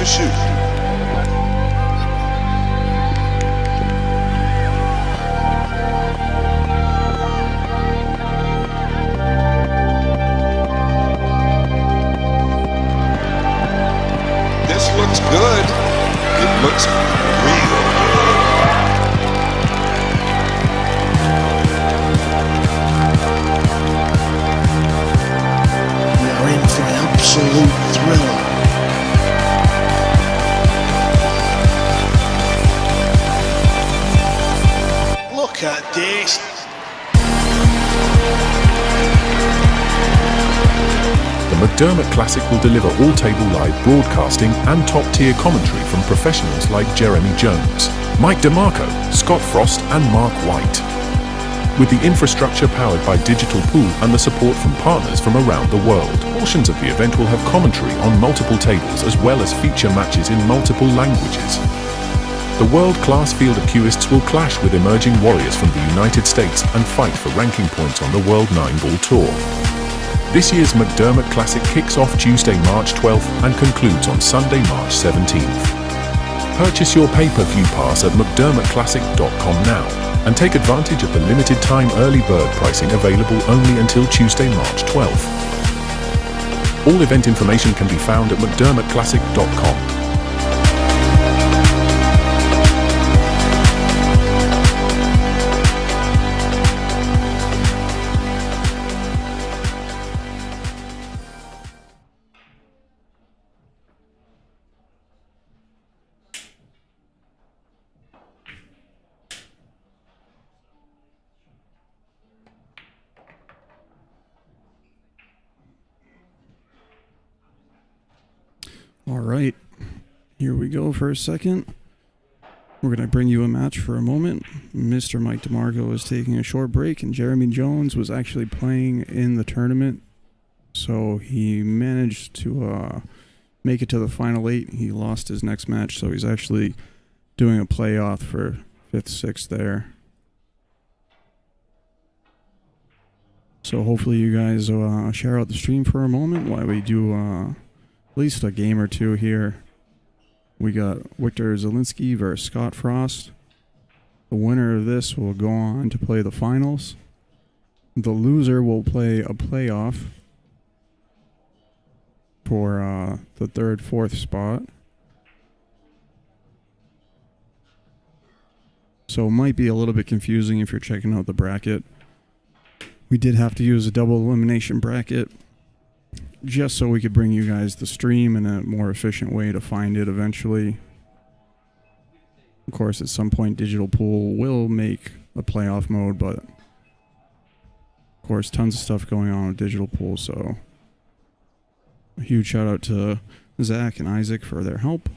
to shoot. This looks good. It looks real good. We're in for an absolute thriller. Look at this. The McDermott Classic will deliver all-table live broadcasting and top-tier commentary from professionals like Jeremy Jones, Mike DeMarco, Scott Frost and Mark White. With the infrastructure powered by Digital Pool and the support from partners from around the world, portions of the event will have commentary on multiple tables as well as feature matches in multiple languages. The world-class field of cueists will clash with emerging warriors from the United States and fight for ranking points on the World 9-Ball Tour. This year's McDermott Classic kicks off Tuesday, March 12th and concludes on Sunday, March 17th. Purchase your pay-per-view pass at McDermottClassic.com now and take advantage of the limited time early bird pricing available only until Tuesday, March 12th. All event information can be found at McDermottClassic.com. All right, here we go for a second. We're going to bring you a match for a moment. Mr. Mike DeMarco is taking a short break, and Jeremy Jones was actually playing in the tournament, so he managed to make it to the final 8. He lost his next match, so he's actually doing a playoff for 5th, 6th there. So hopefully you guys share out the stream for a moment while we do at least a game or two here. We got Victor Zielinski versus Scott Frost. The winner of this will go on to play the finals. The loser will play a playoff for the 3rd, 4th spot. So it might be a little bit confusing if you're checking out the bracket. We did have to use a double elimination bracket just so we could bring you guys the stream in a more efficient way to find it eventually. Of course, at some point, Digital Pool will make a playoff mode, but of course, tons of stuff going on with Digital Pool, so a huge shout out to Zach and Isaac for their help.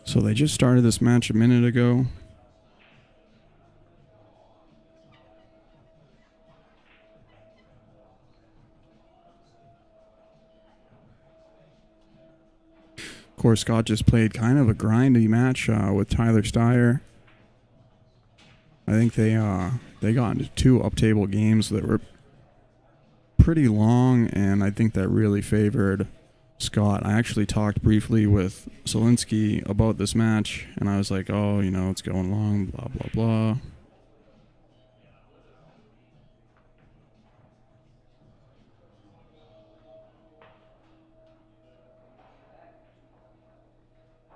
So they just started this match a minute ago. Of course, Scott just played kind of a grindy match with Tyler Steyer. I think they got into 2 up-table games that were pretty long, and I think that really favored Scott. I actually talked briefly with Zielinski about this match, and I was like, oh, you know, it's going long, blah, blah, blah.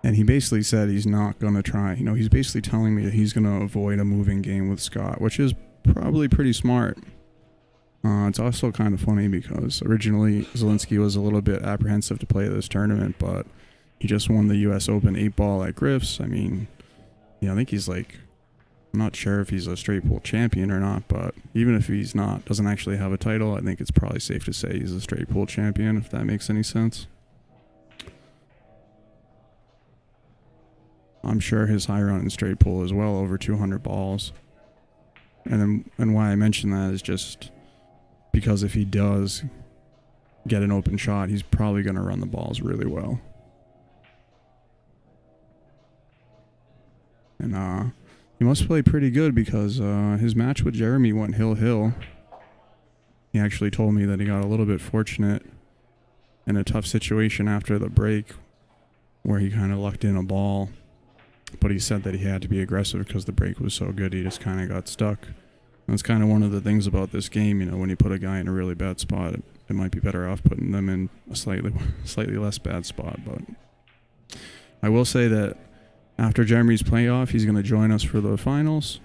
And he basically said he's not going to try. You know, he's basically telling me that he's going to avoid a moving game with Scott, which is probably pretty smart. It's also kind of funny because originally Zielinski was a little bit apprehensive to play this tournament, but He just won the U.S. Open 8-ball at Griff's. I mean, I think he's like, I'm not sure if he's a straight pool champion or not, but even if he's not, doesn't actually have a title, I think it's probably safe to say he's a straight pool champion, if that makes any sense. I'm sure his high run in straight pool is well over 200 balls. And why I mention that is just because if he does get an open shot, he's probably going to run the balls really well. And he must play pretty good because his match with Jeremy went hill-hill. He actually told me that he got a little bit fortunate in a tough situation after the break where he kind of lucked in a ball. But he said that he had to be aggressive because the break was so good, he just kind of got stuck. That's kind of one of the things about this game, when you put a guy in a really bad spot, it might be better off putting them in a slightly less bad spot. But I will say that after Jeremy's playoff, he's going to join us for the finals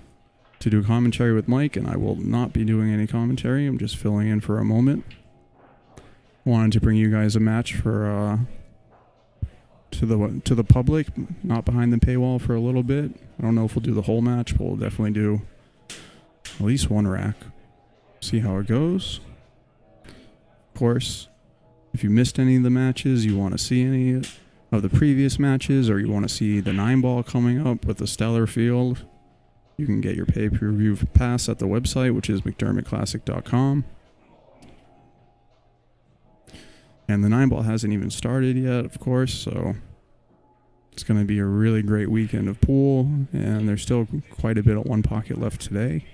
to do commentary with Mike, and I will not be doing any commentary. I'm just filling in for a moment. Wanted to bring you guys a match for to the public, not behind the paywall for a little bit. I don't know if we'll do the whole match, but we'll definitely do at least one rack. See how it goes. Of course, if you missed any of the matches, you want to see any of the previous matches, or you want to see the 9-ball coming up with the stellar field, you can get your pay-per-view pass at the website, which is McDermottClassic.com. And the 9-ball hasn't even started yet, of course, so it's going to be a really great weekend of pool, and there's still quite a bit of one pocket left today.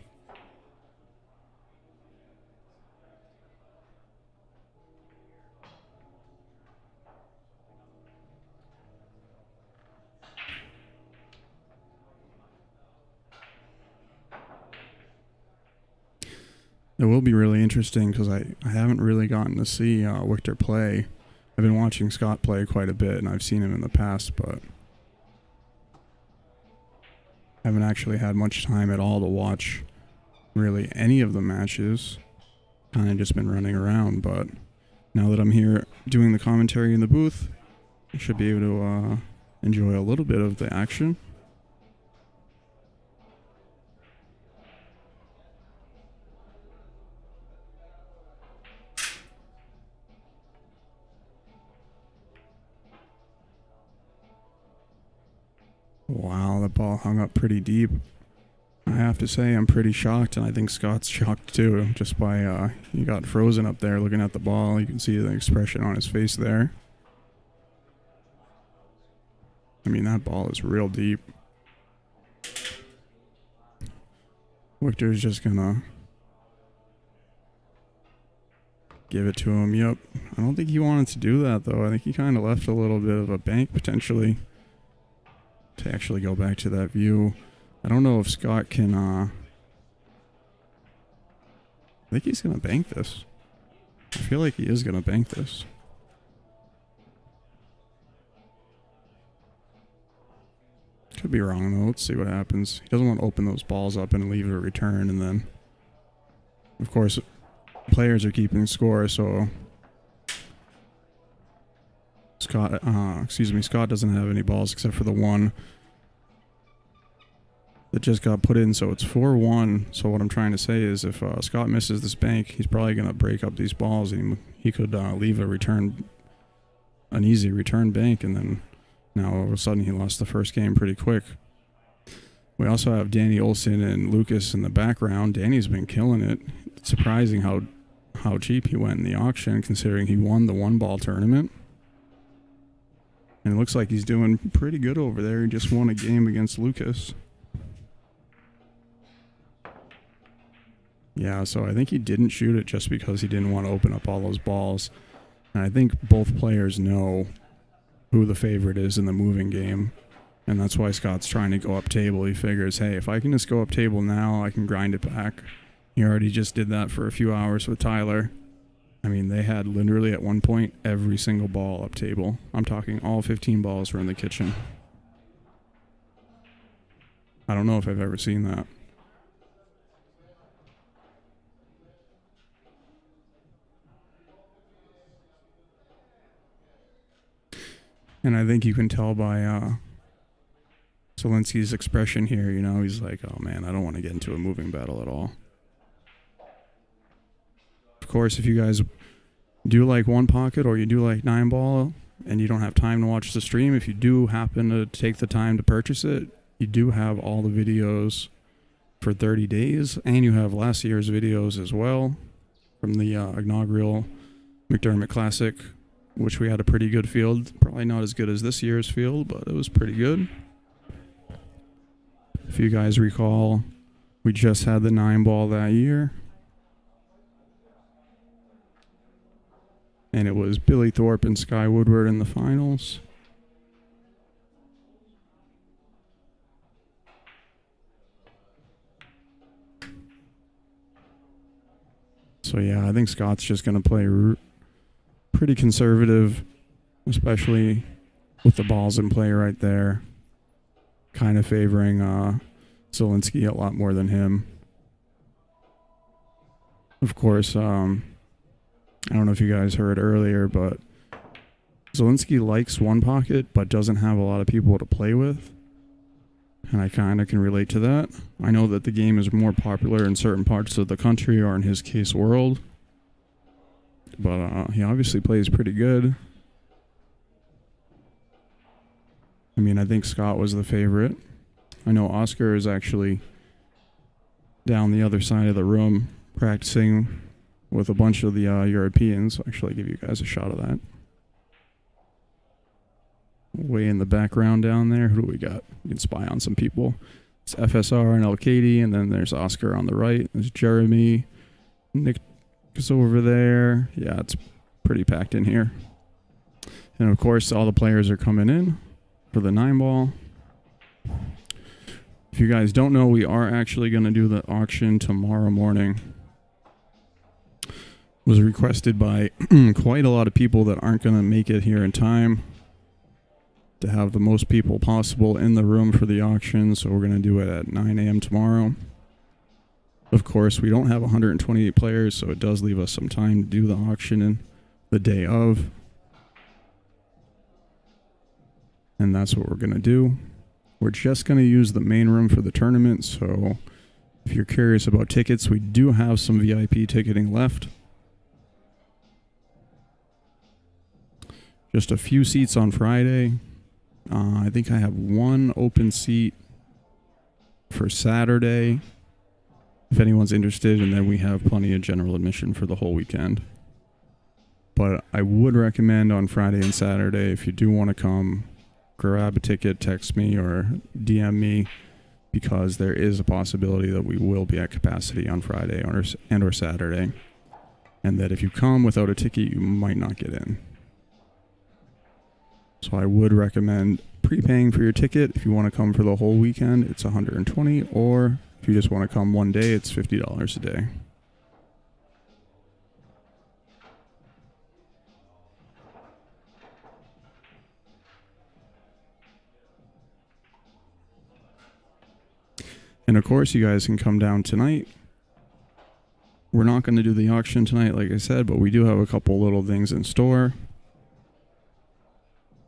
It will be really interesting because I haven't really gotten to see Victor play. I've been watching Scott play quite a bit, and I've seen him in the past, but I haven't actually had much time at all to watch really any of the matches. Kind of just been running around, but now that I'm here doing the commentary in the booth, I should be able to enjoy a little bit of the action. Wow, that ball hung up pretty deep. I have to say I'm pretty shocked, and I think Scott's shocked too, just by he got frozen up there looking at the ball. You can see the expression on his face there. I mean, that ball is real deep. Victor's just gonna give it to him. Yep. I don't think he wanted to do that, though. I think he kind of left a little bit of a bank, potentially, to actually go back to that view. I don't know if Scott can, I think he's going to bank this. I feel like he is going to bank this. Could be wrong, though. Let's see what happens. He doesn't want to open those balls up and leave a return, and then, of course, players are keeping score, so Scott doesn't have any balls except for the one that just got put in, so it's 4-1. So what I'm trying to say is if Scott misses this bank, he's probably going to break up these balls, and he could leave an easy return bank, and then now all of a sudden he lost the first game pretty quick. We also have Danny Olson and Lucas in the background. Danny's been killing it. It's surprising how cheap he went in the auction, considering he won the 1-ball tournament. And it looks like he's doing pretty good over there. He just won a game against Lucas. Yeah, so I think he didn't shoot it just because he didn't want to open up all those balls. And I think both players know who the favorite is in the moving game. And that's why Scott's trying to go up table. He figures, hey, if I can just go up table now, I can grind it back. He already just did that for a few hours with Tyler. I mean, they had literally at one point every single ball up table. I'm talking all 15 balls were in the kitchen. I don't know if I've ever seen that. And I think you can tell by Zelensky's expression here, you know, he's like, oh man, I don't want to get into a moving battle at all. Of course, if you guys do like One Pocket or you do like 9-ball and you don't have time to watch the stream, if you do happen to take the time to purchase it, you do have all the videos for 30 days, and you have last year's videos as well from the inaugural McDermott Classic, which we had a pretty good field. Probably not as good as this year's field, but it was pretty good. If you guys recall, we just had the 9-ball that year. And it was Billy Thorpe and Sky Woodward in the finals. So yeah, I think Scott's just going to play pretty conservative, especially with the balls in play right there. Kind of favoring Zelensky a lot more than him. Of course, I don't know if you guys heard earlier, but Zelensky likes One Pocket, but doesn't have a lot of people to play with. And I kind of can relate to that. I know that the game is more popular in certain parts of the country, or in his case, world. But he obviously plays pretty good. I mean, I think Scott was the favorite. I know Oscar is actually down the other side of the room practicing with a bunch of the Europeans. I'll actually give you guys a shot of that. Way in the background down there, who do we got? You can spy on some people. It's FSR and Elkady, and then there's Oscar on the right. There's Jeremy. Nick is over there. Yeah, it's pretty packed in here. And of course, all the players are coming in for the 9-ball. If you guys don't know, we are actually going to do the auction tomorrow morning. It was requested by quite a lot of people that aren't going to make it here in time to have the most people possible in the room for the auction, so we're going to do it at 9 a.m. tomorrow. Of course, we don't have 128 players, so it does leave us some time to do the auction in the day of. And that's what we're going to do. We're just going to use the main room for the tournament, so if you're curious about tickets, we do have some VIP ticketing left. Just a few seats on Friday. I think I have one open seat for Saturday, if anyone's interested, and then we have plenty of general admission for the whole weekend. But I would recommend on Friday and Saturday, if you do want to come, grab a ticket, text me or DM me, because there is a possibility that we will be at capacity on Friday or Saturday, and that if you come without a ticket, you might not get in. So I would recommend prepaying for your ticket. If you want to come for the whole weekend, it's $120, or if you just want to come one day, it's $50 a day. And of course, you guys can come down tonight. We're not going to do the auction tonight, like I said, but we do have a couple little things in store.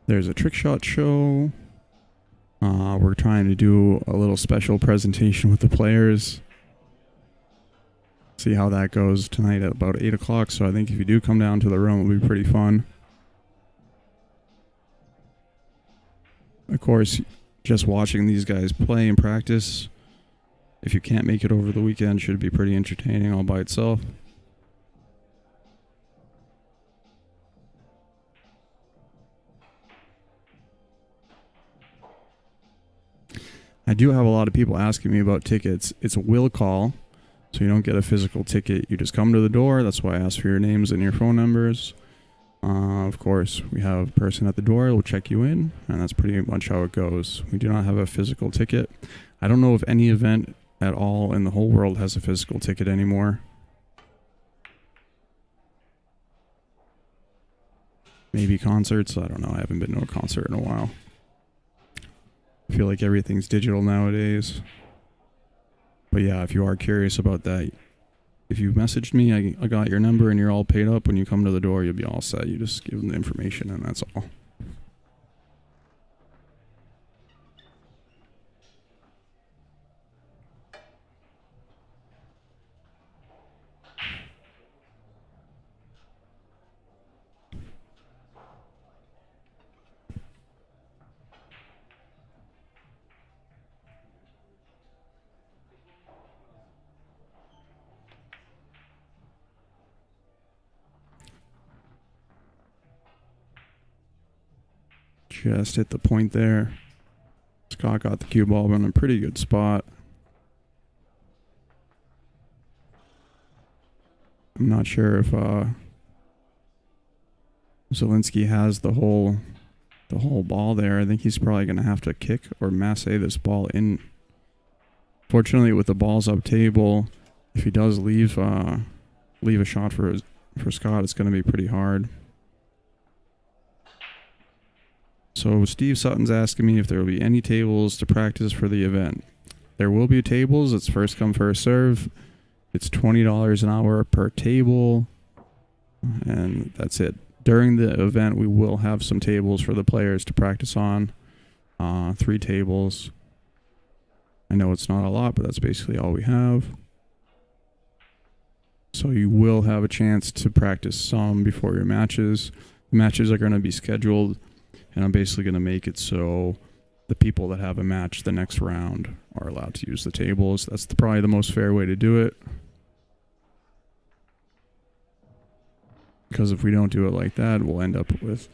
There's a trick shot show. We're trying to do a little special presentation with the players. See how that goes tonight at about 8 o'clock. So I think if you do come down to the room, it'll be pretty fun. Of course, just watching these guys play and practice, if you can't make it over the weekend, should be pretty entertaining all by itself. I do have a lot of people asking me about tickets. It's a will call, so you don't get a physical ticket. You just come to the door. That's why I ask for your names and your phone numbers. Of course, we have a person at the door who will check you in, and that's pretty much how it goes. We do not have a physical ticket. I don't know if any event at all in the whole world has a physical ticket anymore. Maybe concerts. I don't know. I haven't been to a concert in a while. I feel like everything's digital nowadays. But yeah, if you are curious about that, if you messaged me, I got your number and you're all paid up. When you come to the door, you'll be all set. You just give them the information and that's all. Just hit the point there. Scott got the cue ball in a pretty good spot. I'm not sure if Zielinski has the whole ball there. I think he's probably going to have to kick or masse this ball in. Fortunately, with the balls up table, if he does leave a shot for Scott, it's going to be pretty hard. So Steve Sutton's asking me if there will be any tables to practice for the event. There will be tables. It's first come, first serve. It's $20 an hour per table, and that's it. During the event, we will have some tables for the players to practice on. 3 tables. I know it's not a lot, but that's basically all we have. So you will have a chance to practice some before your matches. The matches are going to be scheduled, and I'm basically going to make it so the people that have a match the next round are allowed to use the tables. That's probably the most fair way to do it. Because if we don't do it like that, we'll end up with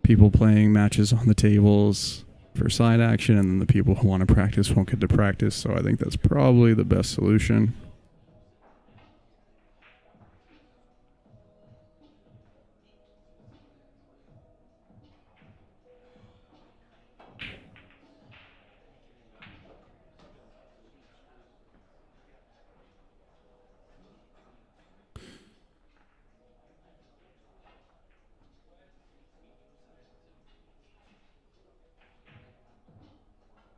people playing matches on the tables for side action, and then the people who want to practice won't get to practice. So I think that's probably the best solution.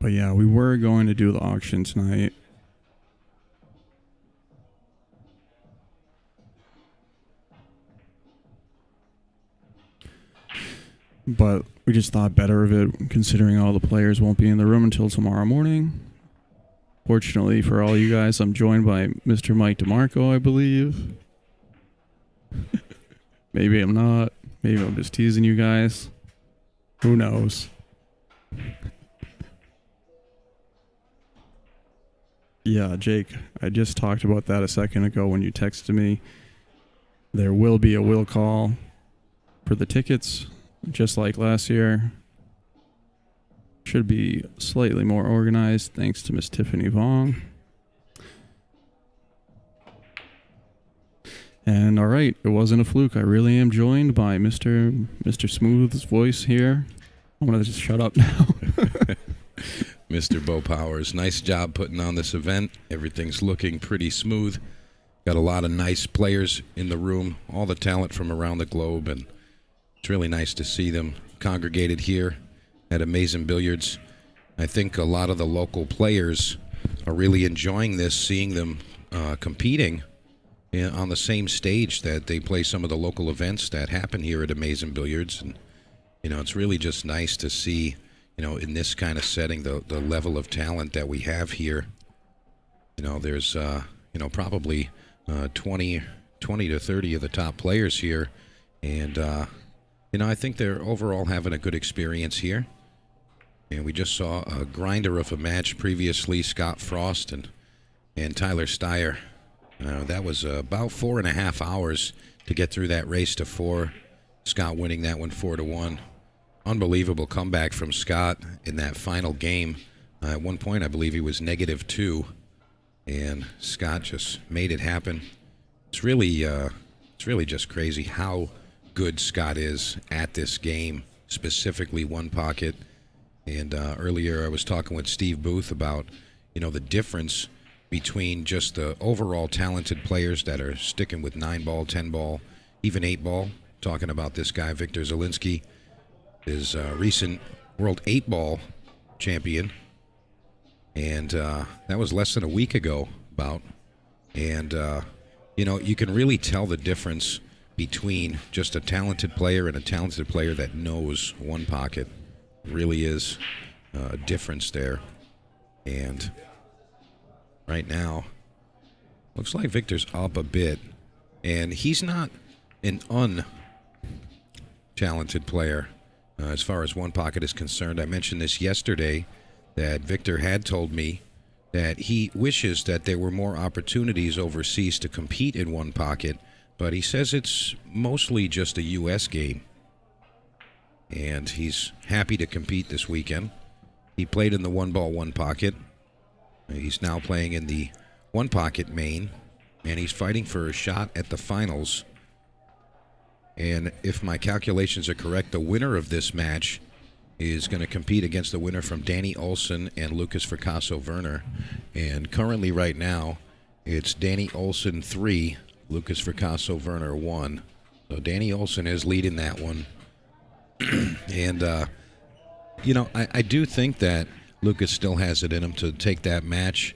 But yeah, we were going to do the auction tonight. But we just thought better of it, considering all the players won't be in the room until tomorrow morning. Fortunately for all you guys, I'm joined by Mr. Mike DeMarco, I believe. Maybe I'm not. Maybe I'm just teasing you guys. Who knows? Yeah, Jake, I just talked about that a second ago when you texted me. There will be a will call for the tickets, just like last year. Should be slightly more organized, thanks to Miss Tiffany Vong. And all right, it wasn't a fluke. I really am joined by Mr. Smooth's voice here. I'm going to just shut up now. Mr. Bo Powers, nice job putting on this event. Everything's looking pretty smooth. Got a lot of nice players in the room, all the talent from around the globe, and it's really nice to see them congregated here at Amazing Billiards. I think a lot of the local players are really enjoying this, seeing them competing on the same stage that they play some of the local events that happen here at Amazing Billiards. And, it's really just nice to see, in this kind of setting, the level of talent that we have here. There's, probably 20 to 30 of the top players here. And, I think they're overall having a good experience here. And we just saw a grinder of a match previously, Scott Frost and Tyler Steyer. That was about 4.5 hours to get through that race to 4. Scott winning that one 4-1. Unbelievable comeback from Scott in that final game. At one point, I believe he was -2, and Scott just made it happen. It's really just crazy how good Scott is at this game, specifically one pocket. And earlier, I was talking with Steve Booth about, the difference between just the overall talented players that are sticking with 9-ball, 10-ball, even 8-ball. Talking about this guy, Victor Zielinski, is a recent World 8-ball champion, and that was less than a week ago about. And, you can really tell the difference between just a talented player and a talented player that knows one pocket. Really is a difference there. And right now, looks like Victor's up a bit, and he's not an untalented player. As far as one pocket is concerned, I mentioned this yesterday, that Victor had told me that he wishes that there were more opportunities overseas to compete in one pocket, but he says it's mostly just a U.S. game. and he's happy to compete this weekend. He played in the 1-ball, 1-pocket. He's now playing in the 1-pocket main, and he's fighting for a shot at the finals. And if my calculations are correct, the winner of this match is going to compete against the winner from Danny Olson and Lucas Fracasso-Werner. And currently right now, it's Danny Olson 3, Lucas Fracasso-Werner 1. So Danny Olson is leading that one. And, I do think that Lucas still has it in him to take that match.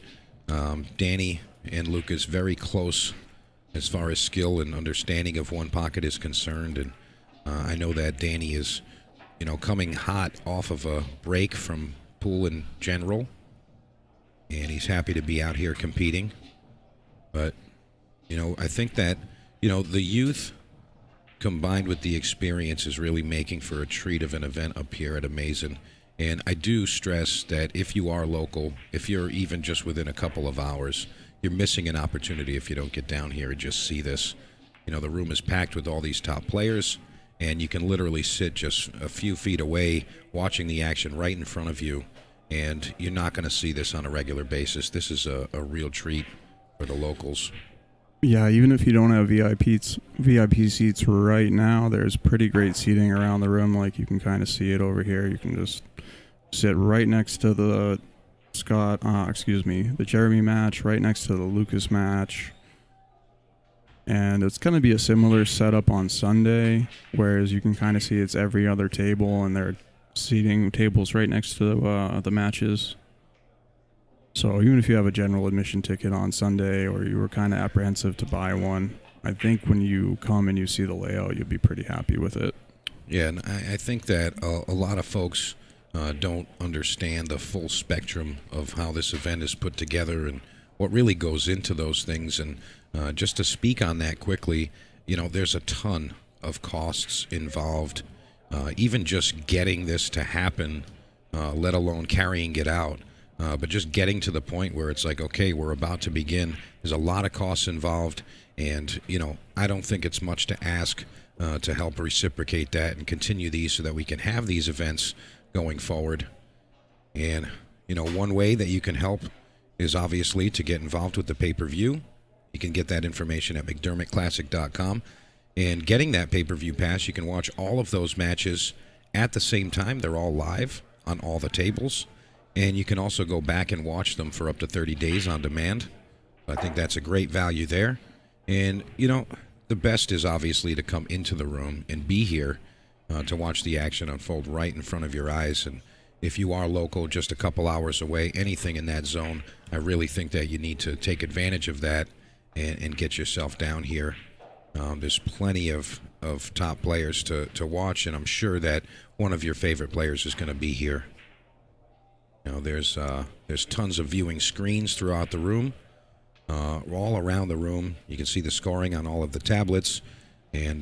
Danny and Lucas very close as far as skill and understanding of 1-pocket is concerned. And I know that Danny is, coming hot off of a break from pool in general. And he's happy to be out here competing. But, I think that, the youth combined with the experience is really making for a treat of an event up here at Amazin'. And I do stress that if you are local, if you're even just within a couple of hours, you're missing an opportunity if you don't get down here and just see this. The room is packed with all these top players, and you can literally sit just a few feet away watching the action right in front of you, and you're not going to see this on a regular basis. This is a real treat for the locals. Yeah, even if you don't have VIP seats right now, there's pretty great seating around the room. Like, you can kind of see it over here. You can just sit right next to the the Jeremy match, right next to the Lucas match. And it's going to be a similar setup on Sunday, whereas you can kind of see it's every other table, and they're seating tables right next to the matches. So even if you have a general admission ticket on Sunday, or you were kind of apprehensive to buy one, I think when you come and you see the layout, you'll be pretty happy with it. Yeah, and I think that a lot of folks don't understand the full spectrum of how this event is put together and what really goes into those things. And just to speak on that quickly, there's a ton of costs involved, even just getting this to happen, let alone carrying it out. But just getting to the point where it's like, okay, we're about to begin. There's a lot of costs involved, and, I don't think it's much to ask to help reciprocate that and continue these so that we can have these events going forward. And, one way that you can help is obviously to get involved with the pay-per-view. You can get that information at McDermottClassic.com. And getting that pay-per-view pass, you can watch all of those matches at the same time. They're all live on all the tables. And you can also go back and watch them for up to 30 days on demand. I think that's a great value there. And, the best is obviously to come into the room and be here to watch the action unfold right in front of your eyes. And if you are local, just a couple hours away, anything in that zone, I really think that you need to take advantage of that and get yourself down here. There's plenty of top players to watch, and I'm sure that one of your favorite players is going to be here. There's tons of viewing screens throughout the room, all around the room. You can see the scoring on all of the tablets. And,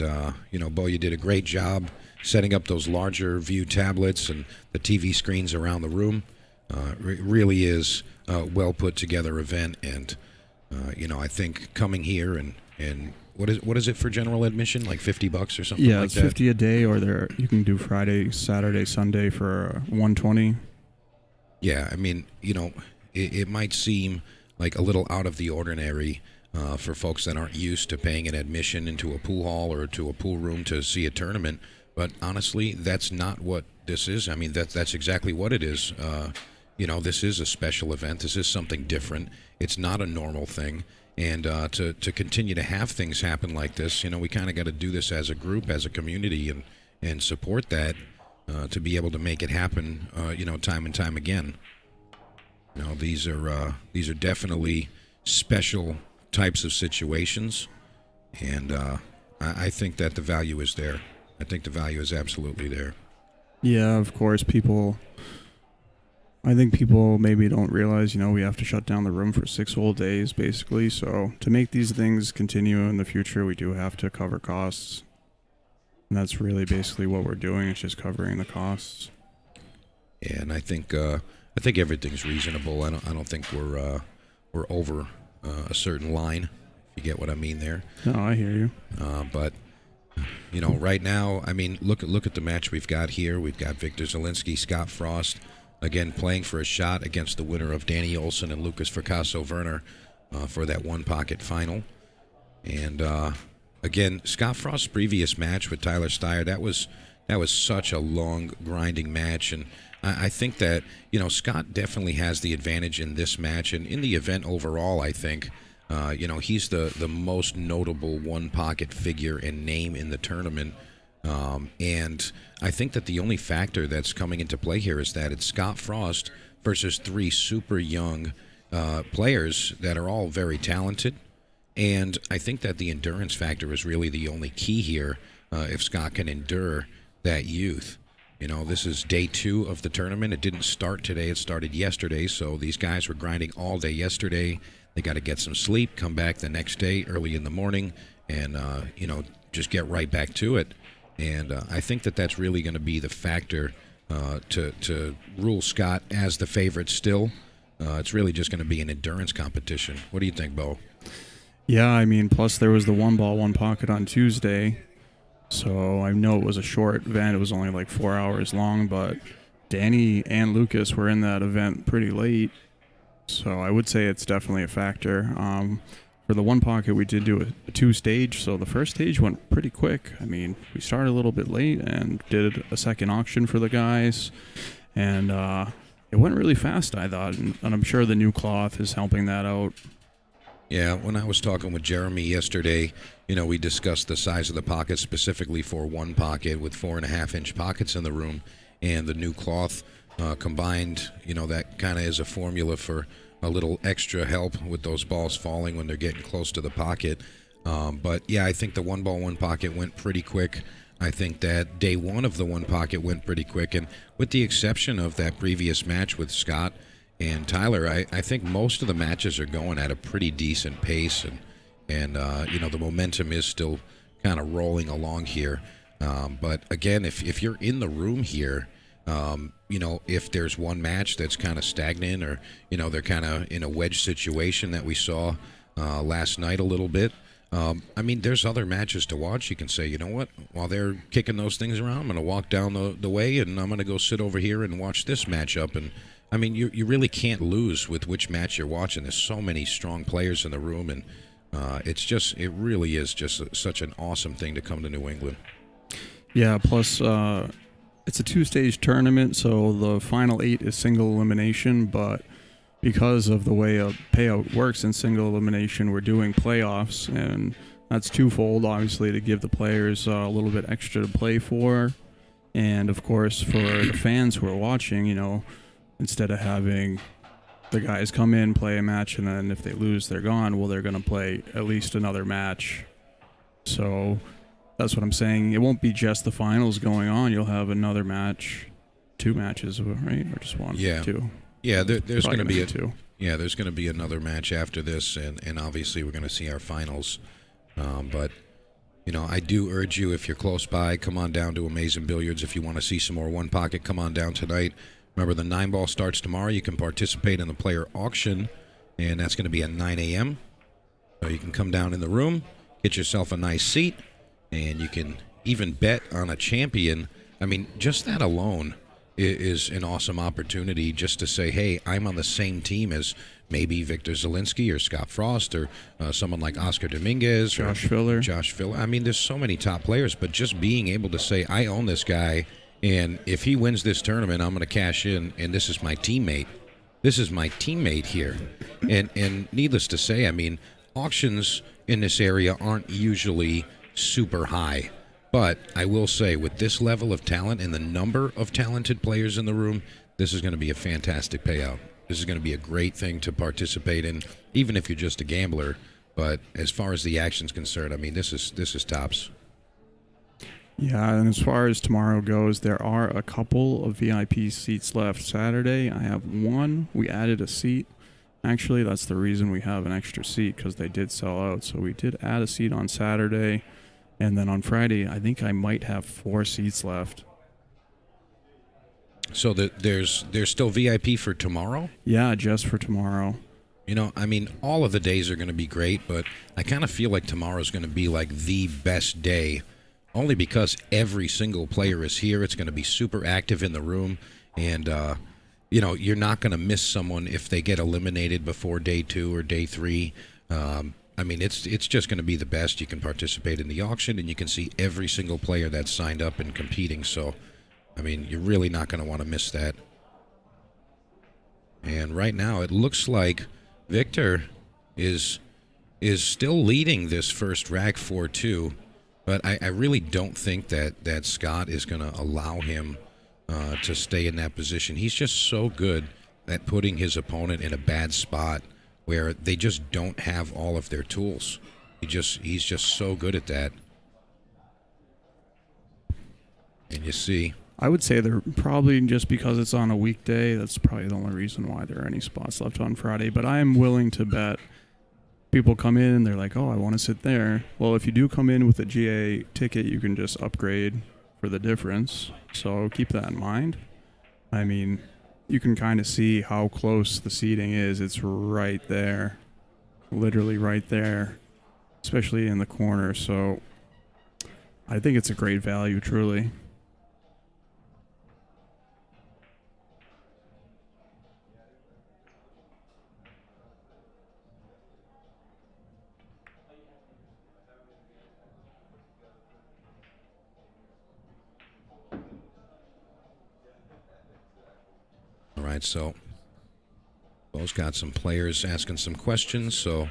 Bo, you did a great job setting up those larger view tablets and the TV screens around the room. It really is a well put together event. And, I think coming here and what is it for general admission? Like $50 or something like that? Yeah, it's $50 a day, or you can do Friday, Saturday, Sunday for $120. Yeah, I mean, it might seem like a little out of the ordinary for folks that aren't used to paying an admission into a pool hall or to a pool room to see a tournament. But honestly, that's not what this is. I mean, that's exactly what it is. This is a special event. This is something different. It's not a normal thing. And to continue to have things happen like this, we kind of got to do this as a group, as a community, and support that. To be able to make it happen, time and time again. These are definitely special types of situations, and I think that the value is there. I think the value is absolutely there. Yeah, of course, I think people maybe don't realize, we have to shut down the room for 6 whole days, basically. So to make these things continue in the future, we do have to cover costs. And that's really basically what we're doing. It's just covering the costs. Yeah, and I think everything's reasonable. I don't think we're over a certain line. If you get what I mean there. No, I hear you. But Right now, I mean, look at the match we've got here. We've got Victor Zielinski, Scott Frost, again playing for a shot against the winner of Danny Olson and Lucas Fracasso-Werner for that one pocket final. And again, Scott Frost's previous match with Tyler Steyer, that was such a long, grinding match, and I think that Scott definitely has the advantage in this match and in the event overall. I think. He's the most notable one-pocket figure and name in the tournament. And I think that the only factor that's coming into play here is that it's Scott Frost versus 3 super young players that are all very talented. And I think that the endurance factor is really the only key here if Scott can endure that youth. This is day 2 of the tournament. It didn't start today. It started yesterday. So these guys were grinding all day yesterday. They got to get some sleep, come back the next day early in the morning, and, just get right back to it. And I think that that's really going to be the factor to rule Scott as the favorite still. It's really just going to be an endurance competition. What do you think, Bo? Yeah, I mean, plus there was the one ball, one pocket on Tuesday. So I know it was a short event. It was only like 4 hours long, but Danny and Lucas were in that event pretty late. So I would say it's definitely a factor. For the one pocket, we did do a 2-stage, so the first stage went pretty quick. I mean, we started a little bit late and did a second auction for the guys, and it went really fast, I thought, and I'm sure the new cloth is helping that out. Yeah, when I was talking with Jeremy yesterday, we discussed the size of the pocket specifically for one pocket with 4.5-inch pockets in the room, and the new cloth combined, that kind of is a formula for a little extra help with those balls falling when they're getting close to the pocket. But yeah, I think the one ball, one pocket went pretty quick. I think that day 1 of the one pocket went pretty quick, and with the exception of that previous match with Scott and Tyler, I think most of the matches are going at a pretty decent pace, and the momentum is still kind of rolling along here. But again, if you're in the room here, if there's one match that's kind of stagnant or, they're kind of in a wedge situation that we saw last night a little bit, there's other matches to watch. You can say, you know what, while they're kicking those things around, I'm going to walk down the way and I'm going to go sit over here and watch this matchup. And, you really can't lose with which match you're watching. There's so many strong players in the room, and it really is just such an awesome thing to come to New England. Yeah, plus it's a 2-stage tournament, so the final 8 is single elimination, but because of the way a payout works in single elimination, we're doing playoffs, and that's twofold, obviously, to give the players a little bit extra to play for, and of course for the fans who are watching, instead of having the guys come in, play a match, and then if they lose, they're gone, well, they're going to play at least another match. So that's what I'm saying. It won't be just the finals going on. You'll have another match, 2 matches, right? Or just one? Yeah. 2. Yeah, there's going to be 2. Yeah, there's going to be another match after this, and obviously we're going to see our finals. But I do urge you, if you're close by, come on down to Amazing Billiards. If you want to see some more one pocket, come on down tonight. Remember, the 9-ball starts tomorrow. You can participate in the player auction, and that's going to be at 9 a.m. So you can come down in the room, get yourself a nice seat, and you can even bet on a champion. Just that alone is an awesome opportunity just to say, hey, I'm on the same team as maybe Victor Zielinski or Scott Frost or someone like Oscar Dominguez. Josh Filler. There's so many top players, but just being able to say, I own this guy, and if he wins this tournament, I'm going to cash in, and this is my teammate. This is my teammate here. And needless to say, auctions in this area aren't usually super high. But I will say, with this level of talent and the number of talented players in the room, this is going to be a fantastic payout. This is going to be a great thing to participate in, even if you're just a gambler. But as far as the action's concerned, this is tops. Yeah, and as far as tomorrow goes, there are a couple of VIP seats left Saturday. I have one. We added a seat. Actually, that's the reason we have an extra seat, because they did sell out. So we did add a seat on Saturday. And then on Friday, I think I might have 4 seats left. So there's still VIP for tomorrow? Yeah, just for tomorrow. All of the days are going to be great, but I kind of feel like tomorrow's going to be like the best day only because every single player is here. It's going to be super active in the room, and you're not going to miss someone if they get eliminated before day 2 or day 3. It's just going to be the best. You can participate in the auction, and you can see every single player that's signed up and competing. So, you're really not going to want to miss that. And right now, it looks like Victor is still leading this first rack 4-2, but I really don't think that Scott is going to allow him to stay in that position. He's just so good at putting his opponent in a bad spot where they just don't have all of their tools. He's just so good at that. And you see, I would say they're probably, just because it's on a weekday, that's probably the only reason why there are any spots left on Friday. But I am willing to bet people come in and they're like, oh, I want to sit there. Well, if you do come in with a GA ticket, you can just upgrade for the difference. So keep that in mind. You can kind of see how close the seating is. It's right there, literally right there, especially in the corner. So I think it's a great value, truly. all right, so Bo's got some players asking some questions, so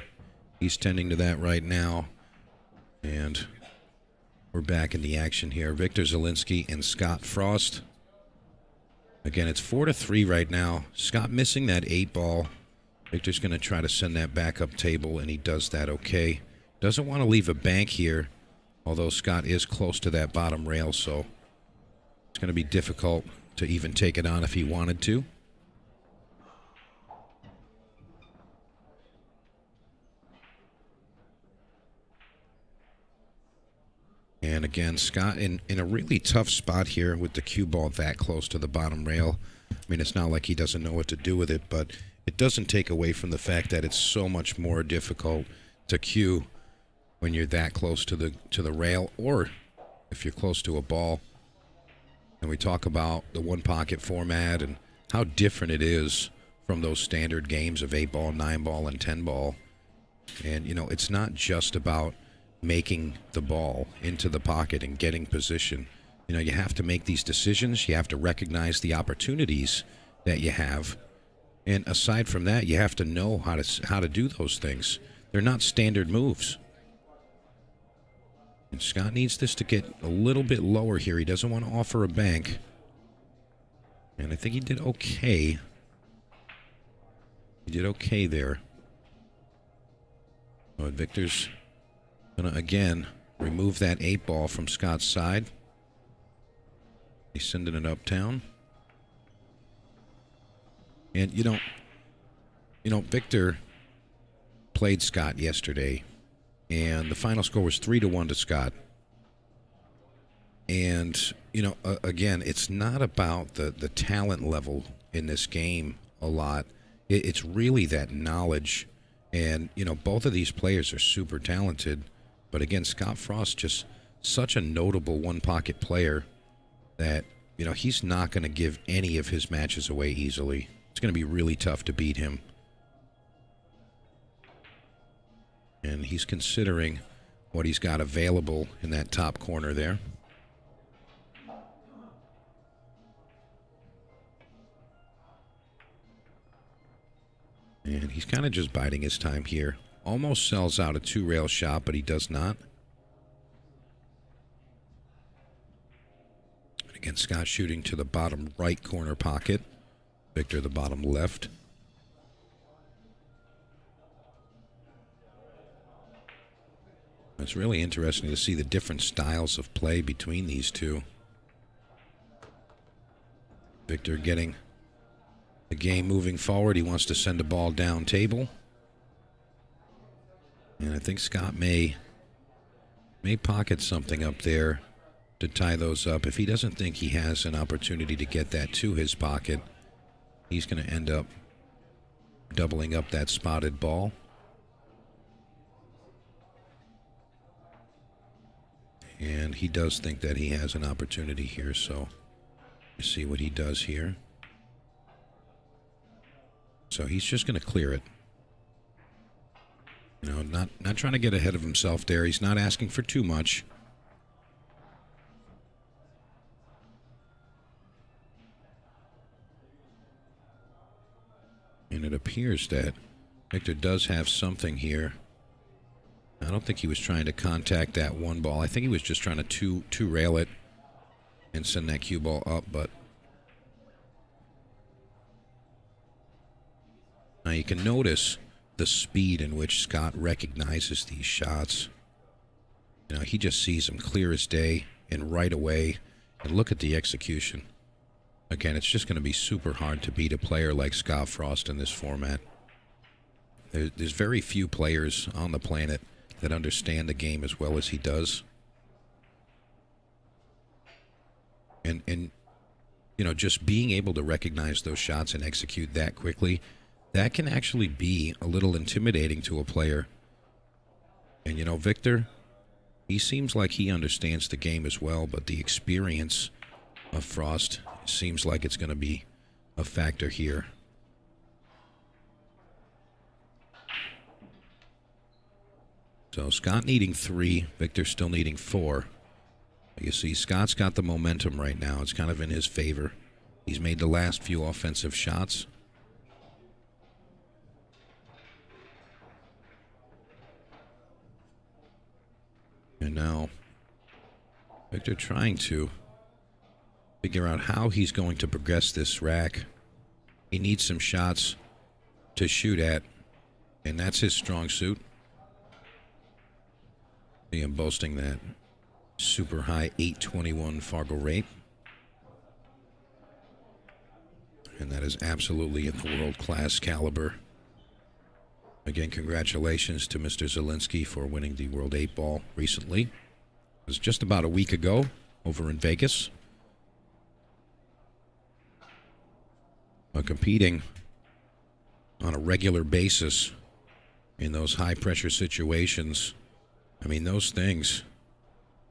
he's tending to that right now. And we're back in the action here. Victor Zielinski and Scott Frost. Again, it's 4-3 right now. Scott missing that 8-ball. Victor's going to try to send that back up table, and he does that okay. Doesn't want to leave a bank here, although Scott is close to that bottom rail, so it's going to be difficult to even take it on if he wanted to. And again, Scott in a really tough spot here with the cue ball that close to the bottom rail. It's not like he doesn't know what to do with it, but it doesn't take away from the fact that it's so much more difficult to cue when you're that close to the rail, or if you're close to a ball. And we talk about the one pocket format and how different it is from those standard games of 8-ball, 9-ball, and 10-ball. And it's not just about making the ball into the pocket and getting position. You have to make these decisions. You have to recognize the opportunities that you have, and aside from that, you have to know how to do those things. They're not standard moves. And Scott needs this to get a little bit lower here. He doesn't want to offer a bank, and I think he did okay. He did okay there. But Victor's gonna again remove that 8-ball from Scott's side. He's sending it uptown. And Victor played Scott yesterday, and the final score was 3-1 to Scott. And again, it's not about the talent level in this game a lot. It's really that knowledge. And both of these players are super talented. But again, Scott Frost, just such a notable one-pocket player that, he's not going to give any of his matches away easily. It's going to be really tough to beat him. And he's considering what he's got available in that top corner there. And he's kind of just biding his time here. Almost sells out a 2-rail shot, but he does not. And again, Scott shooting to the bottom right corner pocket. Victor the bottom left. It's really interesting to see the different styles of play between these two. Victor getting the game moving forward. He wants to send a ball down table. And I think Scott may pocket something up there to tie those up. If he doesn't think he has an opportunity to get that to his pocket, he's going to end up doubling up that spotted ball. And he does think that he has an opportunity here, so let's see what he does here. So he's just going to clear it. You know, not trying to get ahead of himself there. He's not asking for too much. And it appears that Victor does have something here. I don't think he was trying to contact that one ball. I think he was just trying to two-rail it and send that cue ball up, but now you can notice the speed in which Scott recognizes these shots. You know, he just sees them clear as day and right away. And look at the execution. Again, it's just going to be super hard to beat a player like Scott Frost in this format. There's very few players on the planet that understand the game as well as he does. And you know, just being able to recognize those shots and execute that quickly, that can actually be a little intimidating to a player. And you know, Victor, he seems like he understands the game as well, but the experience of Frost seems like it's going to be a factor here. So Scott needing 3, Victor still needing 4. You see, Scott's got the momentum right now. It's kind of in his favor. He's made the last few offensive shots. And now Victor trying to figure out how he's going to progress this rack. He needs some shots to shoot at, and that's his strong suit. See him boasting that super high 821 Fargo rate. And that is absolutely in the world-class caliber. Again, congratulations to Mr. Zielinski for winning the World 8 Ball recently. It was just about a week ago over in Vegas. Competing on a regular basis in those high-pressure situations, I mean, those things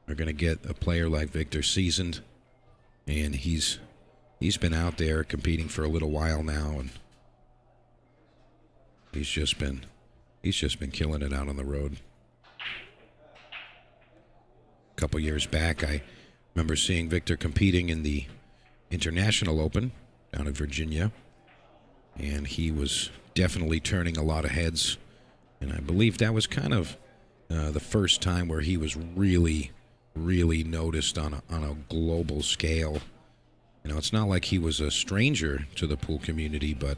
are going to get a player like Victor seasoned, and he's been out there competing for a little while now, and he's just been killing it out on the road. A couple years back, I remember seeing Victor competing in the International Open down in Virginia, and he was definitely turning a lot of heads, and I believe that was kind of the first time where he was really noticed on a global scale. You know, it's not like he was a stranger to the pool community, but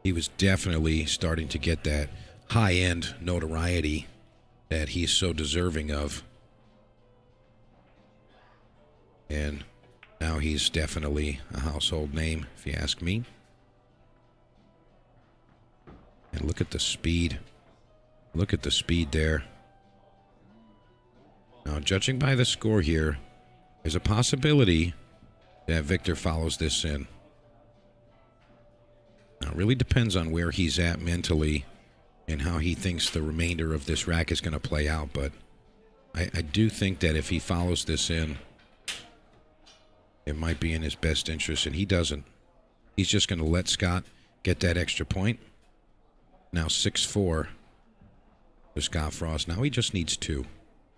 he was definitely starting to get that high-end notoriety that he's so deserving of. And now he's definitely a household name, if you ask me. And look at the speed. Look at the speed there. Now, judging by the score here, there's a possibility that Victor follows this in. Now, it really depends on where he's at mentally and how he thinks the remainder of this rack is going to play out, but I do think that if he follows this in, it might be in his best interest, and he doesn't. He's just going to let Scott get that extra point. Now 6-4 for Scott Frost. Now he just needs 2.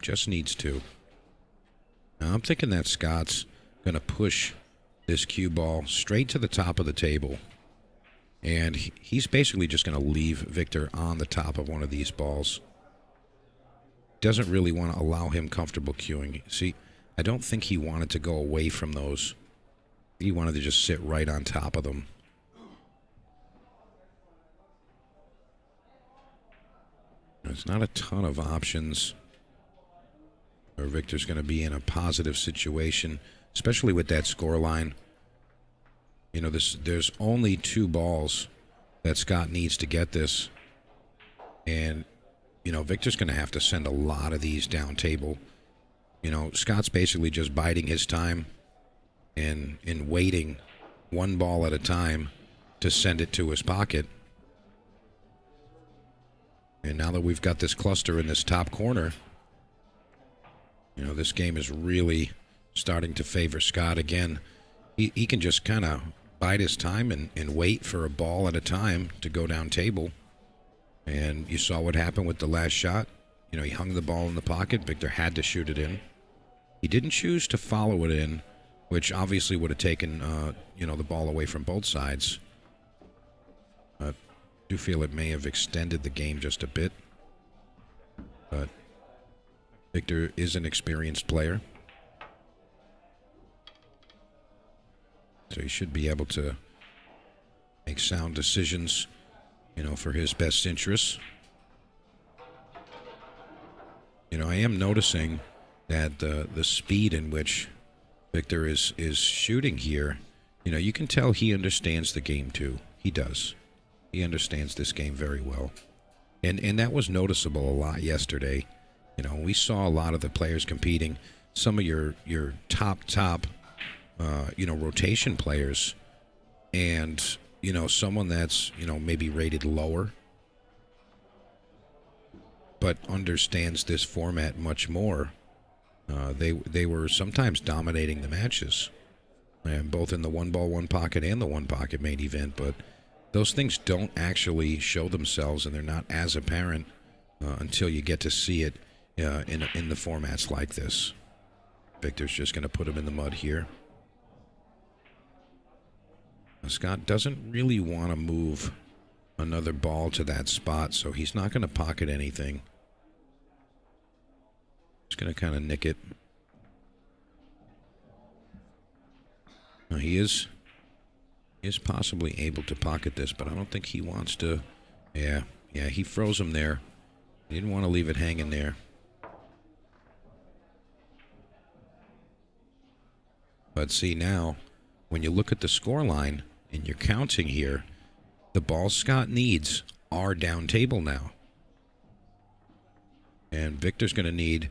Just needs 2. Now I'm thinking that Scott's going to push this cue ball straight to the top of the table. And he's basically just going to leave Victor on the top of one of these balls. Doesn't really want to allow him comfortable cueing. See, I don't think he wanted to go away from those. He wanted to just sit right on top of them. There's not a ton of options where Victor's going to be in a positive situation, especially with that score line. You know, there's only 2 balls that Scott needs to get this. And, you know, Victor's going to have to send a lot of these down table. You know, Scott's basically just biding his time and waiting 1 ball at a time to send it to his pocket. And now that we've got this cluster in this top corner, You know, this game is really starting to favor Scott again. He can just kind of bide his time and wait for a ball at a time to go down table. And you saw what happened with the last shot. You know, he hung the ball in the pocket. Victor had to shoot it in. He didn't choose to follow it in, which obviously would have taken, the ball away from both sides. I do feel it may have extended the game just a bit. But Victor is an experienced player. So he should be able to make sound decisions, for his best interests. I am noticing that the speed in which Victor is shooting here, you can tell he understands the game too. He does. He understands this game very well. And that was noticeable a lot yesterday. We saw a lot of the players competing. Some of your top rotation players, and someone that's maybe rated lower but understands this format much more. They were sometimes dominating the matches, and both in the one ball, one pocket and the one pocket main event. But those things don't actually show themselves, and they're not as apparent until you get to see it in the formats like this. Victor's just going to put him in the mud here. Scott doesn't really want to move another ball to that spot, so he's not going to pocket anything. He's going to kind of nick it. Now he is possibly able to pocket this, but I don't think he wants to. Yeah, he froze him there. He didn't want to leave it hanging there. But see now, when you look at the score line and you're counting here, the balls Scott needs are down table now. And Victor's going to need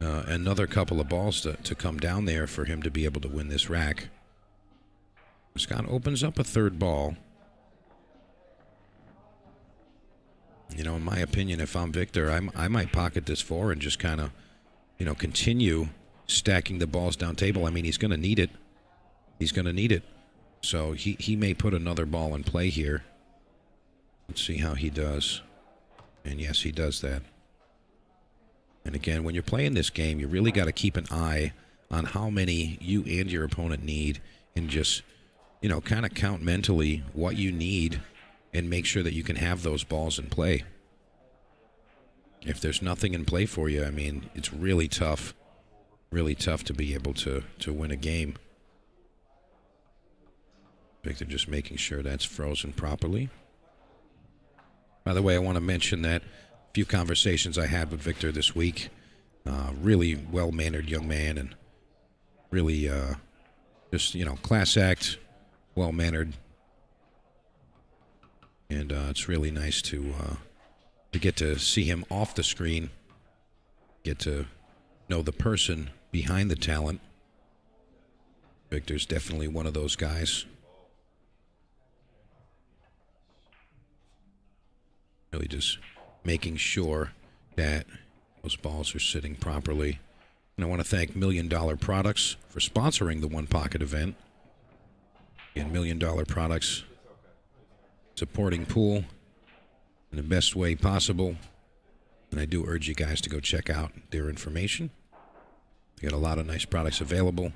another couple of balls to come down there for him to be able to win this rack. Scott opens up a third ball. In my opinion, if I'm Victor, I might pocket this 4 and just kind of, continue stacking the balls down table. I mean, he's going to need it. He's going to need it. So he may put another ball in play here. Let's see how he does. And yes, he does that. And again, when you're playing this game, you really got to keep an eye on how many you and your opponent need, and just, kind of count mentally what you need and make sure that you can have those balls in play. If there's nothing in play for you, I mean, it's really tough to be able to win a game. Victor just making sure that's frozen properly. By the way, I want to mention that a few conversations I had with Victor this week. Really well-mannered young man, and really just, class act, well-mannered. And it's really nice to get to see him off the screen, get to know the person behind the talent. Victor's definitely one of those guys. Really just making sure that those balls are sitting properly. And I want to thank $1 Million Products for sponsoring the One Pocket event. And $1 Million Products supporting pool in the best way possible. And I do urge you guys to go check out their information. They got a lot of nice products available.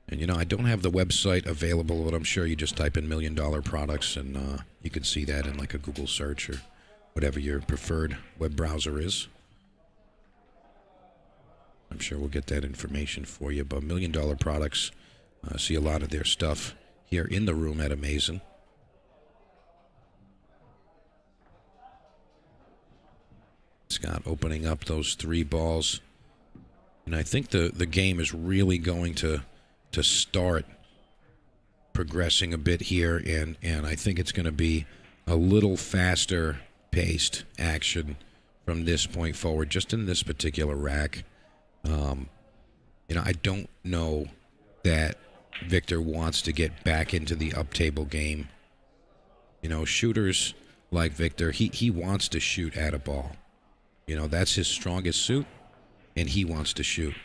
And, I don't have the website available, but I'm sure you just type in $1 Million Products, and you can see that in like a Google search or whatever your preferred web browser is. I'm sure we'll get that information for you. But $1 Million Products, see a lot of their stuff here in the room at Amazing. Scott opening up those 3 balls. And I think the game is really going to start progressing a bit here, and I think it's going to be a little faster paced action from this point forward, just in this particular rack. I don't know that Victor wants to get back into the up-table game. You know, shooters like Victor, he wants to shoot at a ball. You know, that's his strongest suit, and he wants to shoot.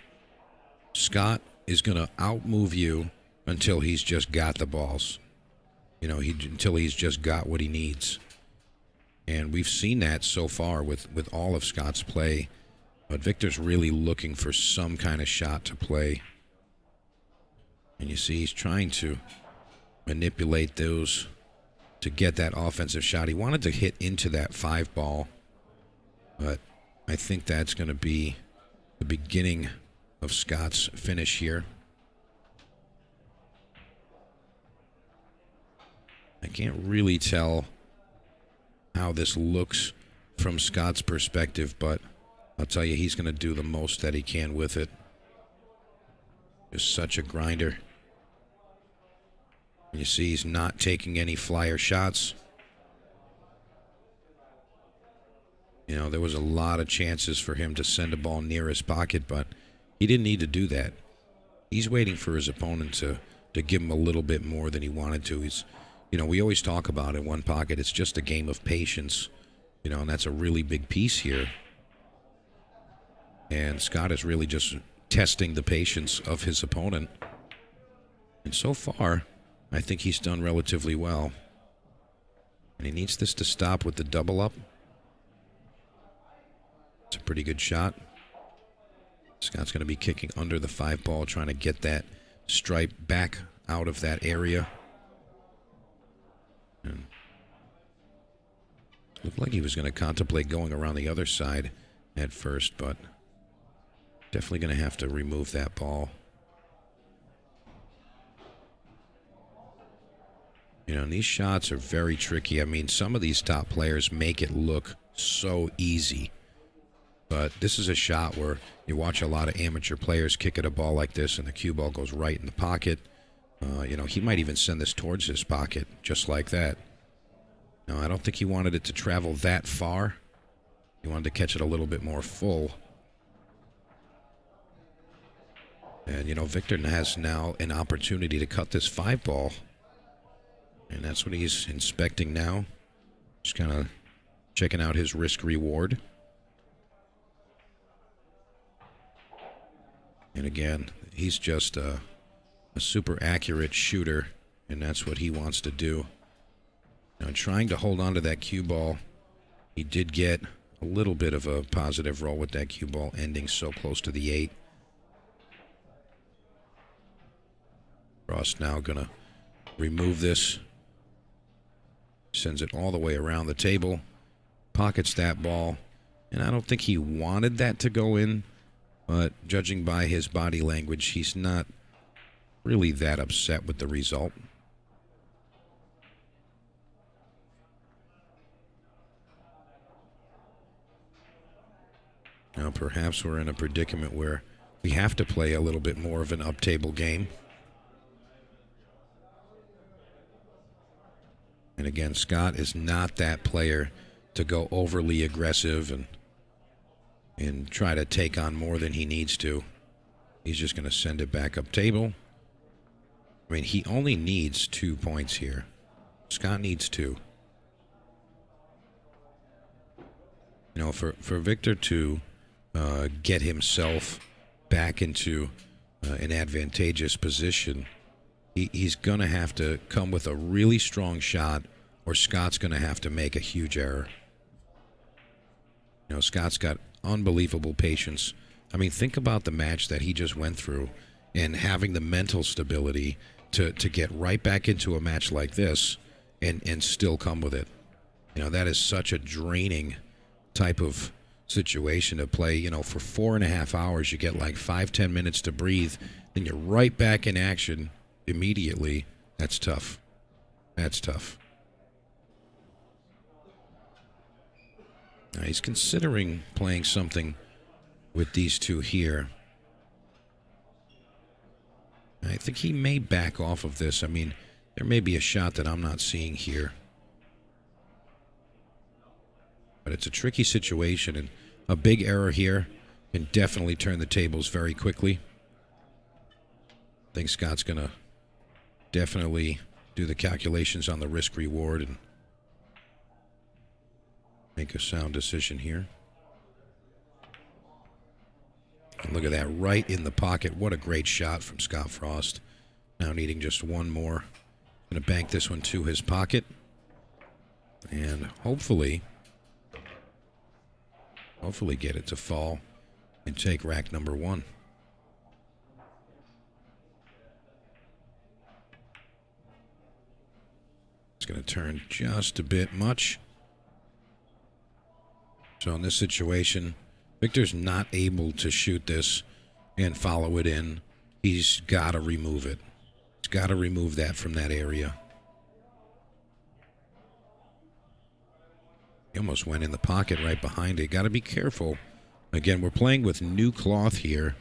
Scott is going to outmove you until he's just got the balls. You know, until he's just got what he needs. And we've seen that so far with all of Scott's play. But Victor's really looking for some kind of shot to play. And you see he's trying to manipulate those to get that offensive shot. He wanted to hit into that 5 ball. But I think that's going to be the beginning of Scott's finish here. I can't really tell how this looks from Scott's perspective, but I'll tell you, he's going to do the most that he can with it. Just such a grinder. And you see he's not taking any flyer shots. You know, there was a lot of chances for him to send a ball near his pocket, but he didn't need to do that. He's waiting for his opponent to give him a little bit more than he wanted to. He's, you know, we always talk about in one pocket, it's just a game of patience. You know, and that's a really big piece here. And Scott is really just testing the patience of his opponent. And so far, I think he's done relatively well. And he needs this to stop with the double up. It's a pretty good shot. Scott's going to be kicking under the 5 ball, trying to get that stripe back out of that area. And looked like he was going to contemplate going around the other side at first, but definitely going to have to remove that ball. You know, and these shots are very tricky. I mean, some of these top players make it look so easy. But this is a shot where you watch a lot of amateur players kick at a ball like this, and the cue ball goes right in the pocket. You know, he might even send this towards his pocket, just like that. No, I don't think he wanted it to travel that far. He wanted to catch it a little bit more full. And, you know, Victor has now an opportunity to cut this 5 ball. And that's what he's inspecting now. Just kind of checking out his risk-reward. And again, he's just a super accurate shooter, and that's what he wants to do. Now, trying to hold on to that cue ball, he did get a little bit of a positive roll with that cue ball ending so close to the 8. Frost now going to remove this. Sends it all the way around the table. Pockets that ball. And I don't think he wanted that to go in. But judging by his body language, he's not really that upset with the result. Now perhaps we're in a predicament where we have to play a little bit more of an up-table game. And again, Scott is not that player to go overly aggressive and try to take on more than he needs to. He's just going to send it back up table. I mean, he only needs 2 points here. Scott needs 2. You know, for Victor to get himself back into an advantageous position, he's going to have to come with a really strong shot, or Scott's going to have to make a huge error. You know, Scott's got unbelievable patience. I mean, think about the match that he just went through and having the mental stability to get right back into a match like this and still come with it. You know, that is such a draining type of situation to play. You know, for 4.5 hours, you get like 5-10 minutes to breathe, then you're right back in action immediately. That's tough. That's tough. Now, he's considering playing something with these two here. I think he may back off of this. I mean, there may be a shot that I'm not seeing here. But it's a tricky situation, and a big error here can definitely turn the tables very quickly. I think Scott's going to definitely do the calculations on the risk reward and make a sound decision here. And look at that, right in the pocket. What a great shot from Scott Frost. Now needing just one more. Going to bank this one to his pocket. And hopefully get it to fall and take rack number 1. It's going to turn just a bit much. So in this situation, Victor's not able to shoot this and follow it in. He's got to remove it. He's got to remove that from that area. He almost went in the pocket right behind it. Got to be careful. Again, we're playing with new cloth here.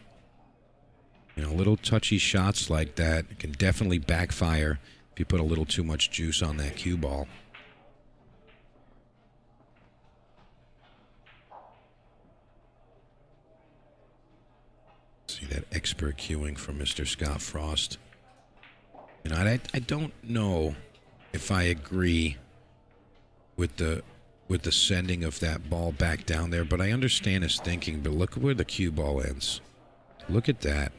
You know, little touchy shots like that can definitely backfire if you put a little too much juice on that cue ball. See that expert cueing from Mr. Scott Frost. You know, I don't know if I agree with the sending of that ball back down there, but I understand his thinking. But look where the cue ball ends. Look at that.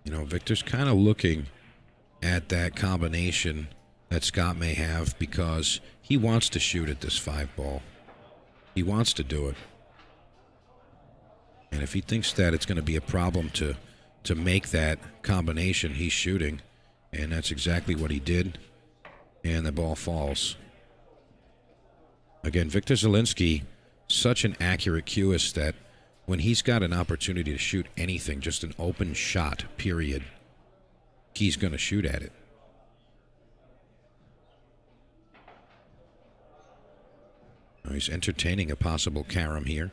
You know, Victor's kind of looking at that combination that Scott may have because he wants to shoot at this 5 ball. He wants to do it. And if he thinks that it's going to be a problem to make that combination, he's shooting. And that's exactly what he did. And the ball falls. Again, Victor Zielinski, such an accurate cueist that when he's got an opportunity to shoot anything, just an open shot, period, he's going to shoot at it. Now he's entertaining a possible carom here.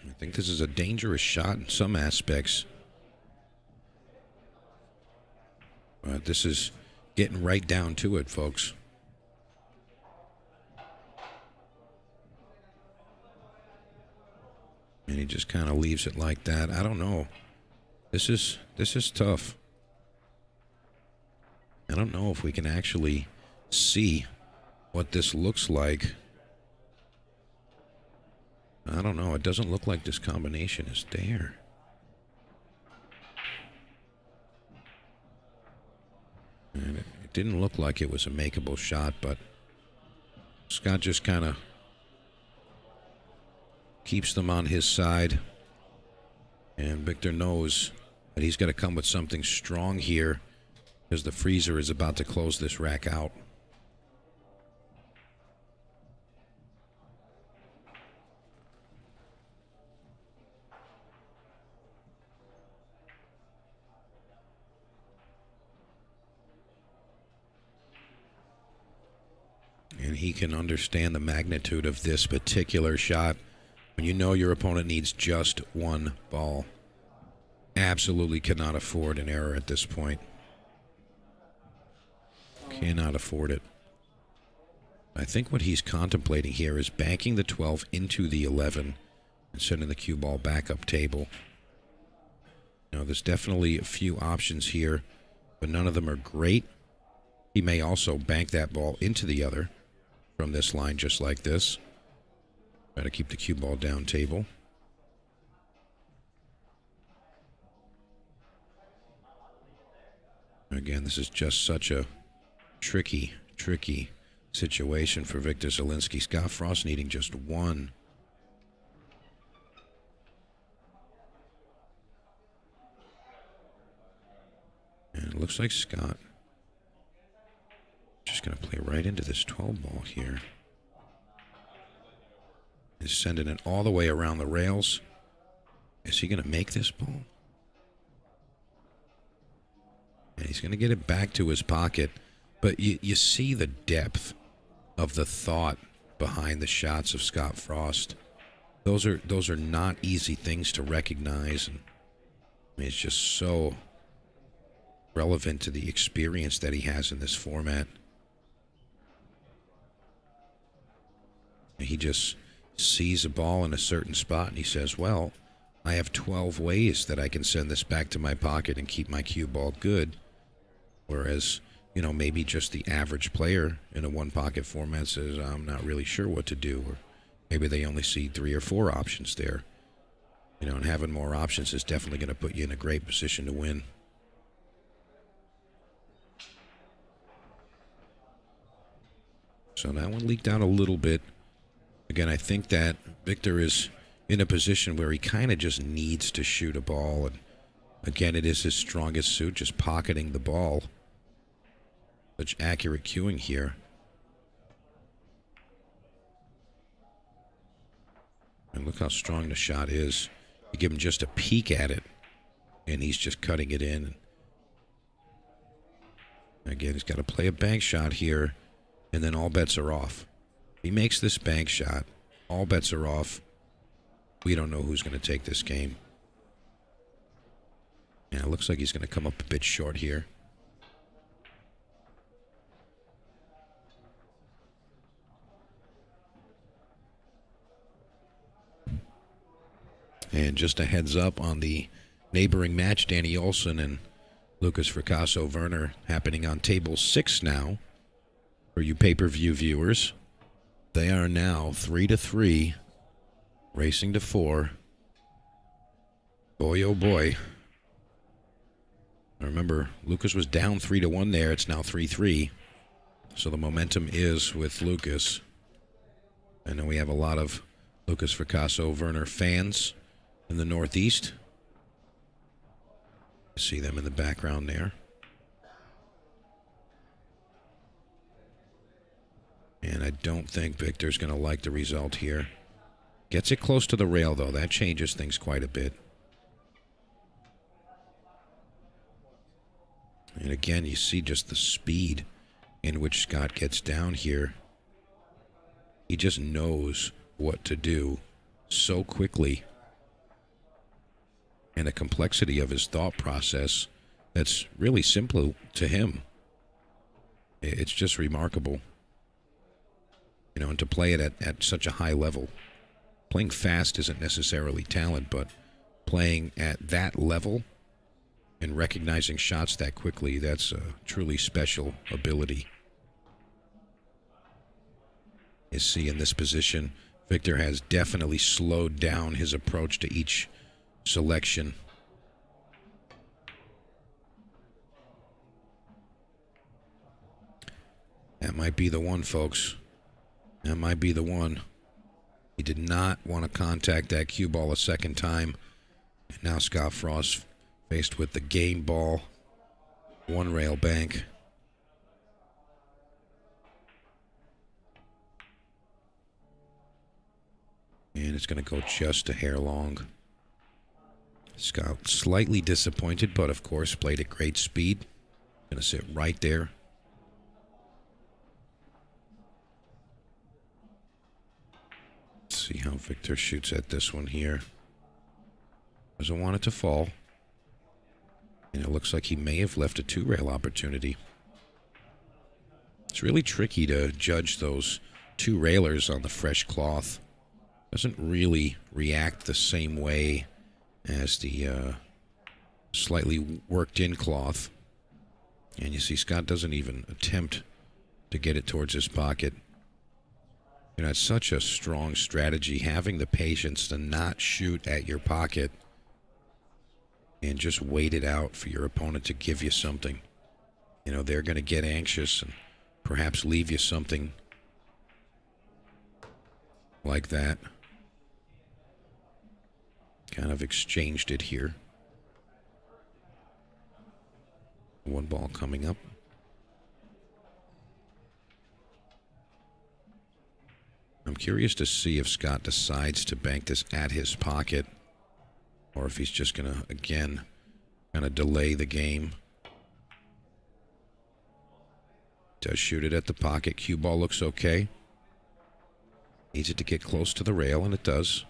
I think this is a dangerous shot in some aspects. But this is getting right down to it, folks. And he just kind of leaves it like that. I don't know. This is tough. I don't know if we can actually see what this looks like. I don't know. It doesn't look like this combination is there. And it didn't look like it was a makeable shot, but Scott just kind of keeps them on his side. And Victor knows that he's got to come with something strong here because the freezer is about to close this rack out. And he can understand the magnitude of this particular shot when you know your opponent needs just 1 ball. Absolutely cannot afford an error at this point. Cannot afford it. I think what he's contemplating here is banking the 12 into the 11 and sending the cue ball back up table. Now, there's definitely a few options here, but none of them are great. He may also bank that ball into the other from this line just like this. Try to keep the cue ball down table. Again, this is just such a tricky situation for Victor Zielinski. Scott Frost needing just 1. And it looks like Scott just going to play right into this 12 ball here. He's sending it all the way around the rails. Is he going to make this ball? And he's going to get it back to his pocket. But you see the depth of the thought behind the shots of Scott Frost. Those are not easy things to recognize. And I mean, it's just so relevant to the experience that he has in this format. He just sees a ball in a certain spot and he says, well, I have 12 ways that I can send this back to my pocket and keep my cue ball good. Whereas, maybe just the average player in a one-pocket format says, I'm not really sure what to do. Or maybe they only see 3 or 4 options there. And having more options is definitely going to put you in a great position to win. So that one leaked out a little bit. Again, I think that Victor is in a position where he kind of just needs to shoot a ball. And again, it is his strongest suit, just pocketing the ball. Such accurate cueing here. And look how strong the shot is. You give him just a peek at it, and he's just cutting it in. Again, he's got to play a bank shot here, and then all bets are off. If he makes this bank shot, all bets are off. We don't know who's going to take this game. Yeah, it looks like he's going to come up a bit short here. And just a heads up on the neighboring match, Danny Olson and Lucas Fracasso-Werner, happening on table 6 now. For you pay-per-view viewers, they are now 3-3, racing to 4. Boy, oh boy. I remember, Lucas was down 3-1 there. It's now 3-3. So the momentum is with Lucas. I know we have a lot of Lucas Fracasso-Werner fans in the Northeast. See them in the background there. And I don't think Victor's going to like the result here. Gets it close to the rail, though. That changes things quite a bit. And again, you see just the speed in which Scott gets down here. He just knows what to do so quickly. And a complexity of his thought process that's really simple to him. It's just remarkable. And to play it at such a high level. Playing fast isn't necessarily talent, but playing at that level and recognizing shots that quickly, that's a truly special ability. You see, in this position, Victor has definitely slowed down his approach to each selection. That might be the one, folks. That might be the one. He did not want to contact that cue ball a second time. And now Scott Frost faced with the game ball. One rail bank. And it's going to go just a hair long. Scott slightly disappointed, but of course played at great speed. Going to sit right there. Let's see how Victor shoots at this one here. Doesn't want it to fall. And it looks like he may have left a 2-rail opportunity. It's really tricky to judge those 2 railers on the fresh cloth. Doesn't really react the same way as the slightly worked in cloth. And you see Scott doesn't even attempt to get it towards his pocket. It's such a strong strategy, having the patience to not shoot at your pocket and just wait it out for your opponent to give you something. They're going to get anxious and perhaps leave you something like that. Kind of exchanged it here. One ball coming up. I'm curious to see if Scott decides to bank this at his pocket or if he's just going to, again, kind of delay the game. Does shoot it at the pocket. Cue ball looks okay. Needs it to get close to the rail, and it does.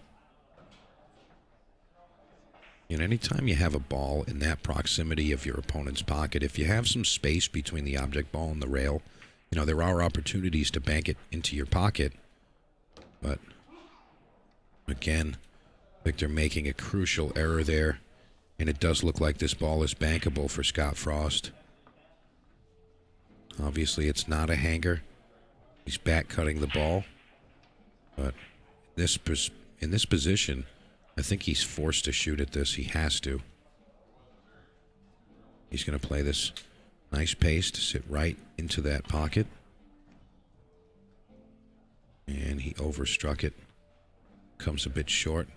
Anytime you have a ball in that proximity of your opponent's pocket, if you have some space between the object ball and the rail, there are opportunities to bank it into your pocket. But again, Victor making a crucial error there. And it does look like this ball is bankable for Scott Frost. Obviously, it's not a hanger. He's back cutting the ball. But in this position, I think he's forced to shoot at this. He has to. He's going to play this nice pace to sit right into that pocket. And he overstruck it. Comes a bit short.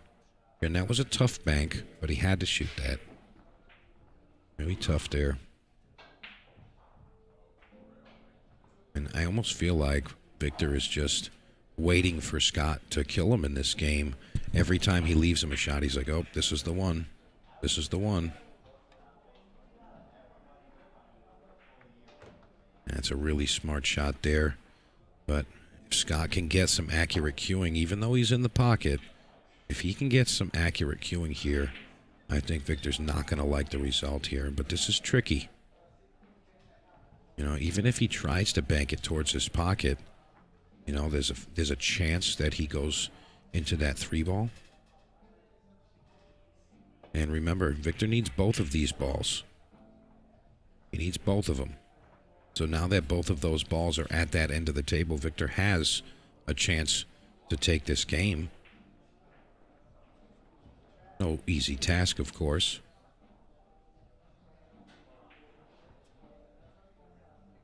And that was a tough bank, but he had to shoot that. Really tough there. And I almost feel like Victor is just waiting for Scott to kill him in this game. Every time he leaves him a shot, he's like, oh, this is the one. This is the one. That's a really smart shot there. But if Scott can get some accurate cueing, even though he's in the pocket, if he can get some accurate cueing here, I think Victor's not going to like the result here. But this is tricky. You know, even if he tries to bank it towards his pocket, you know, there's a chance that he goes into that 3-ball. And remember, Victor needs both of these balls. He needs both of them. So now that both of those balls are at that end of the table, Victor has a chance to take this game. No easy task, of course.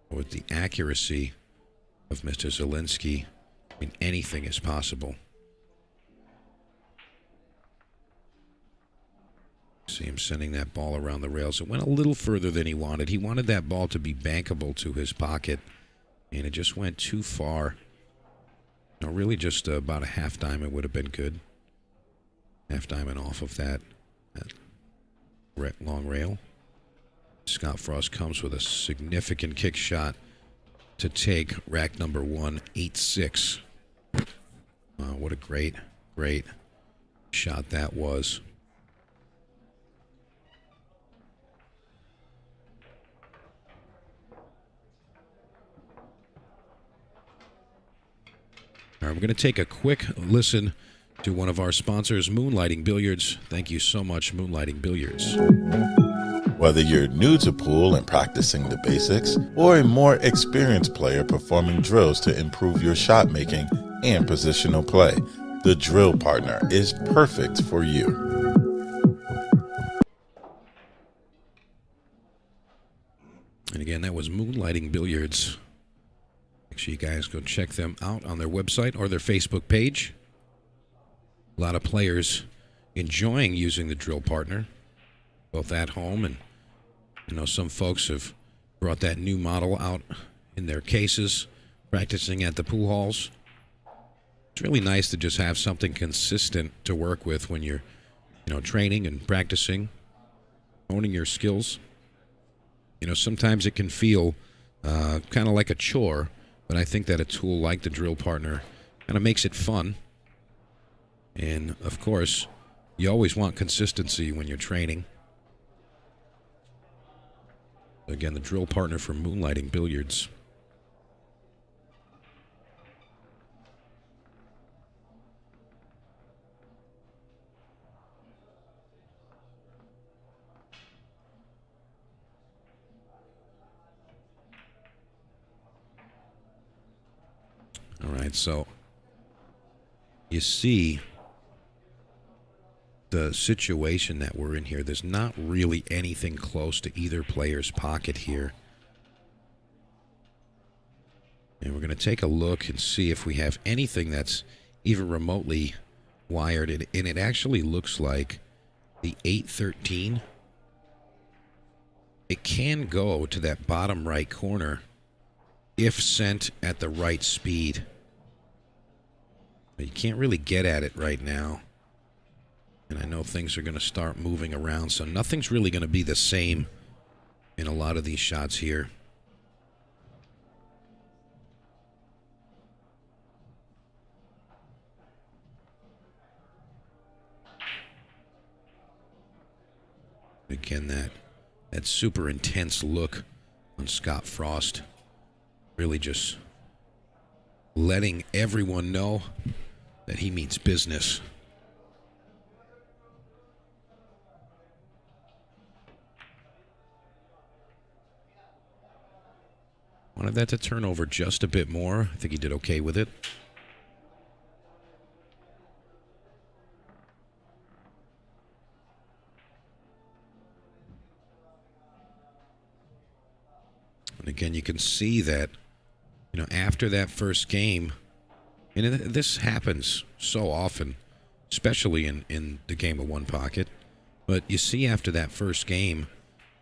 With the accuracy of Mr. Zielinski, I mean, anything is possible. See him sending that ball around the rails. It went a little further than he wanted. He wanted that ball to be bankable to his pocket, and it just went too far. No, really just about a half diamond would have been good. Half diamond off of that long rail. Scott Frost comes with a significant kick shot to take rack number 1, 8-6. Wow, what a great shot that was. All right, we're going to take a quick listen to one of our sponsors, Moonlighting Billiards. Thank you so much, Moonlighting Billiards. Whether you're new to pool and practicing the basics, or a more experienced player performing drills to improve your shot making and positional play, the Drill Partner is perfect for you. And again, that was Moonlighting Billiards. Make sure you guys go check them out on their website or their Facebook page. A lot of players enjoying using the Drill Partner, both at home and, you know, some folks have brought that new model out in their cases, practicing at the pool halls. It's really nice to just have something consistent to work with when you're, you know, training and practicing, honing your skills. You know, sometimes it can feel kind of like a chore, but I think that a tool like the Drill Partner kind of makes it fun. And, of course, you always want consistency when you're training. Again, the Drill Partner from Moonlighting Billiards. All right, so you see the situation that we're in here. There's not really anything close to either player's pocket here. And we're going to take a look and see if we have anything that's even remotely wired. And it actually looks like the 813. It can go to that bottom right corner if sent at the right speed. But you can't really get at it right now. And I know things are going to start moving around, so nothing's really going to be the same in a lot of these shots here. Again, that super intense look on Scott Frost. Really just letting everyone know that he means business. Wanted that to turn over just a bit more. I think he did okay with it. And again, you can see that, after that first game, and this happens so often, especially in the game of one pocket, but you see after that first game,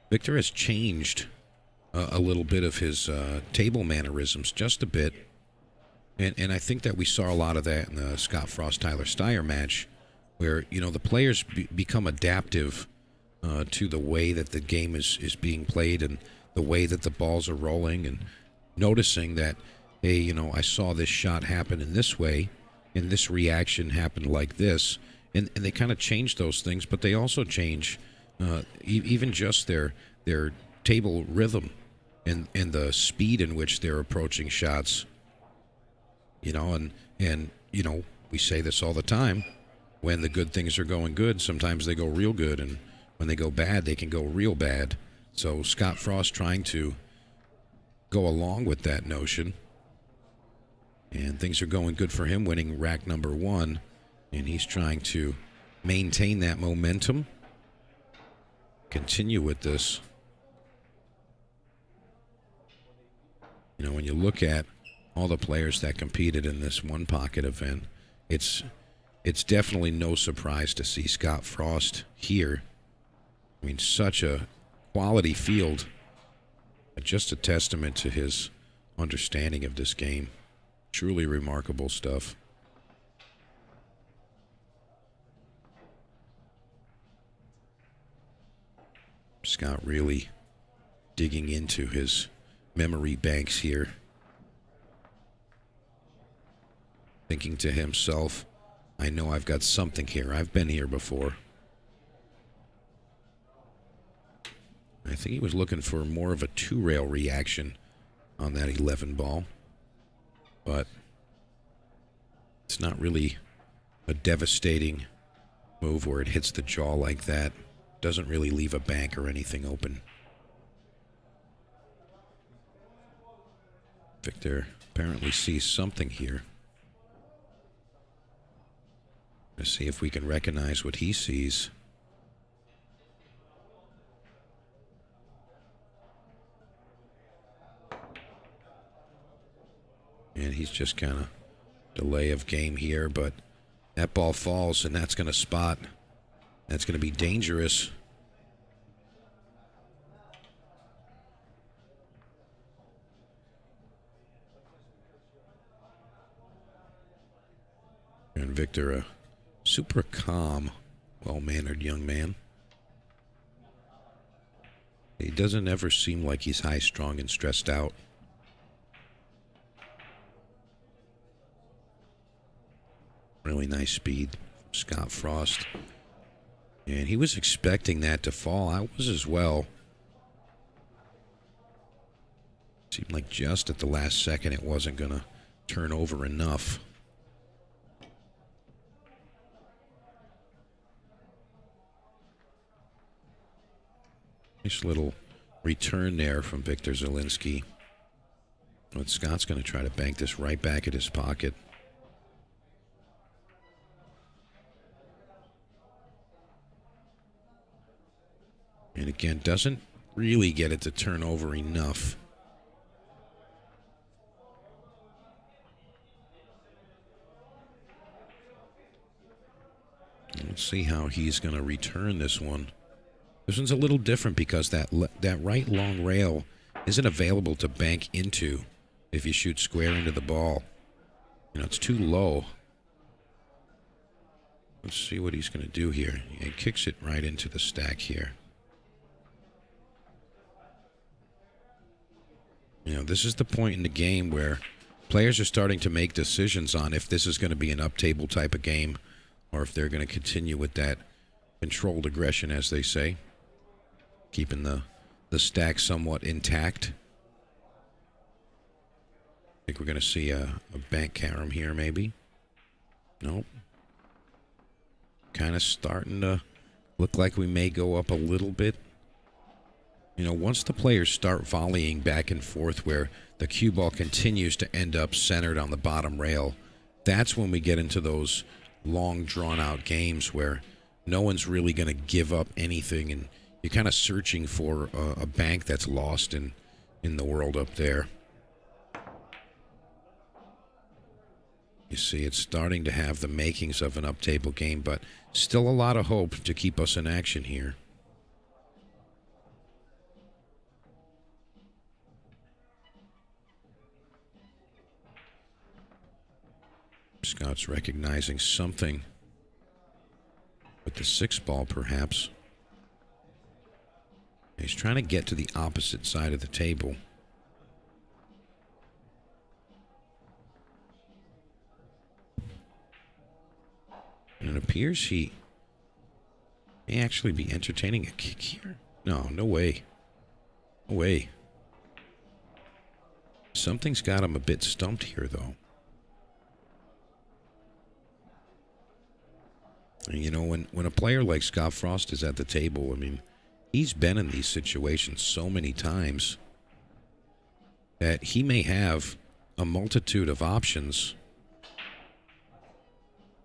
Victor has changed a little bit of his table mannerisms, just a bit. And I think that we saw a lot of that in the Scott Frost-Tyler Steyer match, where, the players become adaptive to the way that the game is being played and the way that the balls are rolling, and noticing that, hey, I saw this shot happen in this way, and this reaction happened like this. And they kind of change those things, but they also change even just their table rhythm and the speed in which they're approaching shots. And we say this all the time. When the good things are going good, sometimes they go real good, and when they go bad, they can go real bad. So Scott Frost trying to go along with that notion, and things are going good for him, winning rack number 1, and he's trying to maintain that momentum, continue with this. When you look at all the players that competed in this one pocket event, it's definitely no surprise to see Scott Frost here. I mean, such a quality field. Just a testament to his understanding of this game. Truly remarkable stuff. Scott really digging into his memory banks here. Thinking to himself, I know I've got something here. I've been here before. I think he was looking for more of a 2-rail reaction on that 11 ball. But it's not really a devastating move where it hits the jaw like that. Doesn't really leave a bank or anything open. Victor apparently sees something here. Let's see if we can recognize what he sees. And he's just kind of delay of game here, but that ball falls, and that's going to spot. That's going to be dangerous. And Victor, a super calm, well-mannered young man. He doesn't ever seem like he's high-strung and stressed out. Really nice speed from Scott Frost. And he was expecting that to fall. I was as well. Seemed like just at the last second it wasn't going to turn over enough. Nice little return there from Victor Zielinski. But Scott's going to try to bank this right back at his pocket. And again, doesn't really get it to turn over enough. Let's see how he's going to return this one. This one's a little different because that right long rail isn't available to bank into if you shoot square into the ball. It's too low. Let's see what he's going to do here. He kicks it right into the stack here. This is the point in the game where players are starting to make decisions on if this is going to be an up-table type of game or if they're going to continue with that controlled aggression, as they say, keeping the stack somewhat intact. I think we're going to see a bank carom here, maybe. Nope. Kind of starting to look like we may go up a little bit. You know, once the players start volleying back and forth where the cue ball continues to end up centered on the bottom rail, that's when we get into those long, drawn-out games where no one's really going to give up anything, and you're kind of searching for a bank that's lost in the world up there. You see, it's starting to have the makings of an up-table game, but still a lot of hope to keep us in action here. Scott's recognizing something with the 6-ball, perhaps. He's trying to get to the opposite side of the table. And it appears he may actually be entertaining a kick here. No, no way. No way. Something's got him a bit stumped here, though. And you know, when a player like Scott Frost is at the table, I mean, he's been in these situations so many times that he may have a multitude of options.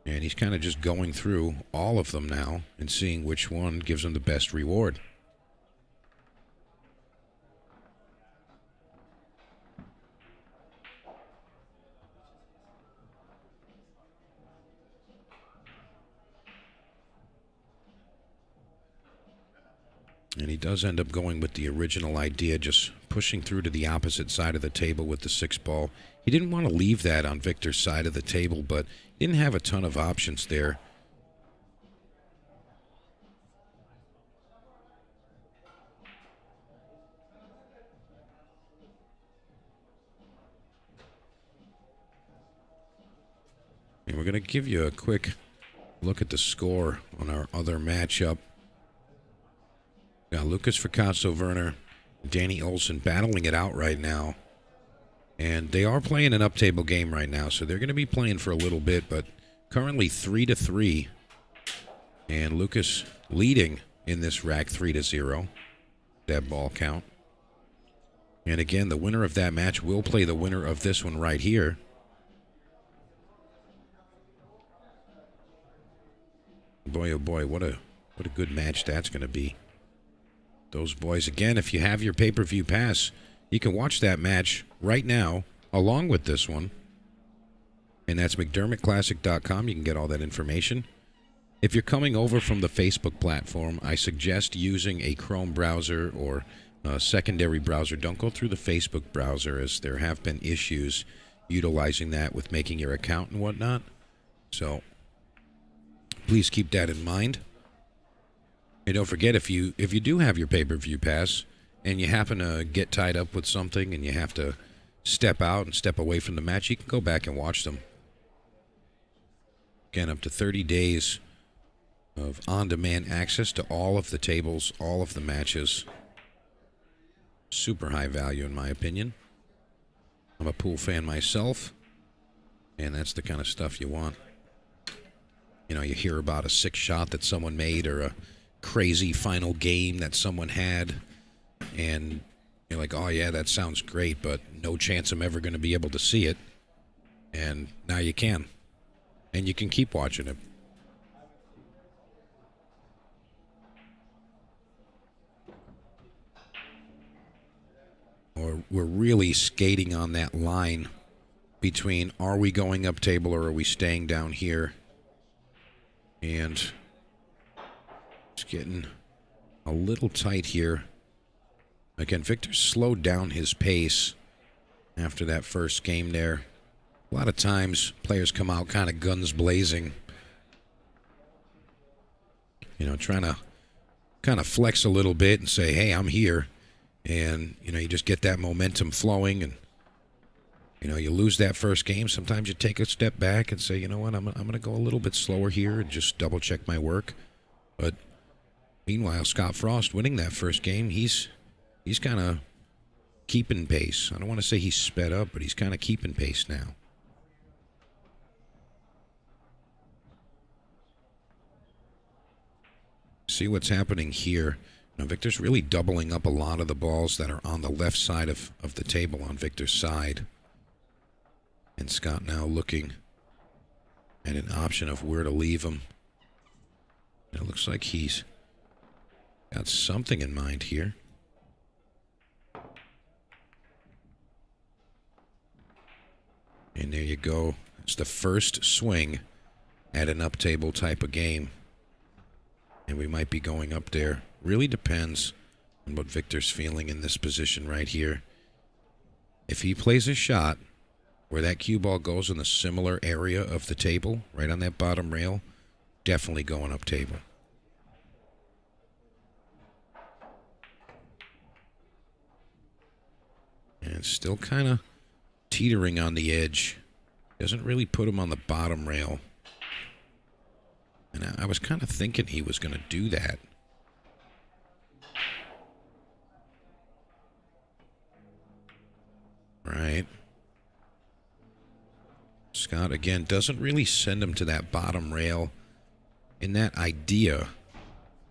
And he's kind of just going through all of them now and seeing which one gives him the best reward. And he does end up going with the original idea, just pushing through to the opposite side of the table with the 6-ball. He didn't want to leave that on Victor's side of the table, but he didn't have a ton of options there. And we're going to give you a quick look at the score on our other matchup. Got Lucas Fracasso-Werner, Danny Olson battling it out right now. And they are playing an up-table game right now, so they're going to be playing for a little bit, but currently 3-3. And Lucas leading in this rack 3-0. That ball count. And again, the winner of that match will play the winner of this one right here. Boy, oh boy, what a good match that's going to be. Those boys, again, if you have your pay-per-view pass, you can watch that match right now along with this one. And that's McDermottClassic.com. You can get all that information. If you're coming over from the Facebook platform, I suggest using a Chrome browser or a secondary browser. Don't go through the Facebook browser, as there have been issues utilizing that with making your account and whatnot. So please keep that in mind. And don't forget, if you do have your pay-per-view pass and you happen to get tied up with something and you have to step out and step away from the match, you can go back and watch them. Again, up to 30 days of on-demand access to all of the tables, all of the matches. Super high value, in my opinion. I'm a pool fan myself, and that's the kind of stuff you want. You know, you hear about a 6-shot that someone made or a crazy final game that someone had, and you're like, oh yeah, that sounds great, but no chance I'm ever going to be able to see it. And now you can. And you can keep watching it. Or we're really skating on that line between, are we going up table or are we staying down here? And it's getting a little tight here. Again, Victor slowed down his pace after that first game there. A lot of times players come out kind of guns blazing, you know, trying to kind of flex a little bit and say, hey, I'm here. And, you know, you just get that momentum flowing, and, you know, you lose that first game. Sometimes you take a step back and say, you know what, I'm going to go a little bit slower here and just double check my work. But meanwhile, Scott Frost winning that first game, he's kind of keeping pace. I don't want to say he's sped up, but he's kind of keeping pace now. See what's happening here. Now, Victor's really doubling up a lot of the balls that are on the left side of the table on Victor's side. And Scott now looking at an option of where to leave them. It looks like he's got something in mind here. And there you go. It's the first swing at an up-table type of game. And we might be going up there. Really depends on what Victor's feeling in this position right here. If he plays a shot where that cue ball goes in the similar area of the table, right on that bottom rail, definitely going up table. And still kind of teetering on the edge. Doesn't really put him on the bottom rail. And I was kind of thinking he was going to do that. Right. Scott, again, doesn't really send him to that bottom rail in that idea.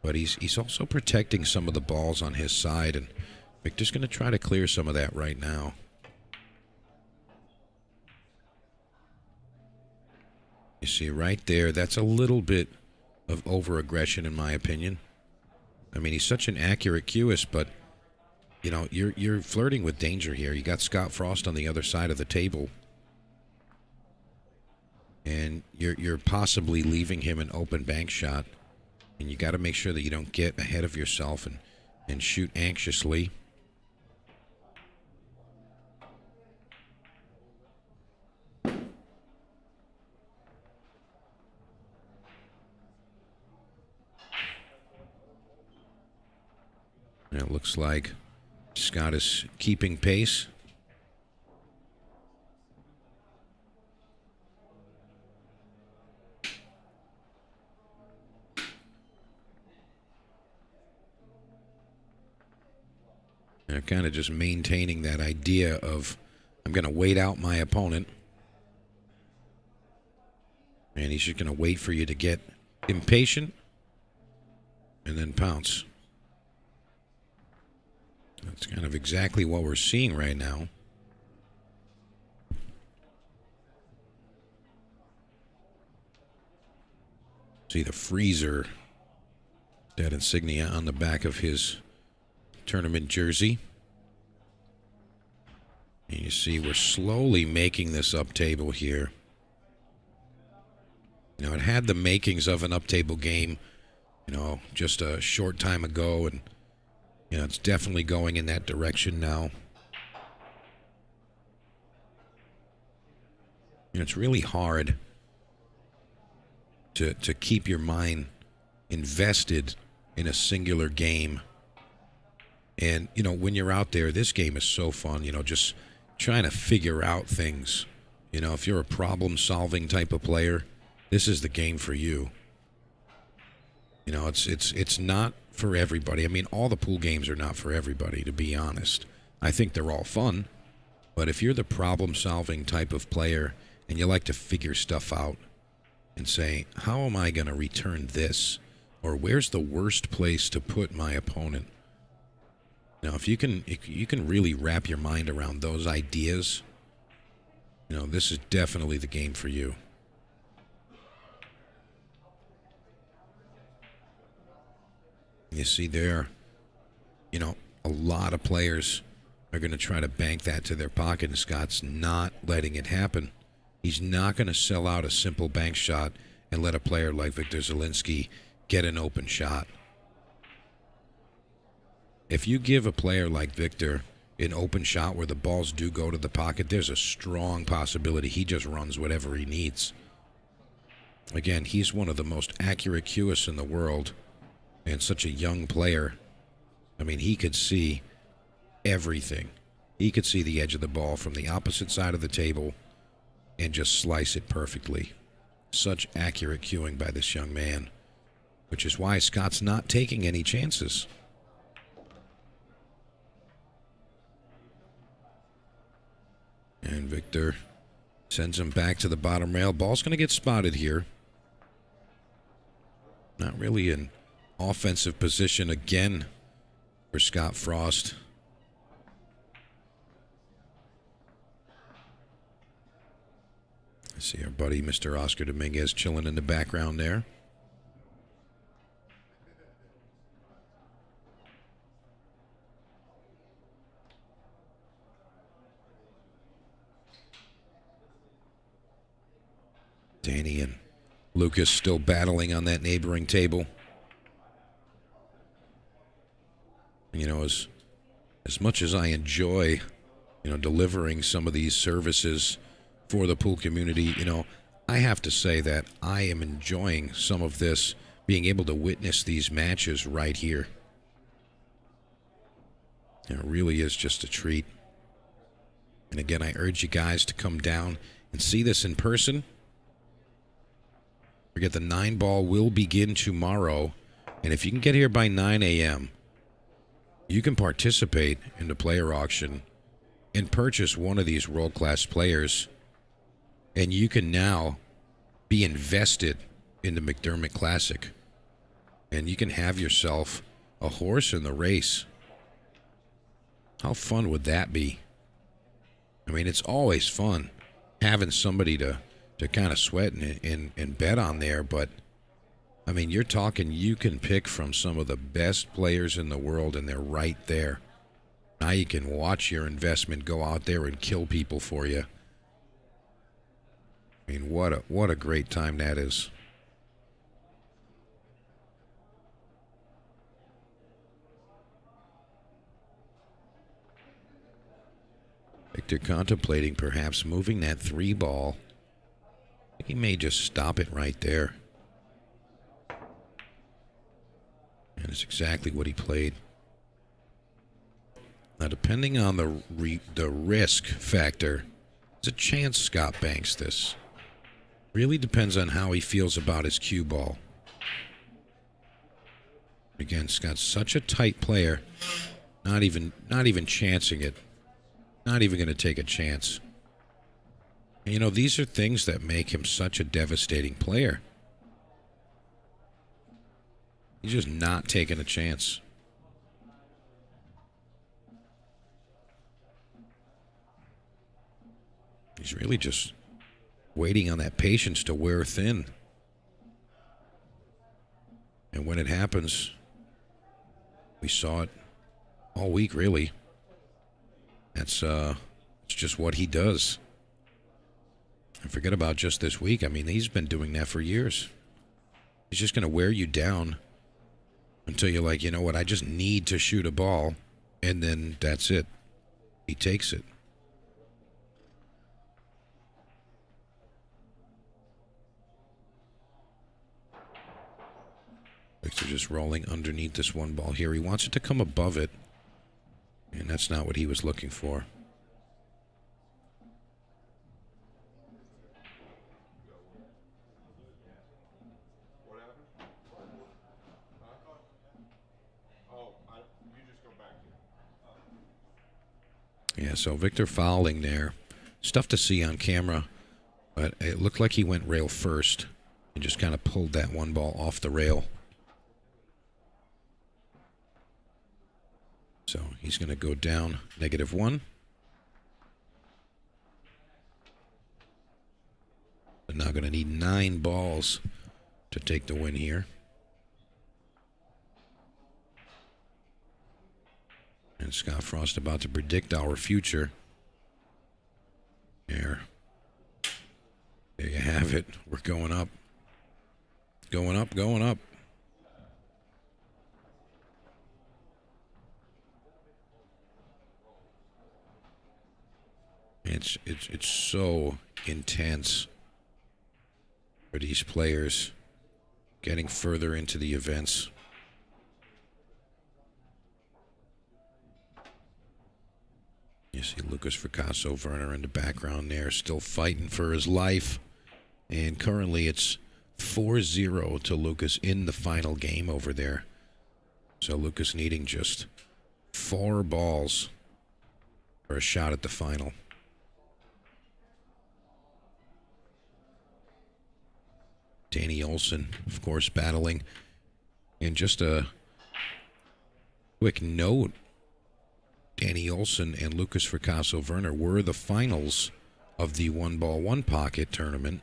But he's also protecting some of the balls on his side. And Victor's going to try to clear some of that right now. You see right there, that's a little bit of over-aggression in my opinion. I mean, he's such an accurate cueist, but you know, you're flirting with danger here. You got Scott Frost on the other side of the table. And you're possibly leaving him an open bank shot. And you got to make sure that you don't get ahead of yourself and shoot anxiously. And it looks like Scott is keeping pace. They're kind of just maintaining that idea of, I'm going to wait out my opponent. And he's just going to wait for you to get impatient and then pounce. That's kind of exactly what we're seeing right now. See the freezer, that insignia on the back of his tournament jersey. And you see we're slowly making this up table here. You know, it had the makings of an up table game, you know, just a short time ago, and you know, it's definitely going in that direction now. You know, it's really hard to keep your mind invested in a singular game. And, you know, when you're out there, this game is so fun, you know, just trying to figure out things. You know, if you're a problem-solving type of player, this is the game for you. You know, it's not for everybody. I mean, all the pool games are not for everybody, to be honest. I think they're all fun. But if you're the problem-solving type of player and you like to figure stuff out and say, how am I going to return this? Or where's the worst place to put my opponent? Now, if you can really wrap your mind around those ideas, you know, this is definitely the game for you. You see there, you know, a lot of players are going to try to bank that to their pocket, and Scott's not letting it happen. He's not going to sell out a simple bank shot and let a player like Victor Zielinski get an open shot. If you give a player like Victor an open shot where the balls do go to the pocket, there's a strong possibility he just runs whatever he needs. Again, he's one of the most accurate cueists in the world. And such a young player. I mean, he could see everything. He could see the edge of the ball from the opposite side of the table and just slice it perfectly. Such accurate cueing by this young man, which is why Scott's not taking any chances. And Victor sends him back to the bottom rail. Ball's going to get spotted here. Not really an offensive position again for Scott Frost. I see our buddy Mr. Oscar Dominguez chilling in the background there. Danny and Lucas still battling on that neighboring table. You know, as much as I enjoy, delivering some of these services for the pool community, I have to say that I am enjoying some of this, being able to witness these matches right here. It really is just a treat. And again, I urge you guys to come down and see this in person. Forget the 9-ball will begin tomorrow, and if you can get here by 9 a.m., you can participate in the player auction and purchase one of these world-class players, and you can now be invested in the McDermott Classic, and you can have yourself a horse in the race. How fun would that be? I mean, it's always fun having somebody to kind of sweat and bet on there, but I mean, you're talking you can pick from some of the best players in the world, and they're right there. Now you can watch your investment go out there and kill people for you. I mean, what a great time that is. Victor contemplating perhaps moving that 3-ball. He may just stop it right there. And it's exactly what he played. Now, depending on the risk factor, there's a chance Scott banks this. Really depends on how he feels about his cue ball. Again, Scott's such a tight player, not even chancing it. Not even going to take a chance. And, these are things that make him such a devastating player. He's just not taking a chance. He's really just waiting on that patience to wear thin. And when it happens, we saw it all week, really. It's just what he does. And forget about just this week. I mean, he's been doing that for years. He's just going to wear you down until you're like, you know what, I just need to shoot a ball, and then that's it. He takes it. Victor just rolling underneath this 1 ball here. He wants it to come above it, and that's not what he was looking for. Yeah, so Victor fouling there. It's tough to see on camera, but it looked like he went rail first and just kind of pulled that 1 ball off the rail. So he's going to go down -1. They're now going to need 9 balls to take the win here. And Scott Frost about to predict our future. There you have it. We're going up. Going up, going up. It's so intense for these players getting further into the events. You see Lucas Fracasso Werner in the background there, still fighting for his life. And currently it's 4-0 to Lucas in the final game over there. So Lucas needing just 4 balls for a shot at the final. Danny Olson, of course, battling And just a quick note, Danny Olson and Lucas Fracasso-Werner were the finals of the one ball, one pocket tournament.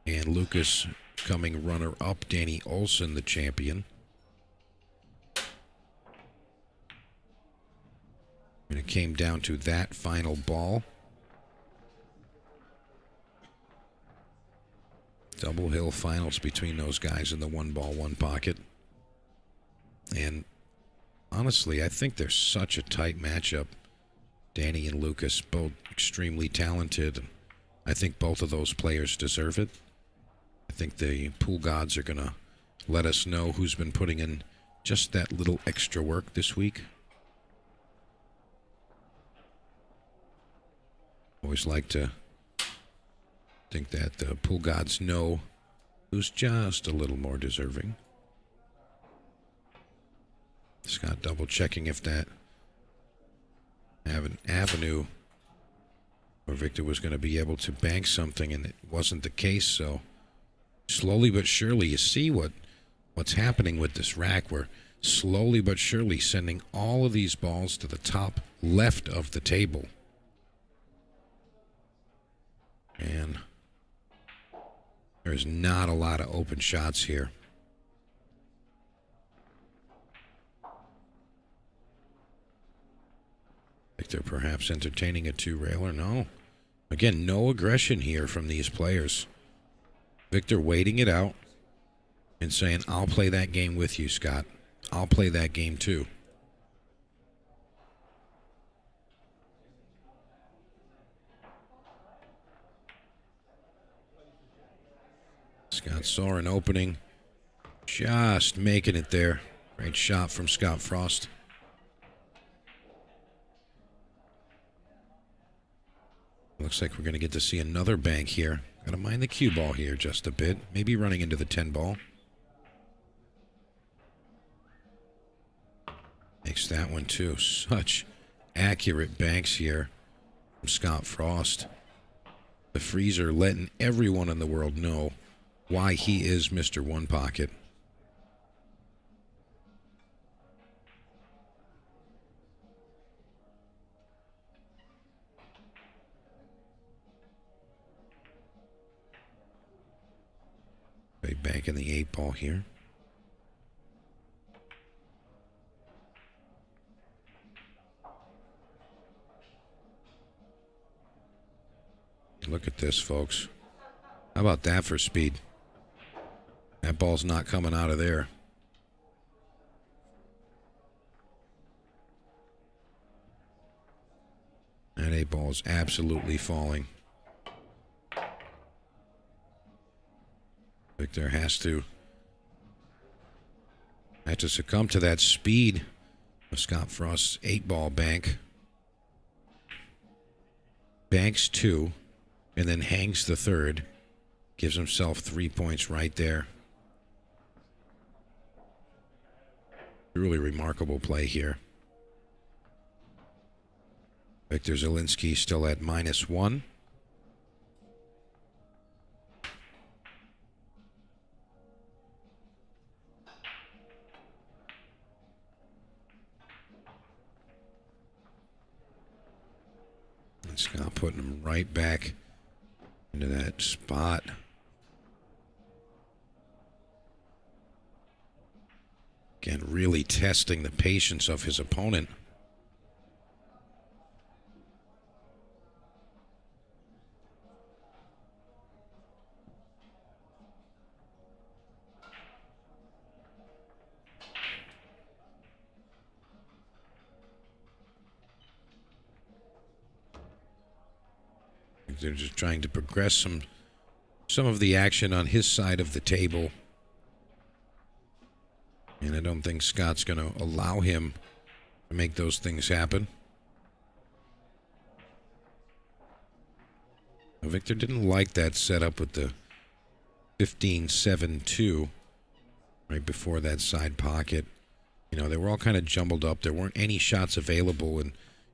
And Lucas coming runner-up, Danny Olson the champion. And it came down to that final ball. Double hill finals between those guys in the one ball, one pocket. And honestly, I think they're such a tight matchup. Danny and Lucas, both extremely talented. I think both of those players deserve it. I think the pool gods are going to let us know who's been putting in just that little extra work this week. Always like to think that the pool gods know who's just a little more deserving. Scott double checking if that avenue where Victor was going to be able to bank something, and it wasn't the case. So slowly but surely, you see what's happening with this rack. We're slowly but surely sending all of these balls to the top left of the table. And there's not a lot of open shots here. Victor perhaps entertaining a two-railer. No. Again, no aggression here from these players. Victor waiting it out and saying, I'll play that game with you, Scott. I'll play that game too. Scott saw an opening, just making it there. Great shot from Scott Frost. Looks like we're going to get to see another bank here. Got to mind the cue ball here just a bit. Maybe running into the 10 ball. Makes that one too. Such accurate banks here from Scott Frost. The freezer letting everyone in the world know why he is Mr. One Pocket. Big bank in the 8 ball here. Look at this, folks. How about that for speed? That ball's not coming out of there. That 8 ball is absolutely falling. Victor has to succumb to that speed of Scott Frost's 8 ball bank. Banks 2 and then hangs the 3rd. Gives himself 3 points right there. Really remarkable play here. Victor Zielinski still at -1. And Scott putting him right back into that spot. Again, really testing the patience of his opponent. They're just trying to progress some of the action on his side of the table. And I don't think Scott's going to allow him to make those things happen. Victor didn't like that setup with the 15-7-2 right before that side pocket. You know, they were all kind of jumbled up. There weren't any shots available. And,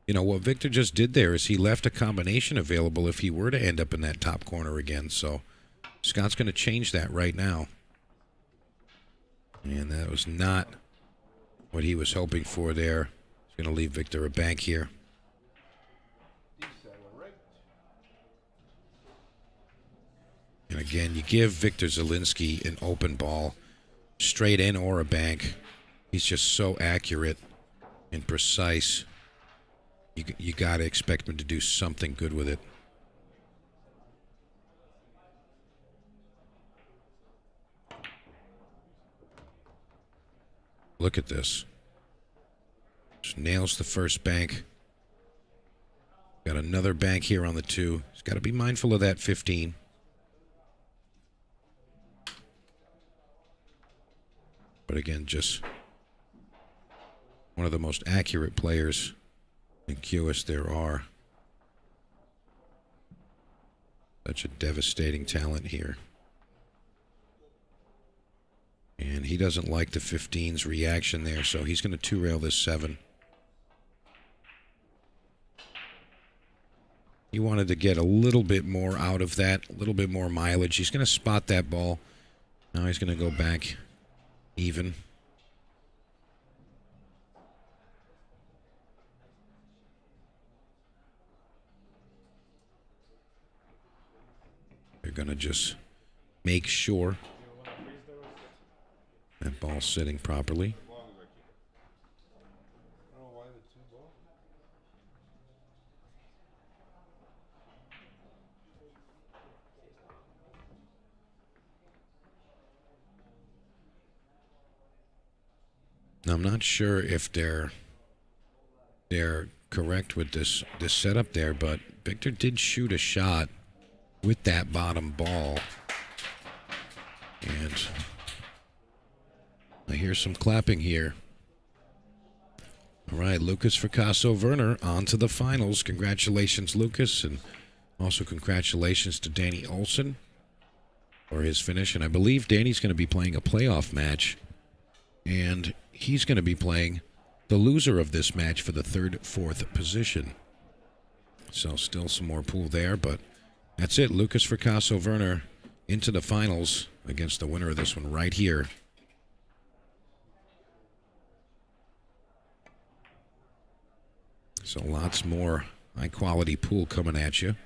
you know, what Victor just did there is he left a combination available if he were to end up in that top corner again. So Scott's going to change that right now. And that was not what he was hoping for there. He's going to leave Victor a bank here. And again, you give Victor Zielinski an open ball, straight in or a bank. He's just so accurate and precise. You got to expect him to do something good with it. Look at this. Just nails the first bank. Got another bank here on the 2. He's got to be mindful of that 15. But again, just one of the most accurate players in QS there are. Such a devastating talent here. And he doesn't like the 15's reaction there, so he's going to 2-rail this 7. He wanted to get a little bit more out of that, a little bit more mileage. He's going to spot that ball. Now he's going to go back even. They're going to just make sure that ball's sitting properly. Now, I'm not sure if they're correct with this setup there, but Victor did shoot a shot with that bottom ball. And I hear some clapping here. All right, Lucas Fracasso-Werner on to the finals. Congratulations, Lucas, and also congratulations to Danny Olson for his finish. And I believe Danny's going to be playing a playoff match, and he's going to be playing the loser of this match for the 3rd, 4th position. So still some more pool there, but that's it. Lucas Fracasso-Werner into the finals against the winner of this one right here. So lots more high-quality pool coming at you.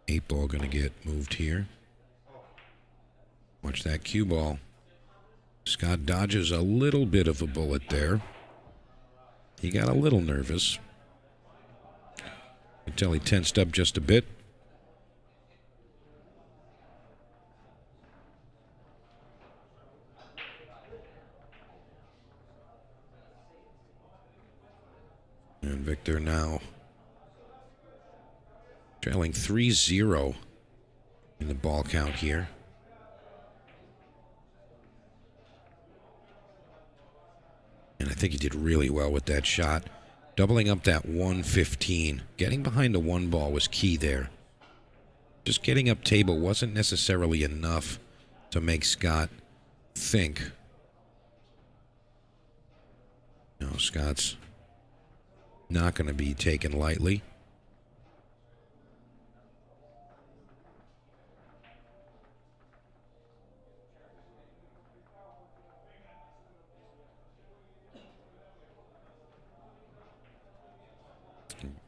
Eight ball going to get moved here. Watch that cue ball. Scott dodges a little bit of a bullet there. He got a little nervous. You can tell he tensed up just a bit. And Victor now trailing 3-0 in the ball count here. And I think he did really well with that shot. Doubling up that 115. Getting behind the 1 ball was key there. Just getting up table wasn't necessarily enough to make Scott think. No, Scott's not going to be taken lightly.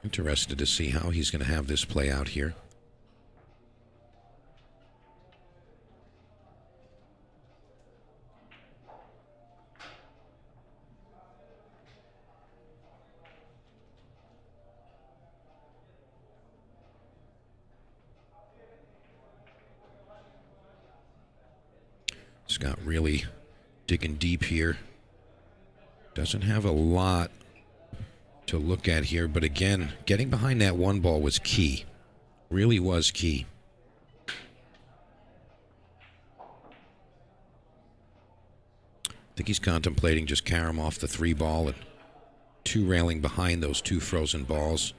Interested to see how he's going to have this play out here. Scott really digging deep here. Doesn't have a lot to look at here, but again, getting behind that 1 ball was key. Really was key. I think he's contemplating just carry him off the 3 ball and 2 railing behind those 2 frozen balls.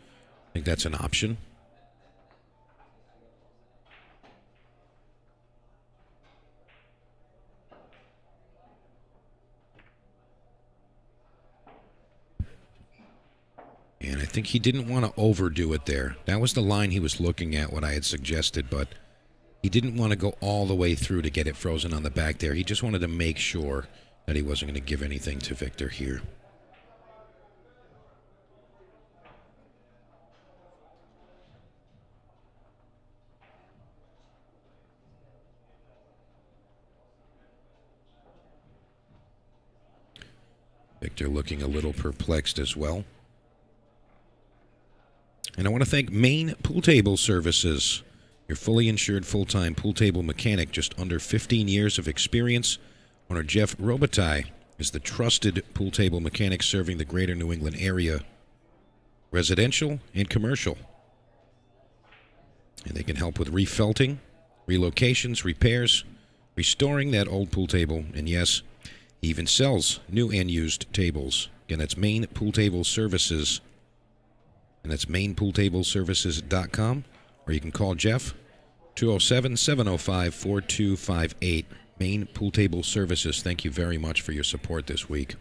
I think that's an option. And I think he didn't want to overdo it there. That was the line he was looking at, what I had suggested, but he didn't want to go all the way through to get it frozen on the back there. He just wanted to make sure that he wasn't going to give anything to Victor here. Victor looking a little perplexed as well. And I want to thank Maine Pool Table Services, your fully insured full-time pool table mechanic, just under 15 years of experience. Owner Jeff Robitaille is the trusted pool table mechanic serving the greater New England area, residential and commercial. And they can help with refelting, relocations, repairs, restoring that old pool table, and yes, he even sells new and used tables. Again, that's Maine Pool Table Services. And that's mainpooltableservices.com. Or you can call Jeff, 207-705-4258. Maine Pool Table Services. Thank you very much for your support this week.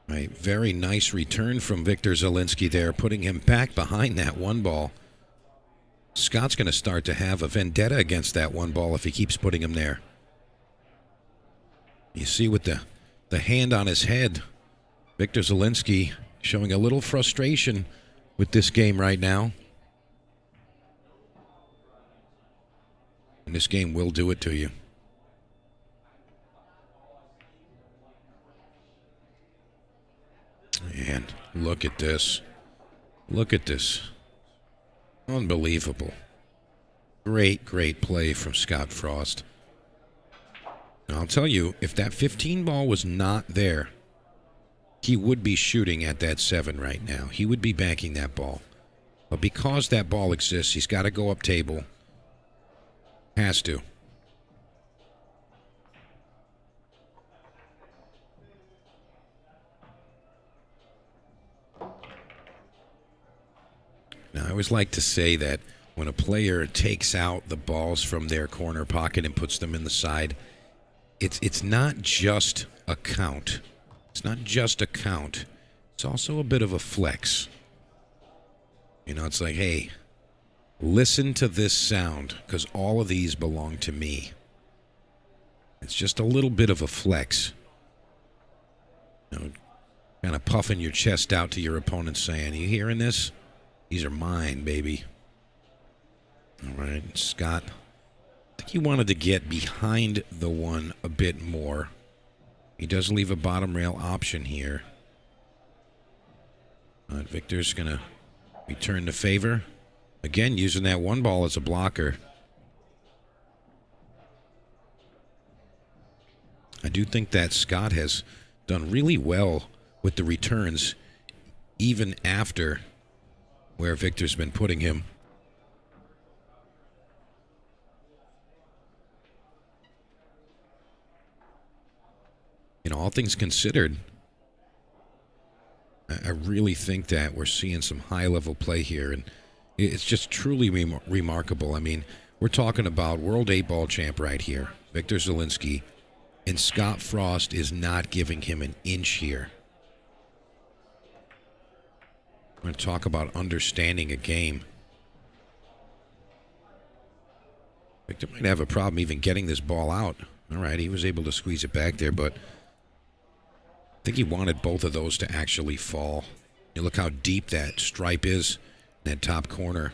A very nice return from Victor Zielinski there, putting him back behind that one ball. Scott's going to start to have a vendetta against that one ball if he keeps putting him there. You see with the hand on his head, Victor Zielinski showing a little frustration with this game right now. And this game will do it to you. And look at this. Look at this. Unbelievable. Great, great play from Scott Frost. Now, I'll tell you, if that 15 ball was not there, he would be shooting at that 7 right now. He would be banking that ball. But because that ball exists, he's got to go up table. Has to. Now, I always like to say that when a player takes out the balls from their corner pocket and puts them in the side, it's not just a count. It's not just a count. It's also a bit of a flex. You know, it's like, hey, listen to this sound, because all of these belong to me. It's just a little bit of a flex. You know, kind of puffing your chest out to your opponent saying, you hearing this? These are mine, baby. All right, Scott. I think he wanted to get behind the one a bit more. He does leave a bottom rail option here. Victor's going to return the favor. Again, using that one ball as a blocker. I do think that Scott has done really well with the returns, even after where Victor's been putting him. You know, all things considered, I really think that we're seeing some high-level play here, and it's just truly remarkable. I mean, we're talking about World 8-Ball champ right here, Victor Zielinski, and Scott Frost is not giving him an inch here. We're going to talk about understanding a game. Victor might have a problem even getting this ball out. All right, he was able to squeeze it back there, but I think he wanted both of those to actually fall. You look how deep that stripe is in that top corner.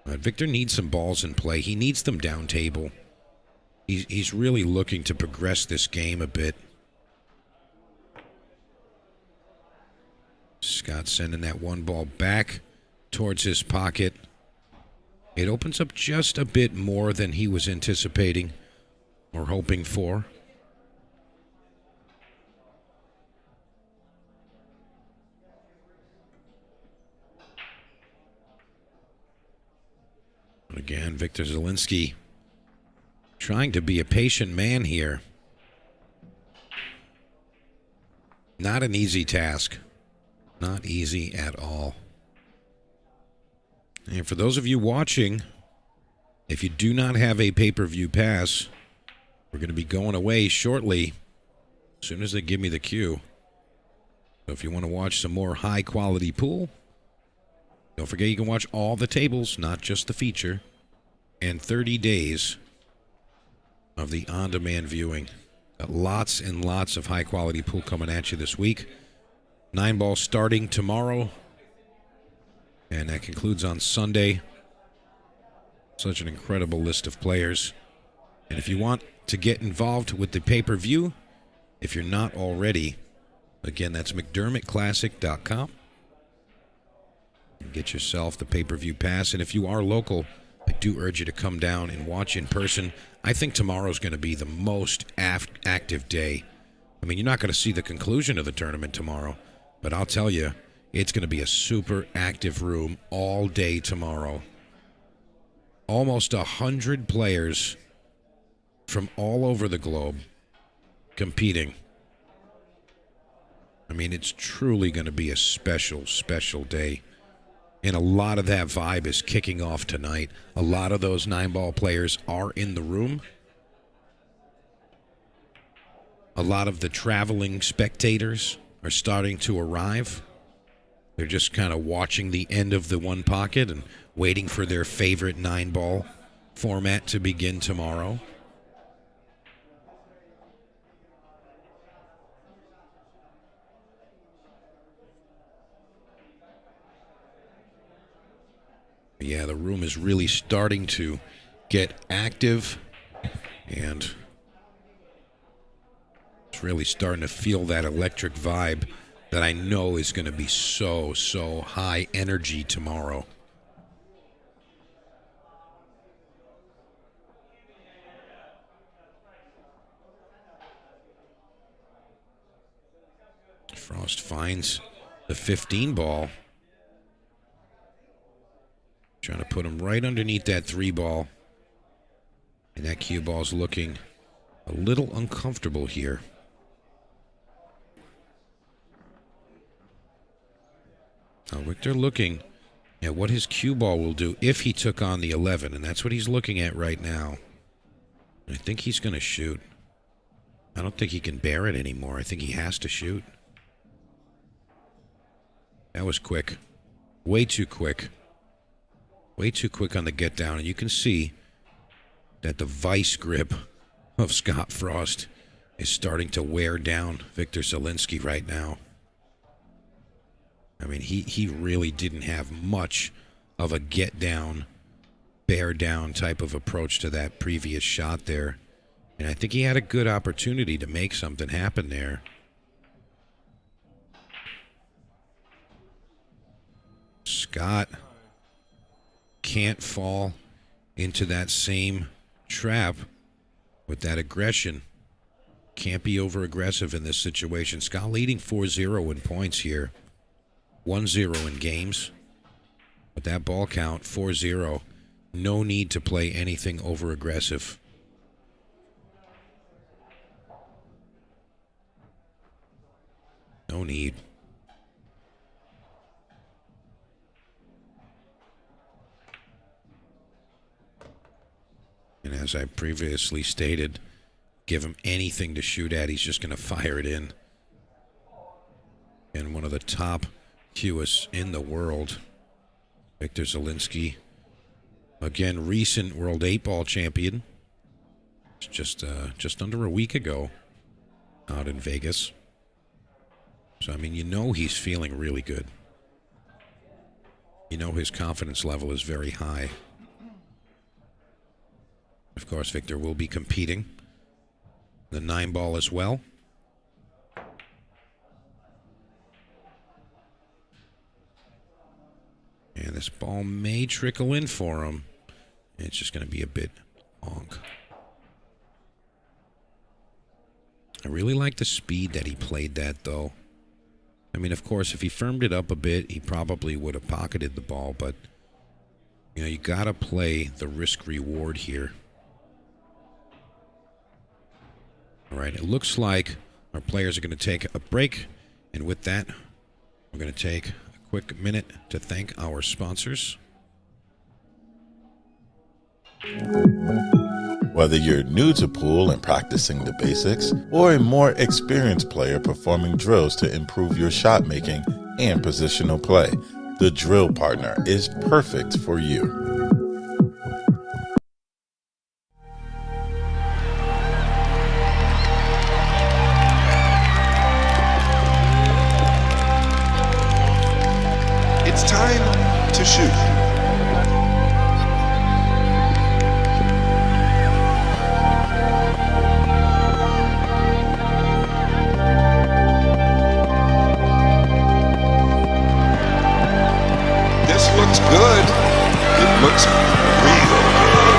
Victor needs some balls in play. He needs them down table. He's really looking to progress this game a bit. Scott sending that one ball back towards his pocket. It opens up just a bit more than he was anticipating or hoping for. Again, Victor Zielinski trying to be a patient man here. Not an easy task. Not easy at all. And for those of you watching, if you do not have a pay-per-view pass, We're going to be going away shortly, as soon as they give me the cue. So if you want to watch some more high-quality pool, don't forget you can watch all the tables, not just the feature, and 30 days of the on-demand viewing. Got lots and lots of high-quality pool coming at you this week. 9-ball starting tomorrow, and that concludes on Sunday. Such an incredible list of players. And if you want to get involved with the pay-per-view, if you're not already, again, that's McDermottClassic.com. Get yourself the pay-per-view pass. And if you are local, I do urge you to come down and watch in person. I think tomorrow's going to be the most active day. I mean, you're not going to see the conclusion of the tournament tomorrow, but I'll tell you, it's going to be a super active room all day tomorrow. Almost 100 players from all over the globe competing. I mean, it's truly going to be a special, special day. And a lot of that vibe is kicking off tonight. A lot of those 9-ball players are in the room. A lot of the traveling spectators are starting to arrive. They're just kind of watching the end of the one pocket and waiting for their favorite 9-ball format to begin tomorrow. Yeah, the room is really starting to get active, and it's really starting to feel that electric vibe that I know is going to be so, so high energy tomorrow. Frost finds the 15 ball. Trying to put him right underneath that 3 ball. And that cue ball's looking a little uncomfortable here. Now Victor looking at what his cue ball will do if he took on the 11, and that's what he's looking at right now. I think he's going to shoot. I don't think he can bear it anymore. I think he has to shoot. That was quick. Way too quick. Way too quick on the get down, and you can see that the vice grip of Scott Frost is starting to wear down Victor Zielinski right now. I mean, he really didn't have much of a get down, bear down type of approach to that previous shot there. And I think he had a good opportunity to make something happen there. Scott can't fall into that same trap with that aggression. Can't be over-aggressive in this situation. Scott leading 4-0 in points here. 1-0 in games. With that ball count, 4-0. No need to play anything over-aggressive. No need. And as I previously stated, give him anything to shoot at, he's just going to fire it in. And one of the top cueists in the world, Victor Zielinski. Again, recent World 8-ball champion. Just under a week ago out in Vegas. So, I mean, you know he's feeling really good. You know his confidence level is very high. Of course, Victor will be competing the 9-ball as well. And this ball may trickle in for him. It's just going to be a bit honk. I really like the speed that he played that, though. I mean, of course, if he firmed it up a bit, he probably would have pocketed the ball. But, you know, you got to play the risk-reward here. All right, it looks like our players are going to take a break. And with that, we're going to take a quick minute to thank our sponsors. Whether you're new to pool and practicing the basics, or a more experienced player performing drills to improve your shot making and positional play, the drill partner is perfect for you. It's time to shoot. This looks good. It looks real good.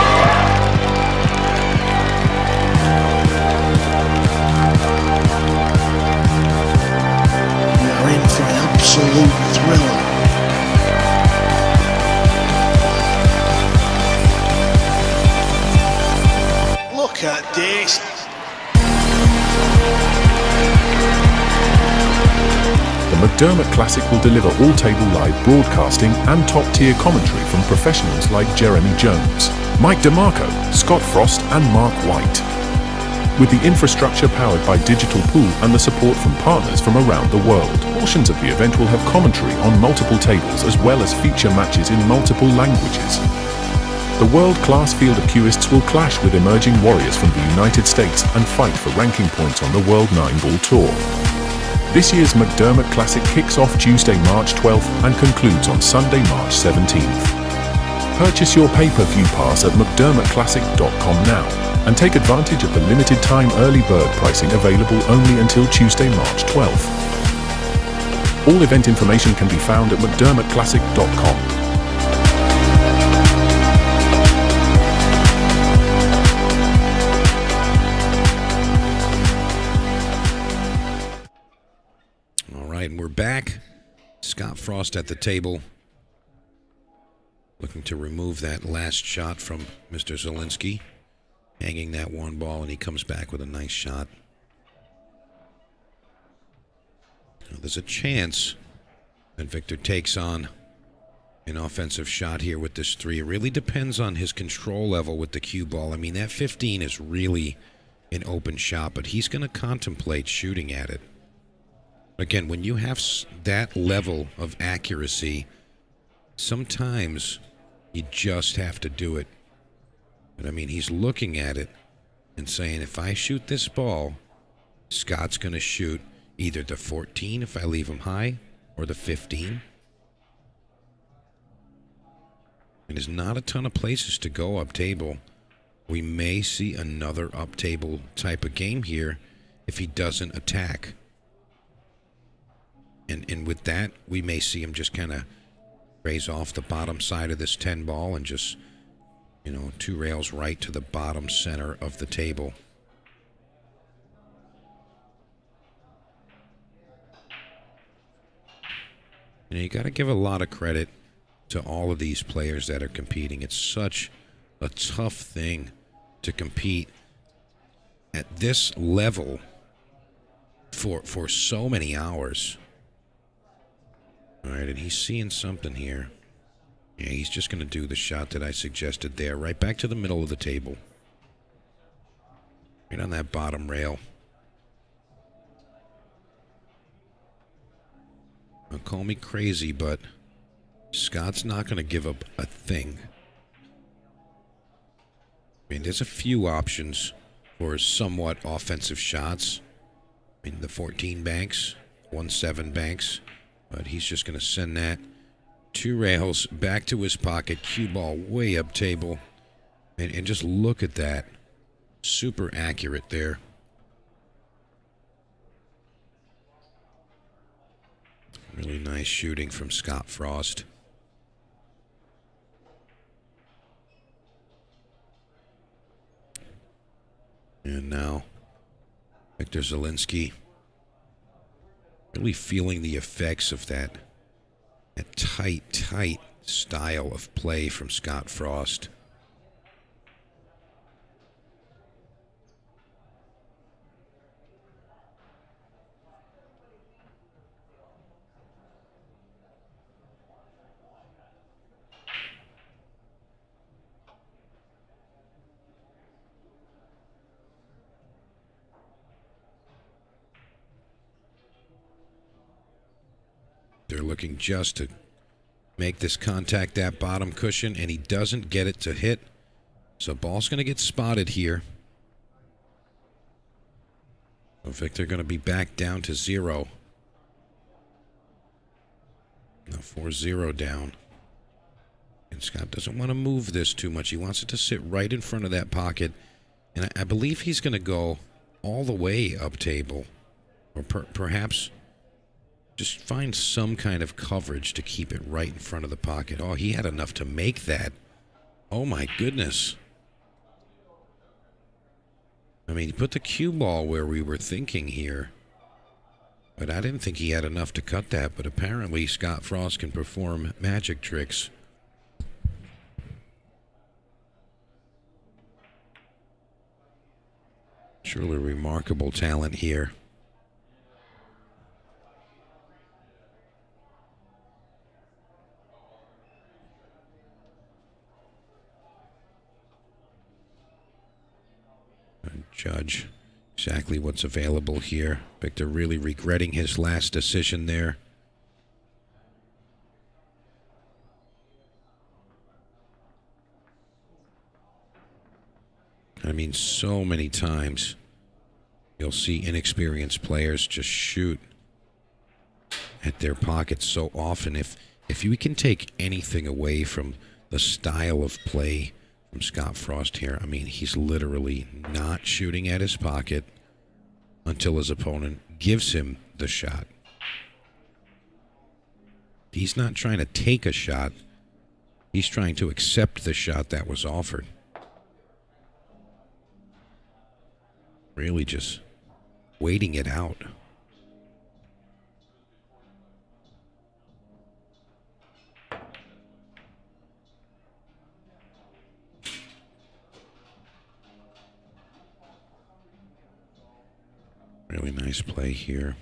We're in for an absolute thriller. Look at this. The McDermott Classic will deliver all-table live broadcasting and top-tier commentary from professionals like Jeremy Jones, Mike DeMarco, Scott Frost and Mark White. With the infrastructure powered by Digital Pool and the support from partners from around the world, portions of the event will have commentary on multiple tables as well as feature matches in multiple languages. The world-class field of cueists will clash with emerging warriors from the United States and fight for ranking points on the World 9-Ball Tour. This year's McDermott Classic kicks off Tuesday, March 12th and concludes on Sunday, March 17th. Purchase your pay-per-view pass at McDermottClassic.com now and take advantage of the limited time early bird pricing available only until Tuesday, March 12th. All event information can be found at McDermottClassic.com. And we're back. Scott Frost at the table, looking to remove that last shot from Mr. Zielinski, hanging that one ball, and he comes back with a nice shot. Now, there's a chance that Victor takes on an offensive shot here with this three. It really depends on his control level with the cue ball. I mean, that 15 is really an open shot, but he's going to contemplate shooting at it. Again, when you have that level of accuracy, sometimes you just have to do it. But I mean, he's looking at it and saying, if I shoot this ball, Scott's going to shoot either the 14 if I leave him high or the 15. And there's not a ton of places to go up table. We may see another up table type of game here if he doesn't attack. And with that, we may see him just kind of raise off the bottom side of this 10 ball and just, you know, 2 rails right to the bottom center of the table. You know, you got to give a lot of credit to all of these players that are competing. It's such a tough thing to compete at this level for so many hours. All right, and he's seeing something here. Yeah, he's just going to do the shot that I suggested there, right back to the middle of the table. Right on that bottom rail. Now, call me crazy, but Scott's not going to give up a thing. I mean, there's a few options for somewhat offensive shots. I mean, the 14 banks, 1-7 banks. But he's just going to send that 2 rails back to his pocket, cue ball way up table. And just look at that. Super accurate there. Really nice shooting from Scott Frost. And now Victor Zielinski really feeling the effects of that tight style of play from Scott Frost. They're looking just to make this contact that bottom cushion, and he doesn't get it to hit. So ball's going to get spotted here. So Victor going to be back down to 0. Now 4-0 down. And Scott doesn't want to move this too much. He wants it to sit right in front of that pocket. And I believe he's going to go all the way up table. Or perhaps just find some kind of coverage to keep it right in front of the pocket. Oh, he had enough to make that. Oh, my goodness. I mean, he put the cue ball where we were thinking here. But I didn't think he had enough to cut that. But apparently Scott Frost can perform magic tricks. Truly remarkable talent here. Judge exactly what's available here. Victor really regretting his last decision there. I mean, so many times you'll see inexperienced players just shoot at their pockets so often. If you can take anything away from the style of play from Scott Frost here, I mean, he's literally not shooting at his pocket until his opponent gives him the shot. He's not trying to take a shot. He's trying to accept the shot that was offered. Really just waiting it out. Really nice play here.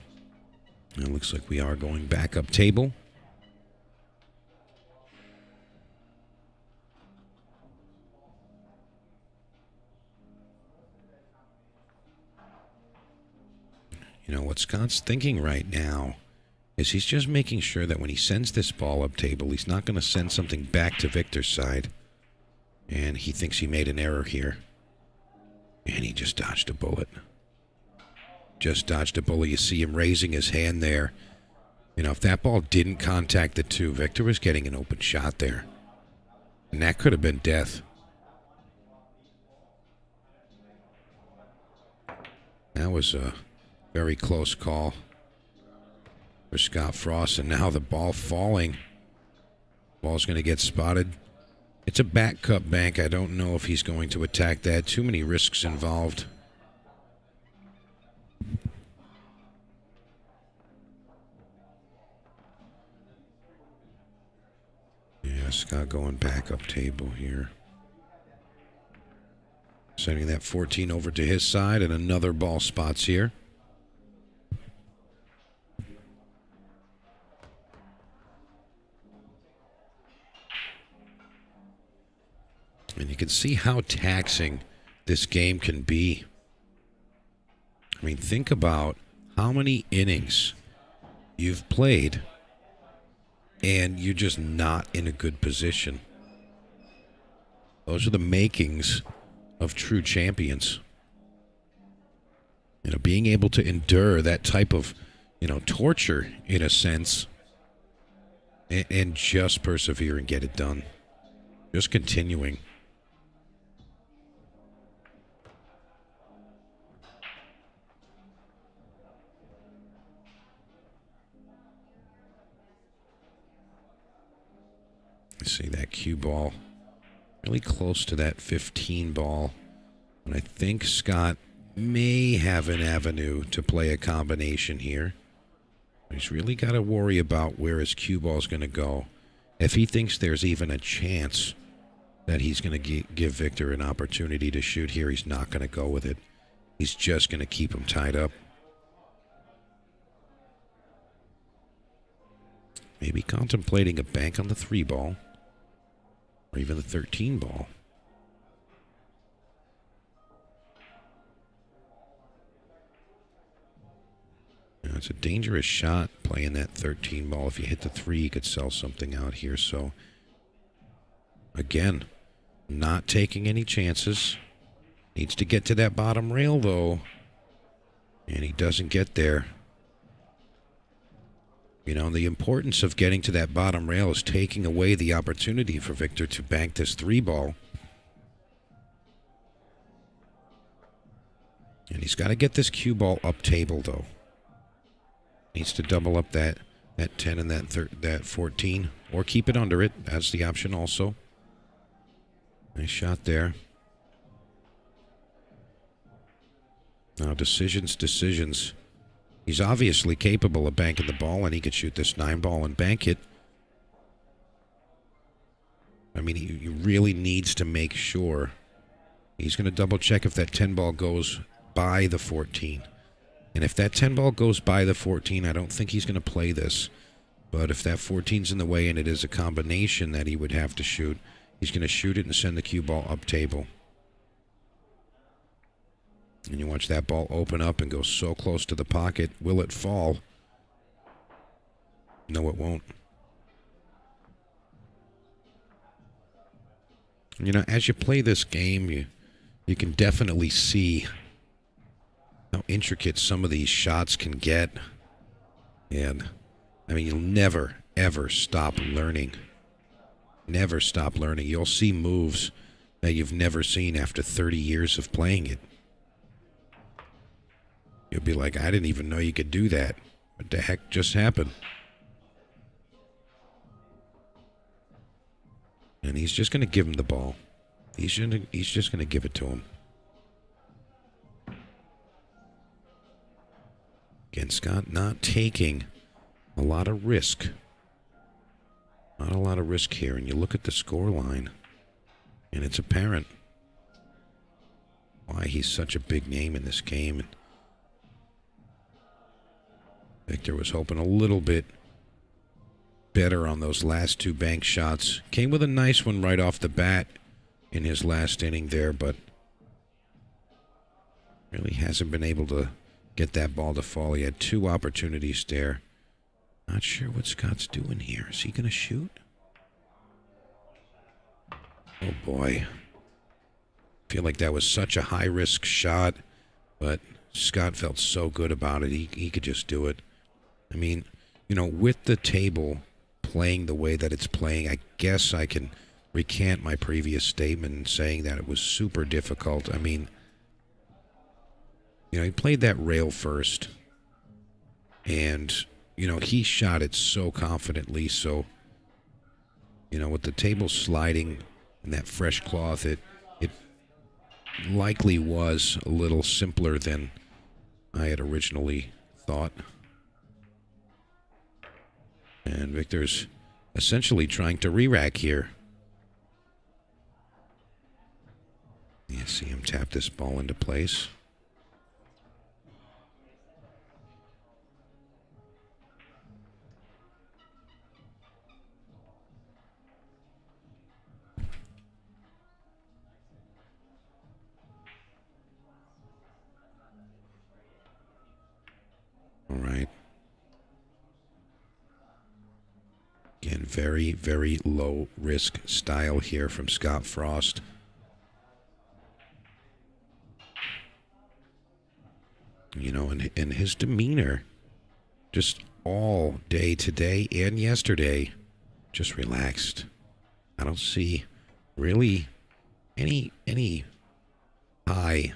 It looks like we are going back up table. You know, what Scott's thinking right now is he's just making sure that when he sends this ball up table, he's not going to send something back to Victor's side. And he thinks he made an error here. And he just dodged a bullet. Just dodged a bullet. You see him raising his hand there. You know, if that ball didn't contact the 2, Victor was getting an open shot there. And that could have been death. That was a very close call for Scott Frost. And now the ball falling. Ball's going to get spotted. It's a back cut bank. I don't know if he's going to attack that. Too many risks involved. Yeah, Scott going back up table here. Sending that 14 over to his side, and another ball spots here. And you can see how taxing this game can be. I mean, think about how many innings you've played and you're just not in a good position. Those are the makings of true champions. You know, being able to endure that type of, you know, torture in a sense and just persevere and get it done. Just continuing. See that cue ball really close to that 15 ball. And I think Scott may have an avenue to play a combination here. He's really got to worry about where his cue ball is going to go. If he thinks there's even a chance that he's going to give Victor an opportunity to shoot here, he's not going to go with it. He's just going to keep him tied up. Maybe contemplating a bank on the 3 ball. Or even the 13 ball. Yeah, It's a dangerous shot playing that 13 ball. If you hit the 3, you could sell something out here. So, again, not taking any chances. Needs to get to that bottom rail, though. And he doesn't get there. You know, the importance of getting to that bottom rail is taking away the opportunity for Victor to bank this 3 ball. And he's got to get this cue ball up table, though. Needs to double up that 10 and that 14, or keep it under it. That's the option also. Nice shot there. Now, decisions. He's obviously capable of banking the ball, and he could shoot this 9 ball and bank it. I mean, he really needs to make sure. He's going to double check if that 10 ball goes by the 14. And if that 10 ball goes by the 14, I don't think he's going to play this. But if that 14's in the way and it is a combination that he would have to shoot, he's going to shoot it and send the cue ball up table. And you watch that ball open up and go so close to the pocket. Will it fall? No, it won't. You know, as you play this game, you can definitely see how intricate some of these shots can get. And, I mean, you'll never, ever stop learning. Never stop learning. You'll see moves that you've never seen after 30 years of playing it. You'll be like, I didn't even know you could do that. What the heck just happened? And he's just going to give him the ball. He's just going to give it to him. Again, Scott not taking a lot of risk. Not a lot of risk here. And you look at the score line, and it's apparent why he's such a big name in this game. And Victor was hoping a little bit better on those last 2 bank shots. Came with a nice one right off the bat in his last inning there, but really hasn't been able to get that ball to fall. He had 2 opportunities there. Not sure what Scott's doing here. Is he going to shoot? Oh, boy. Feel like that was such a high-risk shot, but Scott felt so good about it. He could just do it. I mean, you know, with the table playing the way that it's playing, I guess I can recant my previous statement saying that it was super difficult. I mean, you know, he played that rail first, and, you know, he shot it so confidently. So, you know, with the table sliding and that fresh cloth, it likely was a little simpler than I had originally thought. And Victor's essentially trying to re-rack here. You see him tap this ball into place. All right. Again, very, very low risk style here from Scott Frost. You know, and his demeanor just all day today and yesterday, just relaxed. I don't see really any high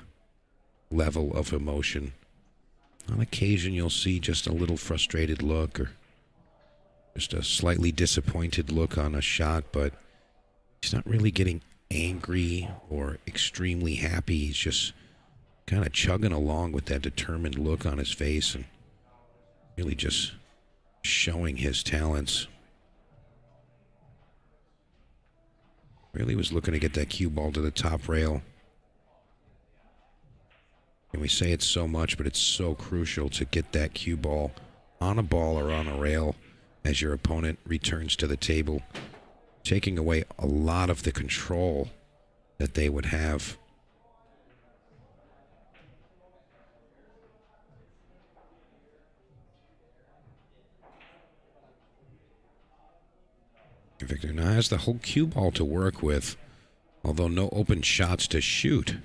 level of emotion. On occasion, you'll see just a little frustrated look or just a slightly disappointed look on a shot, but he's not really getting angry or extremely happy. He's just kind of chugging along with that determined look on his face and really just showing his talents. Really was looking to get that cue ball to the top rail. And we say it so much, but it's so crucial to get that cue ball on a ball or on a rail as your opponent returns to the table, taking away a lot of the control that they would have. Victor now has the whole cue ball to work with, although no open shots to shoot.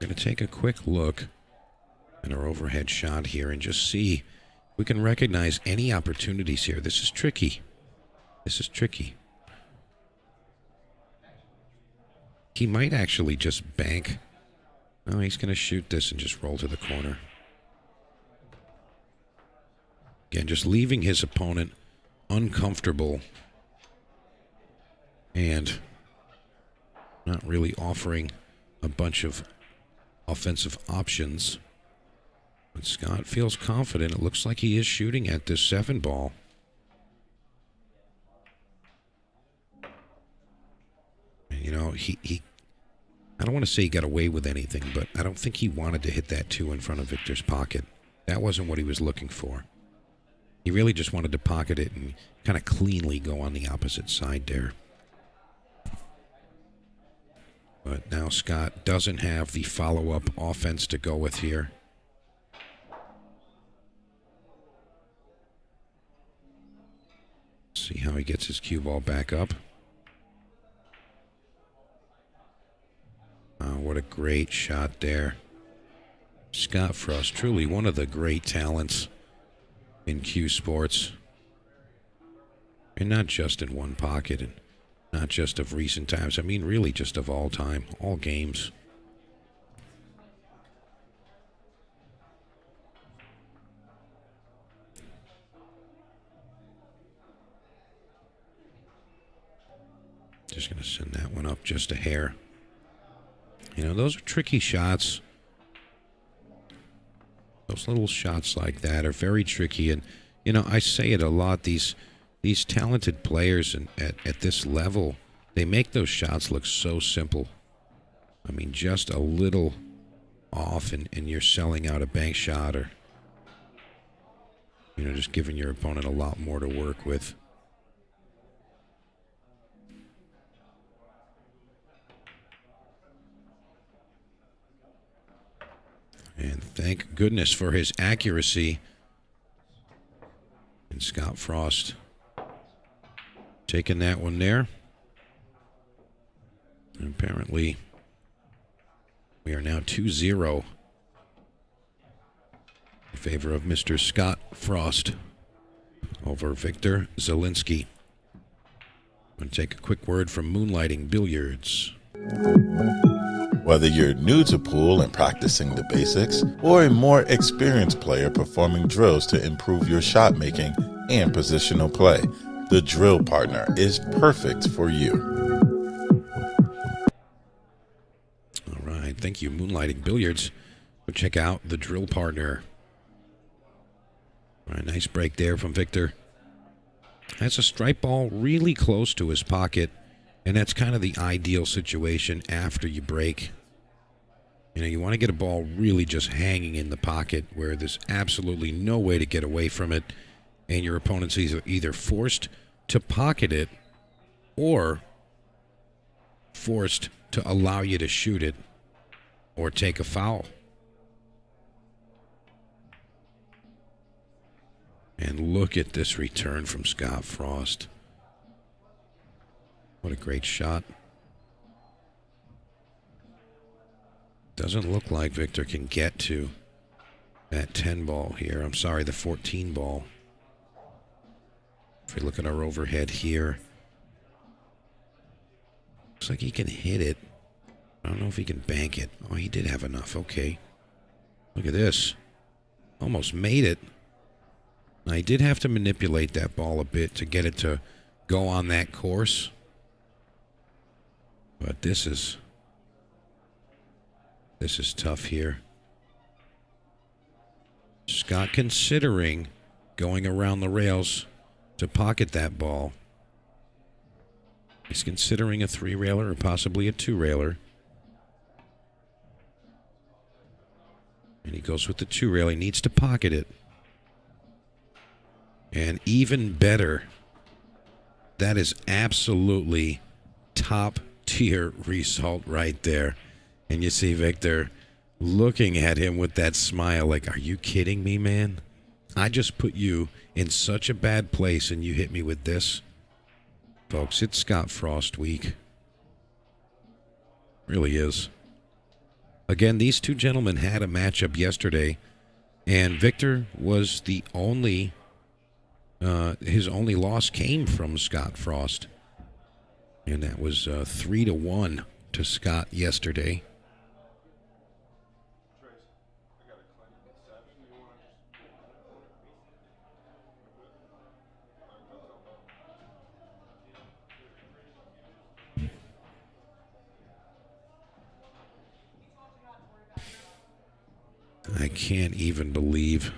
Going to take a quick look at our overhead shot here and just see if we can recognize any opportunities here. This is tricky. This is tricky. He might actually just bank. No, he's going to shoot this and just roll to the corner. Again, just leaving his opponent uncomfortable and not really offering a bunch of offensive options. But Scott feels confident. It looks like he is shooting at this 7 ball. And, you know, he I don't want to say he got away with anything, but I don't think he wanted to hit that 2 in front of Victor's pocket. That wasn't what he was looking for. He really just wanted to pocket it and kind of cleanly go on the opposite side there. But now Scott doesn't have the follow-up offense to go with here. See how he gets his cue ball back up. Oh, what a great shot there. Scott Frost, truly one of the great talents in cue sports. And not just in one pocket, and not just of recent times. I mean, really just of all time, all games. Just going to send that one up just a hair. You know, those are tricky shots. Those little shots like that are very tricky. And, you know, I say it a lot. These talented players at this level, they make those shots look so simple. I mean, just a little off and you're selling out a bank shot or, you know, just giving your opponent a lot more to work with. And thank goodness for his accuracy. And Scott Frost taking that one there. And apparently, we are now 2-0 in favor of Mr. Scott Frost over Victor Zielinski. I'm going to take a quick word from Moonlighting Billiards. Whether you're new to pool and practicing the basics, or a more experienced player performing drills to improve your shot making and positional play, the Drill Partner is perfect for you. All right, thank you, Moonlighting Billiards. Go check out the Drill Partner. All right, nice break there from Victor. Has a strike ball really close to his pocket, and that's kind of the ideal situation after you break. You know, you want to get a ball really just hanging in the pocket where there's absolutely no way to get away from it, and your opponent's either forced to pocket it or forced to allow you to shoot it or take a foul. And look at this return from Scott Frost. What a great shot. Doesn't look like Victor can get to that 10 ball here. I'm sorry, the 14 ball. If we look at our overhead here, looks like he can hit it. I don't know if he can bank it. Oh, he did have enough. Okay. Look at this. Almost made it. Now, he did have to manipulate that ball a bit to get it to go on that course. But this is tough here. Scott considering going around the rails to pocket that ball. He's considering a 3-railer or possibly a 2-railer. And he goes with the 2-railer. He needs to pocket it. And even better, that is absolutely top-tier result right there. And you see Victor looking at him with that smile like, are you kidding me, man? I just put you in such a bad place and you hit me with this. Folks, it's Scott Frost week. Really is. Again, these two gentlemen had a matchup yesterday, and Victor was the only, his only loss came from Scott Frost. And that was 3-1 to Scott yesterday. I can't even believe,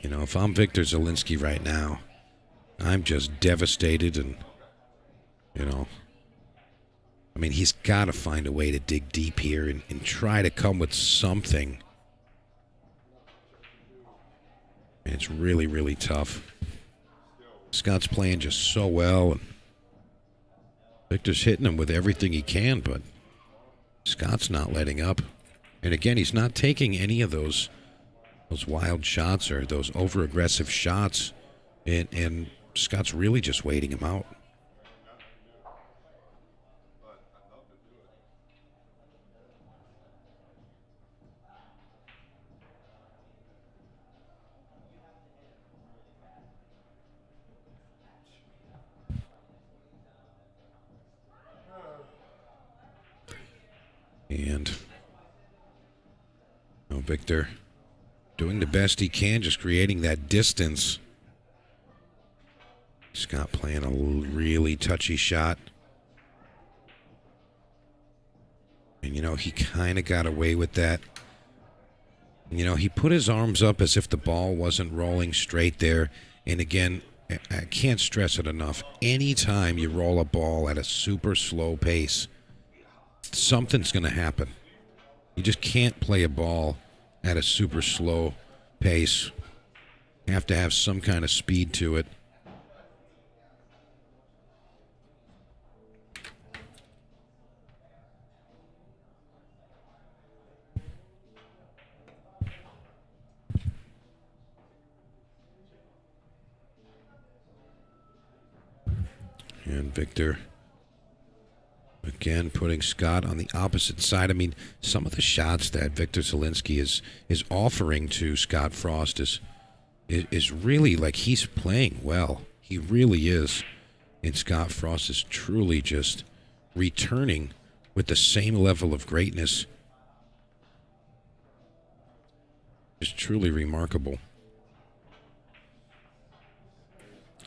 if I'm Victor Zielinski right now, I'm just devastated and, he's got to find a way to dig deep here and try to come with something. And it's really, really tough. Scott's playing just so well, and Victor's hitting him with everything he can, but Scott's not letting up. And again, he's not taking any of those wild shots or those over-aggressive shots, and Scott's really just waiting him out. And Victor doing the best he can, just creating that distance. Scott playing a really touchy shot. And, he kind of got away with that. He put his arms up as if the ball wasn't rolling straight there. And again, I can't stress it enough. Anytime you roll a ball at a super slow pace, something's going to happen. You just can't play a ball at a super slow pace. You have to have some kind of speed to it. And Victor, again, putting Scott on the opposite side. Some of the shots that Victor Zielinski is offering to Scott Frost is really like he's playing well. He really is. And Scott Frost is truly just returning with the same level of greatness. It's truly remarkable.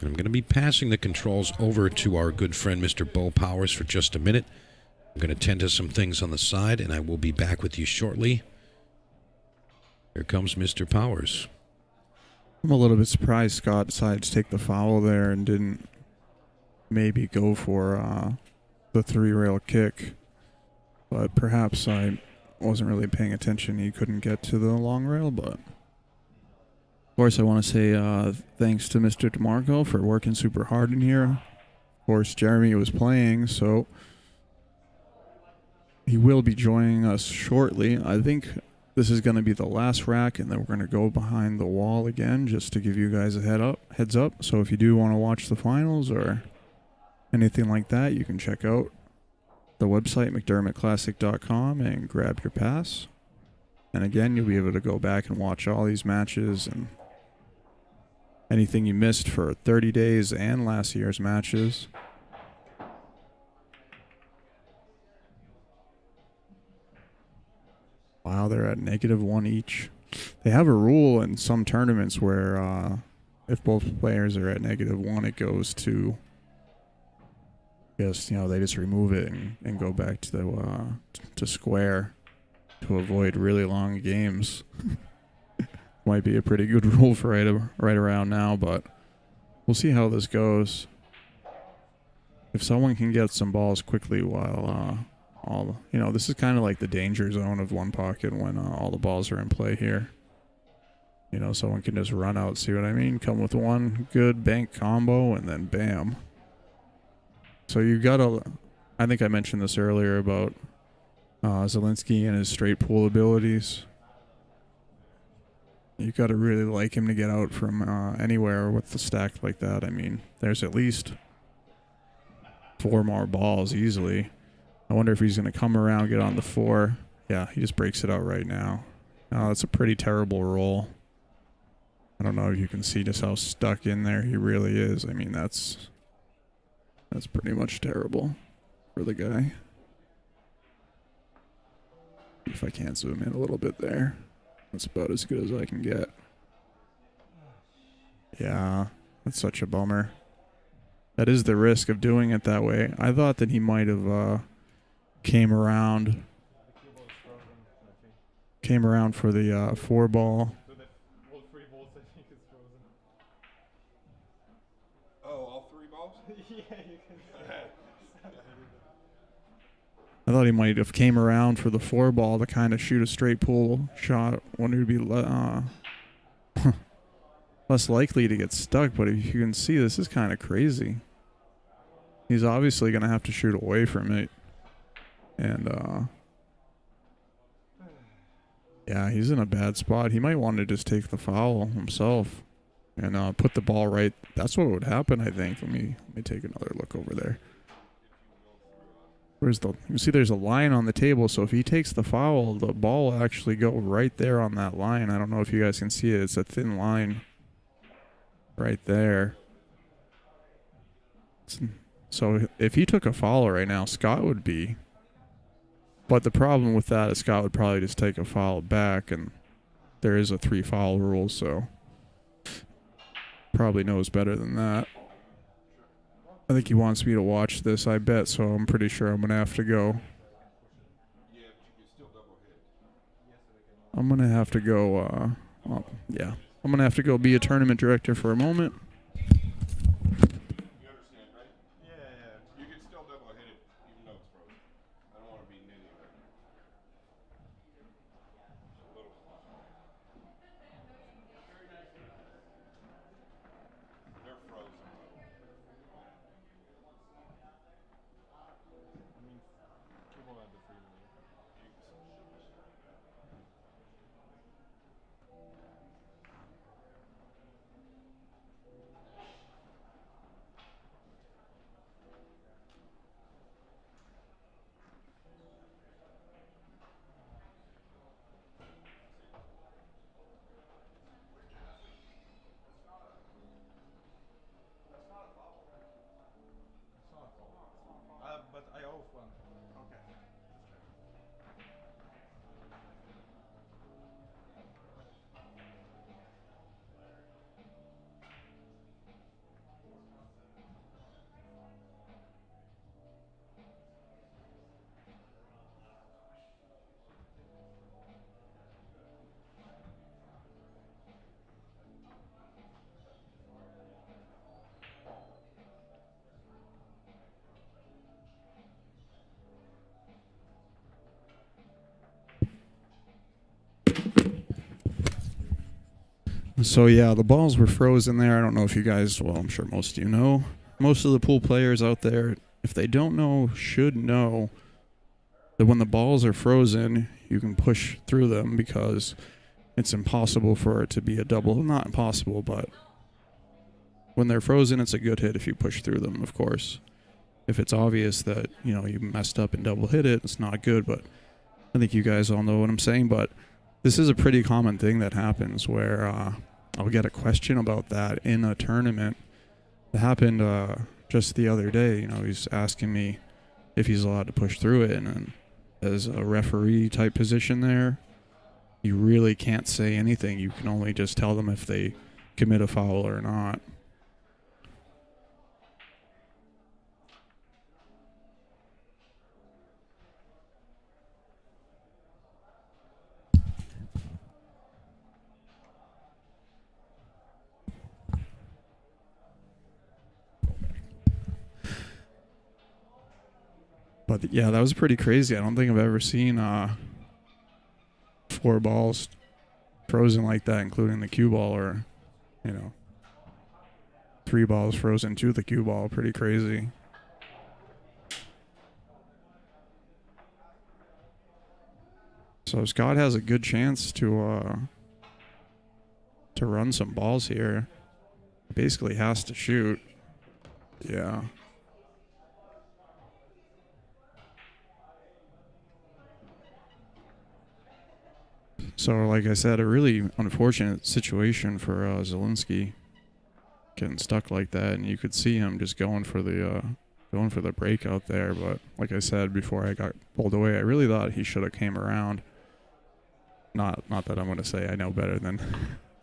I'm going to be passing the controls over to our good friend, Mr. Bo Powers, for just a minute. I'm going to tend to some things on the side, and I will be back with you shortly. Here comes Mr. Powers. I'm a little bit surprised Scott decided to take the foul there and didn't maybe go for the three-rail kick. But perhaps I wasn't really paying attention. He couldn't get to the long rail, but... Of course, I want to say thanks to Mr. DeMarco for working super hard in here. Of course, Jeremy was playing, so he will be joining us shortly. I think this is going to be the last rack, and then we're going to go behind the wall again just to give you guys a heads up. So if you do want to watch the finals or anything like that, you can check out the website, McDermottClassic.com, and grab your pass. And again, you'll be able to go back and watch all these matches and anything you missed for 30 days and last year's matches. Wow, they're at -1 each. They have a rule in some tournaments where if both players are at -1, it goes to just, they just remove it and go back to the to square to avoid really long games. Might be a pretty good rule for right around now, but we'll see how this goes. If someone can get some balls quickly while this is kind of like the danger zone of one pocket when all the balls are in play here. Someone can just run out, see what I mean? Come with one good bank combo and then bam. So you gotta, I think I mentioned this earlier about Zielinski and his straight pool abilities. You you got to really like him to get out from anywhere with the stack like that. I mean, there's at least 4 more balls easily. I wonder if he's going to come around, get on the 4. Yeah, he just breaks it out right now. Oh, that's a pretty terrible roll. I don't know if you can see just how stuck in there he really is. I mean, that's pretty much terrible for the guy. If I can't zoom in a little bit there. That's about as good as I can get. Yeah, that's such a bummer. That is the risk of doing it that way. I thought that he might have came around for the 4 ball. Oh, all 3 balls? I thought he might have came around for the 4 ball to kind of shoot a straight pull shot when it would be less likely to get stuck. But if you can see, this is kind of crazy. He's obviously going to have to shoot away from it. And, yeah, he's in a bad spot. He might want to just take the foul himself and put the ball right. That's what would happen, I think. Let me take another look over there. You see there's a line on the table, so if he takes the foul, the ball will actually go right there on that line. I don't know if you guys can see it. It's a thin line right there. So if he took a foul right now, Scott would be. But the problem with that is Scott would probably just take a foul back, and there is a 3 foul rule, so probably knows better than that. I think he wants me to watch this, I bet, so I'm pretty sure I'm going to have to go. I'm going to have to go, yeah. I'm going to have to go be a tournament director for a moment. You understand, right? Yeah. You can still double hit it even though it's frozen. I don't want to be nitty right now. A little. They're frozen. But I owe one. Okay. So yeah, the balls were frozen there. I don't know if you guys, well, I'm sure most of you know. Most of the pool players out there, if they don't know, should know that when the balls are frozen, you can push through them because it's impossible for it to be a double. Not impossible, but when they're frozen, it's a good hit if you push through them, of course. If it's obvious that, you know, you messed up and double hit it, it's not good, but I think you guys all know what I'm saying. But this is a pretty common thing that happens where I'll get a question about that in a tournament. It happened just the other day. You know, he's asking me if he's allowed to push through it, and as a referee type position there, you really can't say anything. You can only just tell them if they commit a foul or not. But yeah, that was pretty crazy. I don't think I've ever seen 4 balls frozen like that, including the cue ball, or, you know, 3 balls frozen to the cue ball. Pretty crazy. So Scott has a good chance to to run some balls here. Basically has to shoot. Yeah. So, like I said, a really unfortunate situation for Zielinski, getting stuck like that, and you could see him just going for the breakout there. But like I said before I got pulled away, I really thought he should have came around. Not that I'm going to say I know better than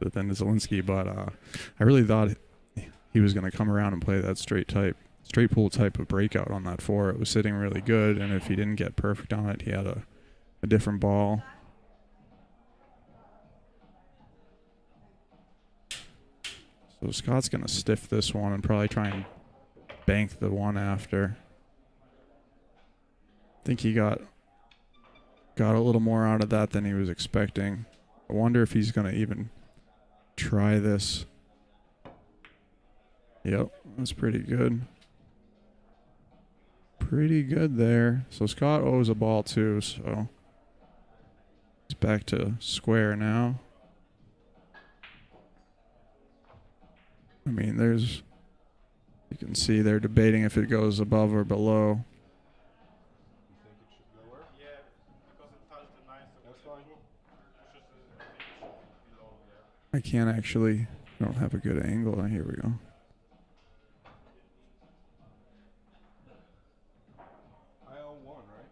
Zielinski, but I really thought he was going to come around and play that straight pull type of breakout on that 4. It was sitting really good, and if he didn't get perfect on it, he had a different ball. So Scott's going to stiff this one and probably try and bank the one after. I think he got a little more out of that than he was expecting. I wonder if he's going to even try this. Yep, that's pretty good. Pretty good there. So Scott owes a ball too, so he's back to square now. I mean, you can see they're debating if it goes above or below. Yeah, because it touched the 9, so That's fine. below, yeah. I can't actually, I don't have a good angle. Here we go. I own 1, right?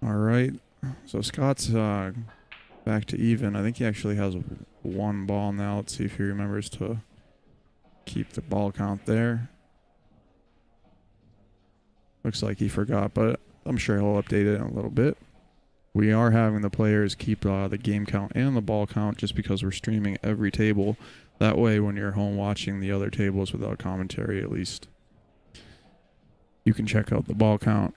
Yeah. All right. So Scott's back to even. I think he actually has one ball now. Let's see if he remembers to keep the ball count there. Looks like he forgot, but I'm sure he'll update it in a little bit. We are having the players keep the game count and the ball count just because we're streaming every table. That way, when you're home watching the other tables without commentary, at least you can check out the ball count.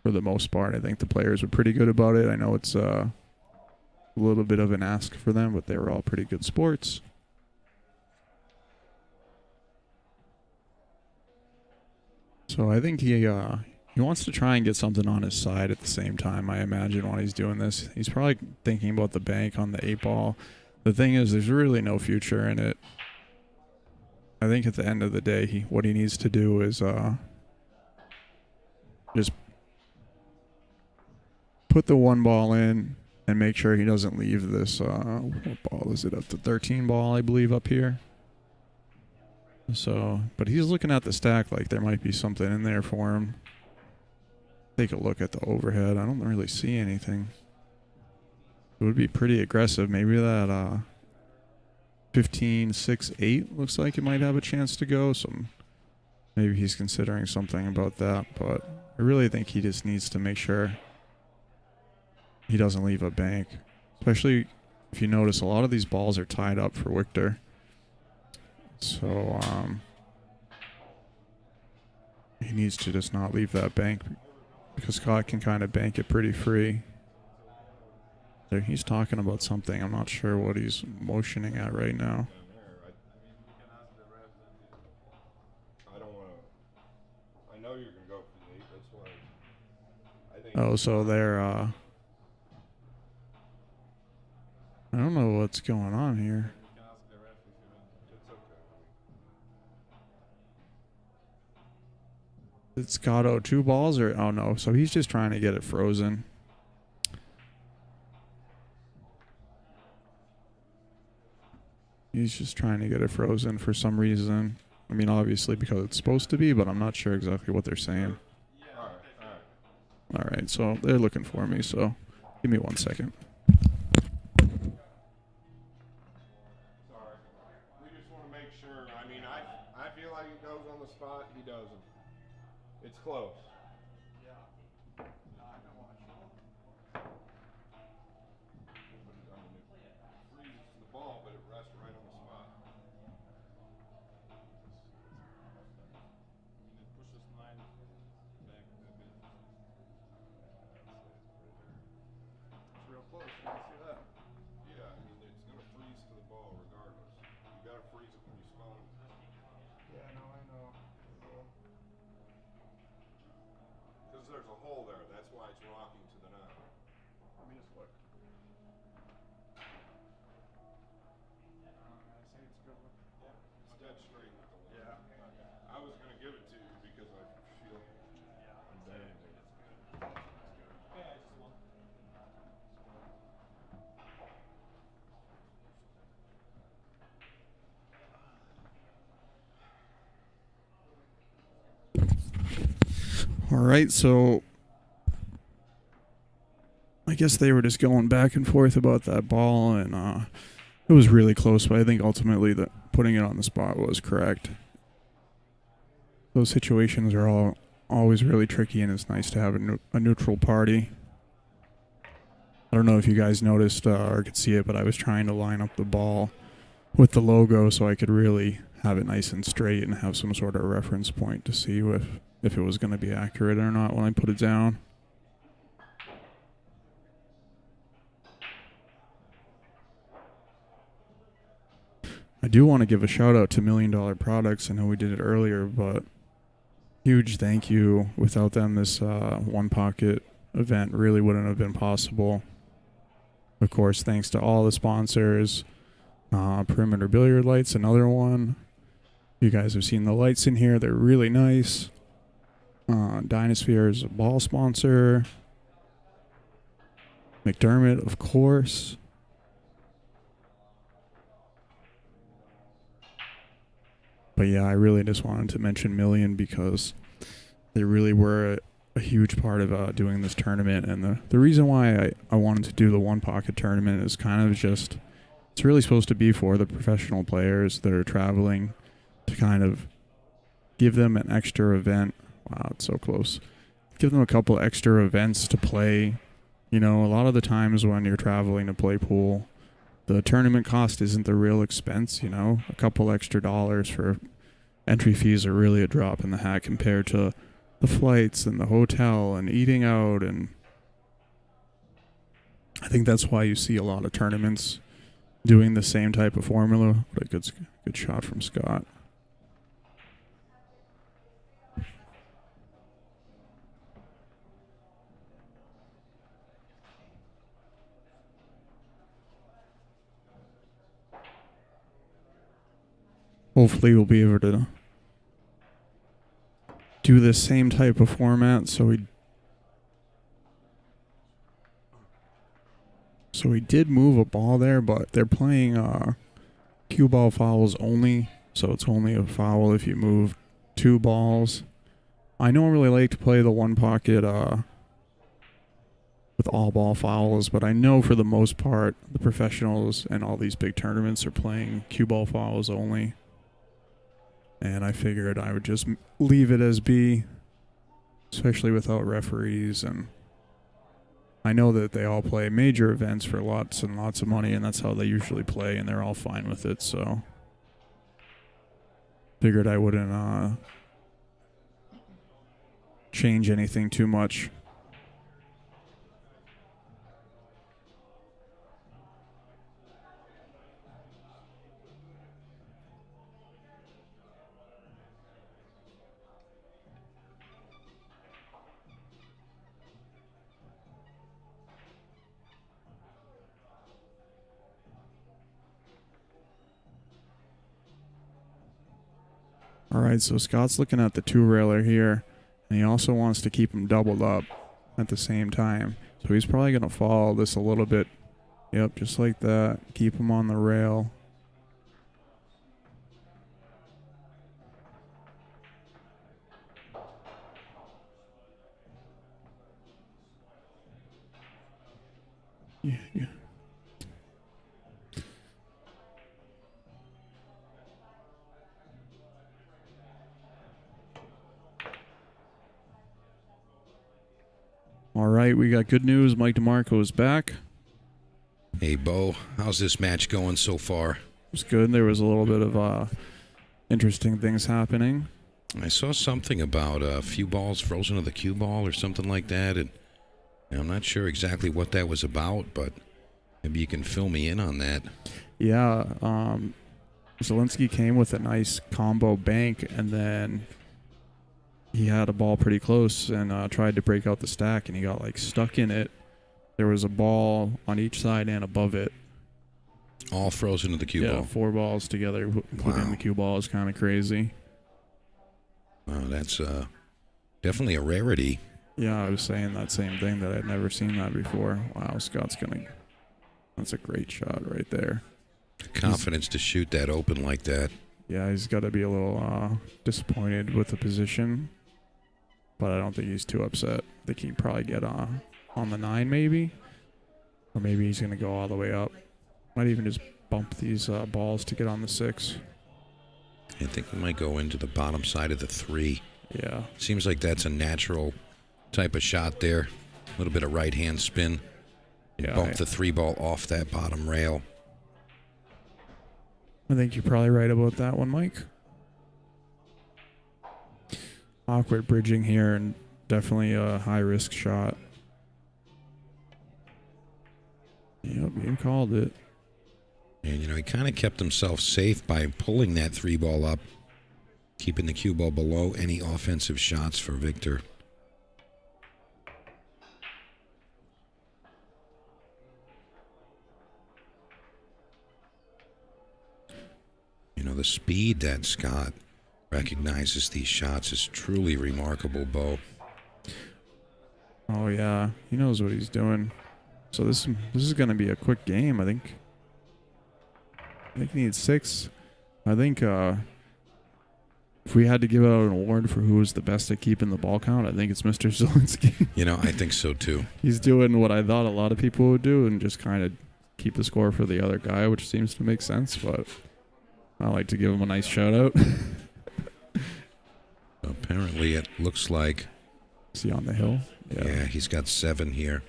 For the most part, I think the players were pretty good about it. I know it's a little bit of an ask for them, but they were all pretty good sports. So I think he wants to try and get something on his side at the same time, I imagine, while he's doing this. He's probably thinking about the bank on the 8 ball. The thing is, there's really no future in it. I think at the end of the day, what he needs to do is just put the 1 ball in and make sure he doesn't leave this, what ball is it, up to 13 ball, I believe, up here. So, but he's looking at the stack like there might be something in there for him. Take a look at the overhead. I don't really see anything. It would be pretty aggressive. Maybe that 15, 6, 8 looks like it might have a chance to go. So maybe he's considering something about that. But I really think he just needs to make sure he doesn't leave a bank. Especially if you notice, a lot of these balls are tied up for Victor. So he needs to just not leave that bank because Scott can kind of bank it pretty free. There, he's talking about something. I'm not sure what he's motioning at right now. I don't want to. I know you're gonna go for the 8. That's why. I think. Oh, so they're I don't know what's going on here. It's okay. Did Scott owe 2 balls or oh no? So he's just trying to get it frozen. He's just trying to get it frozen for some reason. I mean, obviously because it's supposed to be, but I'm not sure exactly what they're saying. All right. All right, so they're looking for me, so give me 1 second. Sorry. We just want to make sure. I mean, I feel like he goes on the spot. He doesn't. It's close. I mean, it freezes the ball, but it rests right on the spot. And it pushes 9 back a bit. It's real close, you can see that. Yeah, I mean, it's going to freeze to the ball regardless. You got to freeze it when you spawn. Yeah, no, I know. All right, so I guess they were just going back and forth about that ball, and it was really close, but I think ultimately that putting it on the spot was correct. Those situations are always really tricky, and it's nice to have a neutral party. I don't know if you guys noticed or could see it, but I was trying to line up the ball with the logo so I could really have it nice and straight and have some sort of reference point to see if it was going to be accurate or not when I put it down. I do want to give a shout out to $1 Million Products. I know we did it earlier, but huge thank you. Without them, this One Pocket event really wouldn't have been possible. Of course, thanks to all the sponsors. Perimeter Billiard Lights, another one. You guys have seen the lights in here. They're really nice. Dynasphere is a ball sponsor. McDermott, of course. But yeah, I really just wanted to mention Million because they really were a huge part of doing this tournament. And the reason why I wanted to do the One Pocket tournament is kind of just, it's really supposed to be for the professional players that are traveling to kind of give them an extra event. Wow, it's so close. Give them a couple extra events to play. You know, a lot of the times when you're traveling to play pool, the tournament cost isn't the real expense, you know. A couple extra dollars for entry fees are really a drop in the hat compared to the flights and the hotel and eating out. And I think that's why you see a lot of tournaments doing the same type of formula. But a good shot from Scott. Hopefully we'll be able to do this same type of format. So we did move a ball there, but they're playing cue ball fouls only. So it's only a foul if you move 2 balls. I normally like to play the One Pocket with all ball fouls, but I know for the most part the professionals and all these big tournaments are playing cue ball fouls only. And I figured I would just leave it as B, especially without referees. And I know that they all play major events for lots and lots of money, and that's how they usually play, and they're all fine with it. So figured I wouldn't change anything too much. All right, so Scott's looking at the 2-railer here, and he also wants to keep him doubled up at the same time. So he's probably going to follow this a little bit. Yep, just like that. Keep him on the rail. Yeah. All right, we got good news. Mike DeMarco is back. Hey, Bo, how's this match going so far? It was good. There was a little bit of interesting things happening. I saw something about a few balls frozen to the cue ball or something like that, and I'm not sure exactly what that was about, but maybe you can fill me in on that. Yeah, Zielinski came with a nice combo bank, and then he had a ball pretty close and tried to break out the stack, and he got like stuck in it. There was a ball on each side and above it. All frozen to the cue ball. 4 balls together put in the cue ball is kind of crazy. Wow, that's definitely a rarity. Yeah, I was saying that same thing, that I'd never seen that before. Wow, Scott's gonna. That's a great shot right there. Confidence to shoot that open like that. Yeah, he's got to be a little disappointed with the position. but I don't think he's too upset. I think he can probably get on the 9 maybe, or maybe he's going to go all the way up. Might even just bump these balls to get on the 6. I think we might go into the bottom side of the 3. Yeah. Seems like that's a natural type of shot there. A little bit of right-hand spin. Yeah, Bump the 3 ball off that bottom rail. I think you're probably right about that one, Mike. Awkward bridging here and definitely a high-risk shot. Yep, you called it. And, he kind of kept himself safe by pulling that 3 ball up, keeping the cue ball below any offensive shots for Victor. The speed that Scott recognizes these shots is truly remarkable, Bo. Oh, yeah. He knows what he's doing. So this is going to be a quick game, I think. He needs 6. I think if we had to give out an award for who was the best at keeping the ball count, I think it's Mr. Zielinski. I think so, too. He's doing what I thought a lot of people would do and just kind of keep the score for the other guy, which seems to make sense, but I like to give him a nice shout-out. Apparently, it looks like... Is he on the hill? Yeah, he's got 7 here.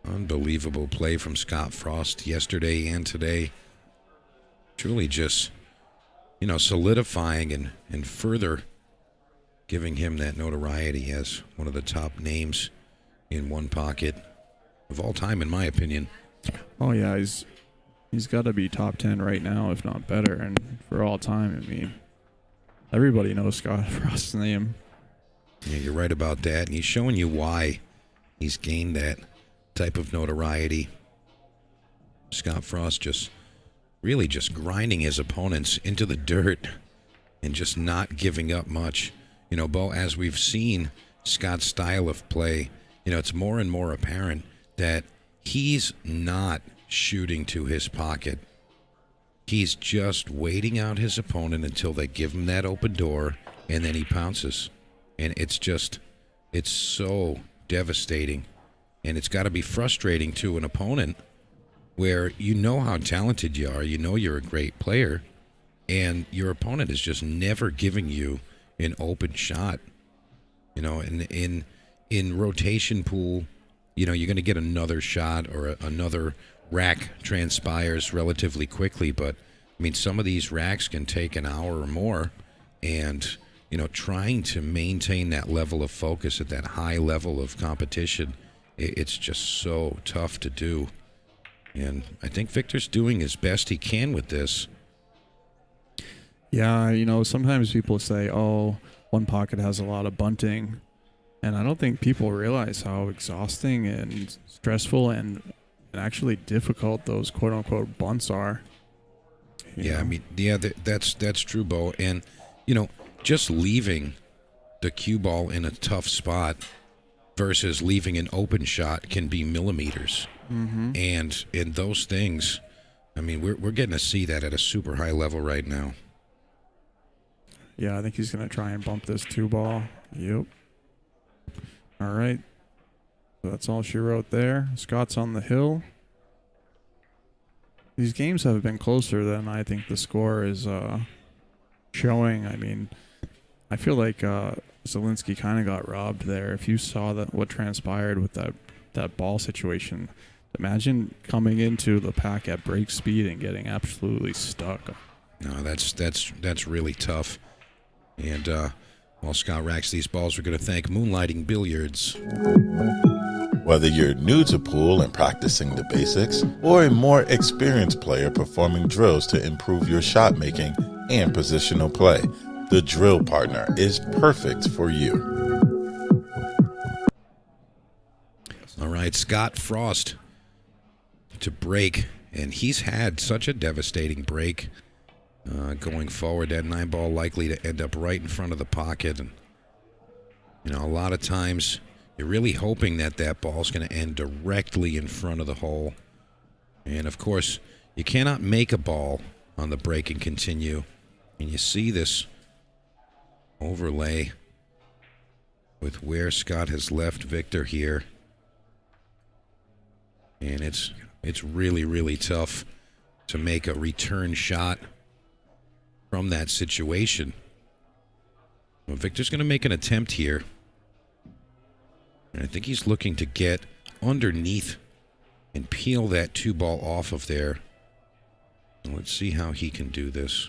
Unbelievable play from Scott Frost yesterday and today. Truly just, solidifying and further giving him that notoriety as one of the top names in one pocket of all time, in my opinion. Oh, yeah, he's got to be top 10 right now, if not better, and for all time. I mean, everybody knows Scott Frost's name. Yeah, you're right about that, and he's showing you why he's gained that type of notoriety. Scott Frost just grinding his opponents into the dirt and just not giving up much. Bo, as we've seen Scott's style of play, it's more and more apparent that he's not shooting to his pocket. He's just waiting out his opponent until they give him that open door, and then he pounces. And it's so devastating. And it's got to be frustrating to an opponent where you know how talented you are, you're a great player, and your opponent is just never giving you an open shot. In rotation pool, you're going to get another shot or another rack transpires relatively quickly, but some of these racks can take an hour or more, and trying to maintain that level of focus at that high level of competition, it's just so tough to do. And I think Victor's doing as best he can with this. Yeah, sometimes people say, oh, one pocket has a lot of bunting, and I don't think people realize how exhausting and stressful and actually difficult those quote-unquote bunts are. That's true, Bo. And, just leaving the cue ball in a tough spot versus leaving an open shot can be millimeters. Mm-hmm. And in those things, we're getting to see that at a super high level right now. Yeah, I think he's going to try and bump this 2 ball. Yep. All right. So that's all she wrote there. Scott's on the hill. These games have been closer than I think the score is showing. I feel like Zielinski kind of got robbed there. If you saw what transpired with that ball situation, imagine coming into the pack at break speed and getting absolutely stuck. No, that's really tough. And while Scott racks these balls, we're going to thank Moonlighting Billiards. Whether you're new to pool and practicing the basics, or a more experienced player performing drills to improve your shot making and positional play, the drill partner is perfect for you. All right, Scott Frost to break, and he's had such a devastating break going forward. That 9 ball likely to end up right in front of the pocket, and a lot of times you're really hoping that ball's going to end directly in front of the hole. And of course, you cannot make a ball on the break and continue. And you see this overlay with where Scott has left Victor here. And it's really, really tough to make a return shot from that situation. Well, Victor's going to make an attempt here. And I think he's looking to get underneath and peel that 2-ball off of there. Let's see how he can do this.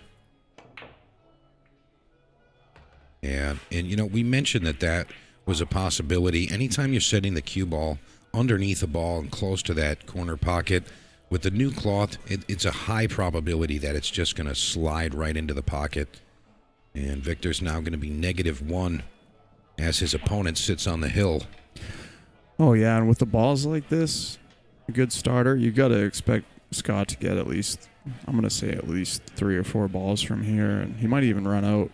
Yeah, and you know, we mentioned that was a possibility. Anytime you're setting the cue ball underneath a ball and close to that corner pocket, with the new cloth, it's a high probability that it's just going to slide right into the pocket. And Victor's now going to be -1 as his opponent sits on the hill. Oh, yeah, and with the balls like this, a good starter, you got to expect Scott to get at least, I'm going to say at least 3 or 4 balls from here, and he might even run out.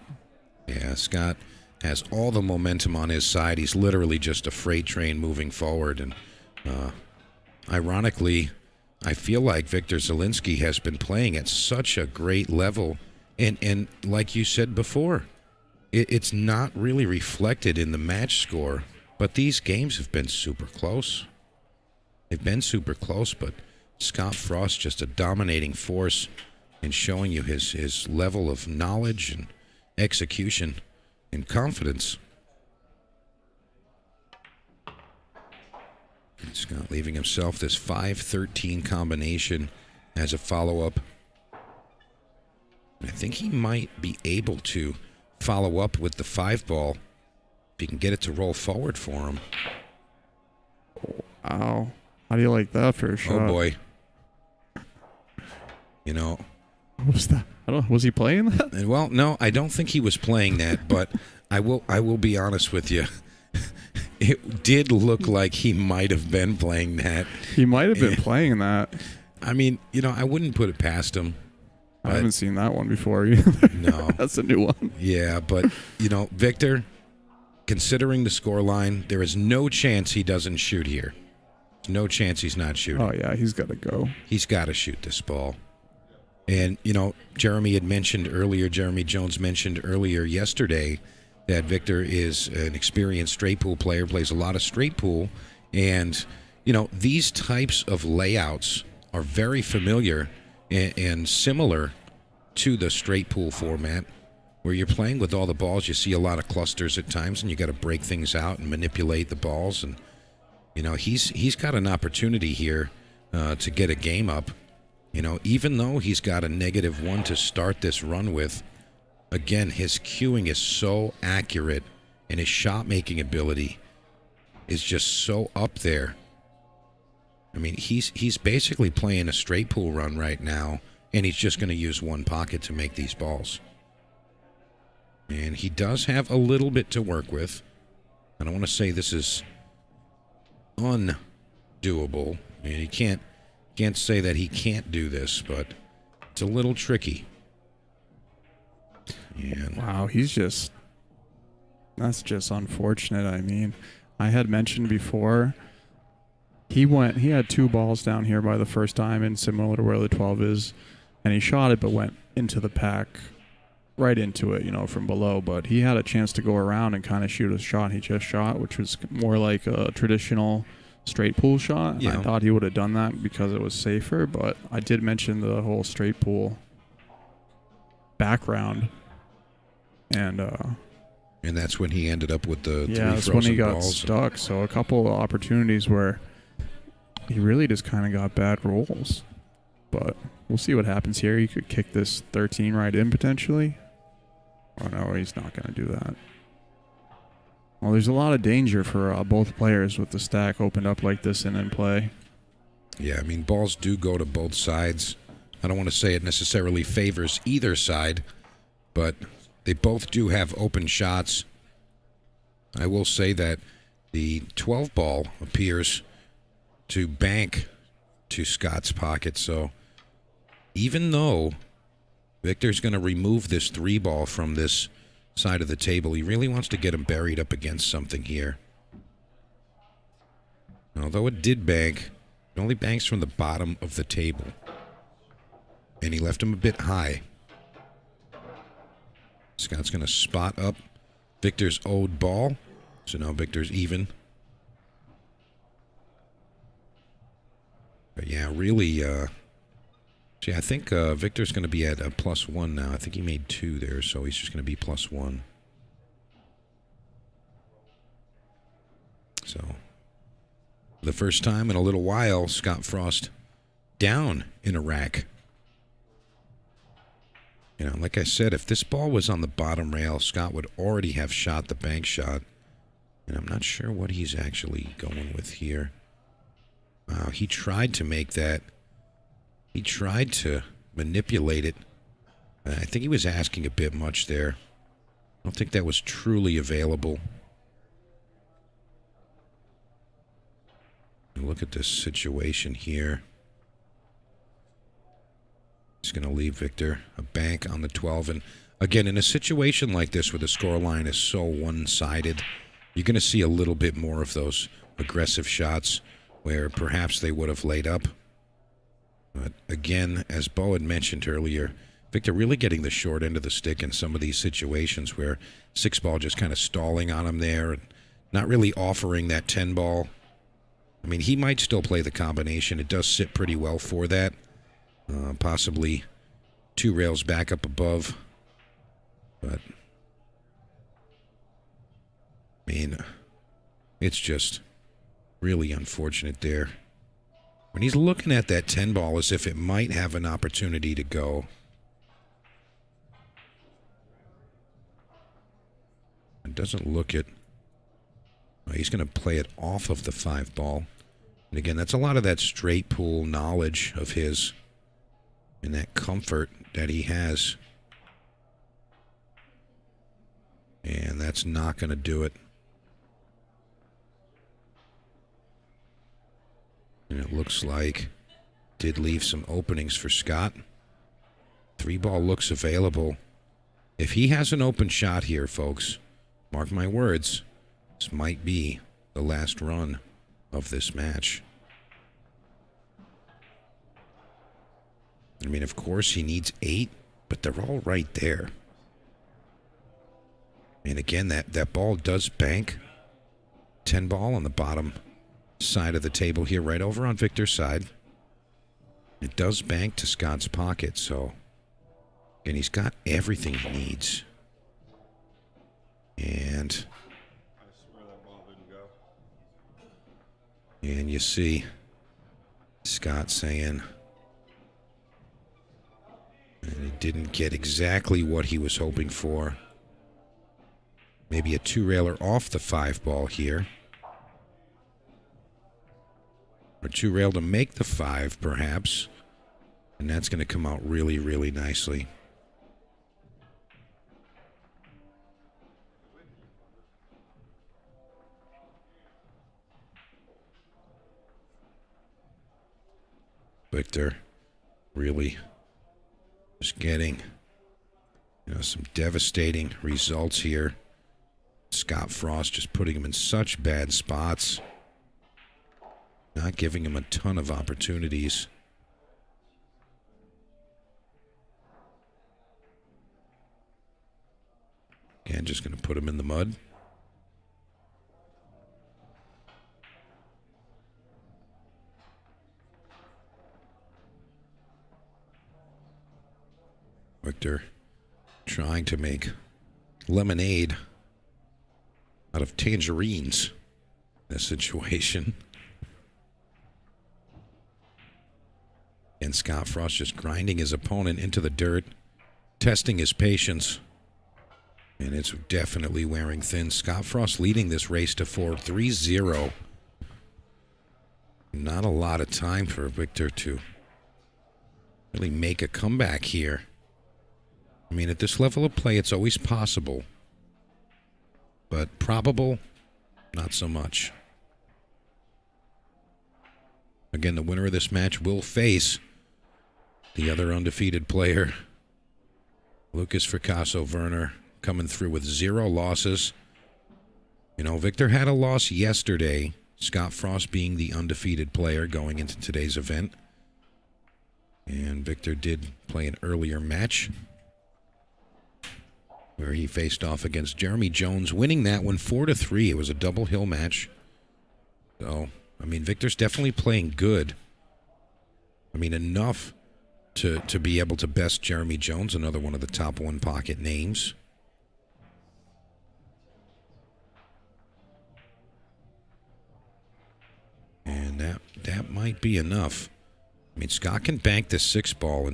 Yeah, Scott has all the momentum on his side. He's literally just a freight train moving forward. And ironically, I feel like Victor Zielinski has been playing at such a great level. And like you said before, it's not really reflected in the match score. But these games have been super close. They've been super close, but Scott Frost just a dominating force in showing you his level of knowledge and execution and confidence. And Scott leaving himself this 5-13 combination as a follow-up. I think he might be able to follow up with the 5-ball if he can get it to roll forward for him. Wow. How do you like that for a shot? Oh, boy. You know. What was that? I don't know. Was he playing that? Well, no, I don't think he was playing that, but I will be honest with you. It did look like he might have been playing that. He might have been playing that. I mean, you know, I wouldn't put it past him. I haven't seen that one before either. No. That's a new one. Yeah, but, you know, Victor, considering the score line, there is no chance he doesn't shoot here. No chance he's not shooting. Oh, yeah, he's got to go. He's got to shoot this ball. And, you know, Jeremy Jones mentioned earlier yesterday that Victor is an experienced straight pool player, plays a lot of straight pool. And, you know, these types of layouts are very familiar and similar to the straight pool format, where you're playing with all the balls. You see a lot of clusters at times, and you got to break things out and manipulate the balls. And, you know, he's got an opportunity here to get a game up. You know, even though he's got a -1 to start this run with, again, his cueing is so accurate and his shot-making ability is just so up there. I mean, he's basically playing a straight pool run right now, and he's just going to use one pocket to make these balls. And he does have a little bit to work with. I don't want to say this is undoable. I mean, he can't say that he can't do this, but it's a little tricky. And wow, that's just unfortunate. I mean, I had mentioned before, he had 2 balls down here by the first time, and similar to where the 12 is, and he shot it but went into the pack, right into it, you know, from below. But he had a chance to go around and kind of shoot a shot he just shot, which was more like a traditional straight pool shot. Yeah. I thought he would have done that because it was safer, but I did mention the whole straight pool background, and that's when he ended up with the 3 that's frozen when he got balls. stuck. So a couple of opportunities where he really just kind of got bad rolls. But we'll see what happens here. He could kick this 13 right in potentially. Oh no, he's not going to do that. Well, there's a lot of danger for both players with the stack opened up like this and in play. Yeah, I mean, balls do go to both sides. I don't want to say it necessarily favors either side, but they both do have open shots. I will say that the 12 ball appears to bank to Scott's pocket, so even though Victor's going to remove this 3 ball from this side of the table, he really wants to get him buried up against something here. Although it did bank, it only banks from the bottom of the table. And he left him a bit high. Scott's going to spot up Victor's owed ball. So now Victor's even. But yeah, really, I think Victor's going to be at a +1 now. I think he made 2 there, so he's just going to be +1. So, for the first time in a little while, Scott Frost down in a rack. You know, like I said, if this ball was on the bottom rail, Scott would already have shot the bank shot. And I'm not sure what he's actually going with here. Wow, he tried to make that. He tried to manipulate it. I think he was asking a bit much there. I don't think that was truly available. Look at this situation here. He's going to leave Victor a bank on the 12. And again, in a situation like this where the scoreline is so one-sided, you're going to see a little bit more of those aggressive shots where perhaps they would have laid up. But again, as Bo had mentioned earlier, Victor really getting the short end of the stick in some of these situations where 6-ball just kind of stalling on him there and not really offering that 10-ball. I mean, he might still play the combination. It does sit pretty well for that. Possibly 2 rails back up above. But, I mean, it's just really unfortunate there. When he's looking at that 10-ball as if it might have an opportunity to go. It doesn't look it. He's going to play it off of the 5-ball. And again, that's a lot of that straight pool knowledge of his and that comfort that he has. And that's not going to do it. And it looks like did leave some openings for Scott. 3-ball looks available. If he has an open shot here, folks, mark my words, this might be the last run of this match. I mean, of course, he needs 8, but they're all right there. And again, that ball does bank. 10-ball on the bottom side of the table here, right over on Victor's side. It does bank to Scott's pocket, so... And he's got everything he needs. And... I swear that ball didn't go. And you see Scott saying... And he didn't get exactly what he was hoping for. Maybe a 2-railer off the 5-ball here. Or 2-rail to make the 5, perhaps. And that's going to come out really, really nicely. Victor really just getting, some devastating results here. Scott Frost just putting him in such bad spots. Not giving him a ton of opportunities. Again, just going to put him in the mud. Victor trying to make lemonade out of tangerines in this situation. And Scott Frost just grinding his opponent into the dirt, testing his patience. And it's definitely wearing thin. Scott Frost leading this race to 4-3-0. Not a lot of time for Victor to really make a comeback here. I mean, at this level of play, it's always possible. But probable, not so much. Again, the winner of this match will face the other undefeated player, Lucas Fracasso-Werner, coming through with 0 losses. Victor had a loss yesterday, Scott Frost being the undefeated player going into today's event. And Victor did play an earlier match. where he faced off against Jeremy Jones, winning that one 4-3. It was a double hill match. So, I mean, Victor's definitely playing good. I mean, enough to be able to best Jeremy Jones, another one of the top one pocket names. And that might be enough. I mean, Scott can bank this 6 ball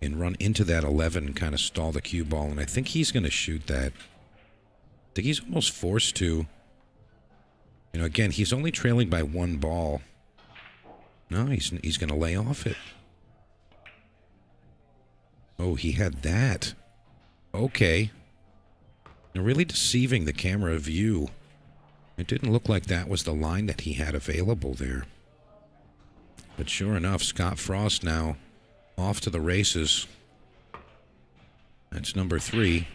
and run into that 11 and kind of stall the cue ball, and I think he's going to shoot that. I think he's almost forced to. You know, again, he's only trailing by 1 ball. No, he's going to lay off it. Oh, he had that. Okay. They're really deceiving the camera view. It didn't look like that was the line that he had available there. But sure enough, Scott Frost now off to the races. That's number 3.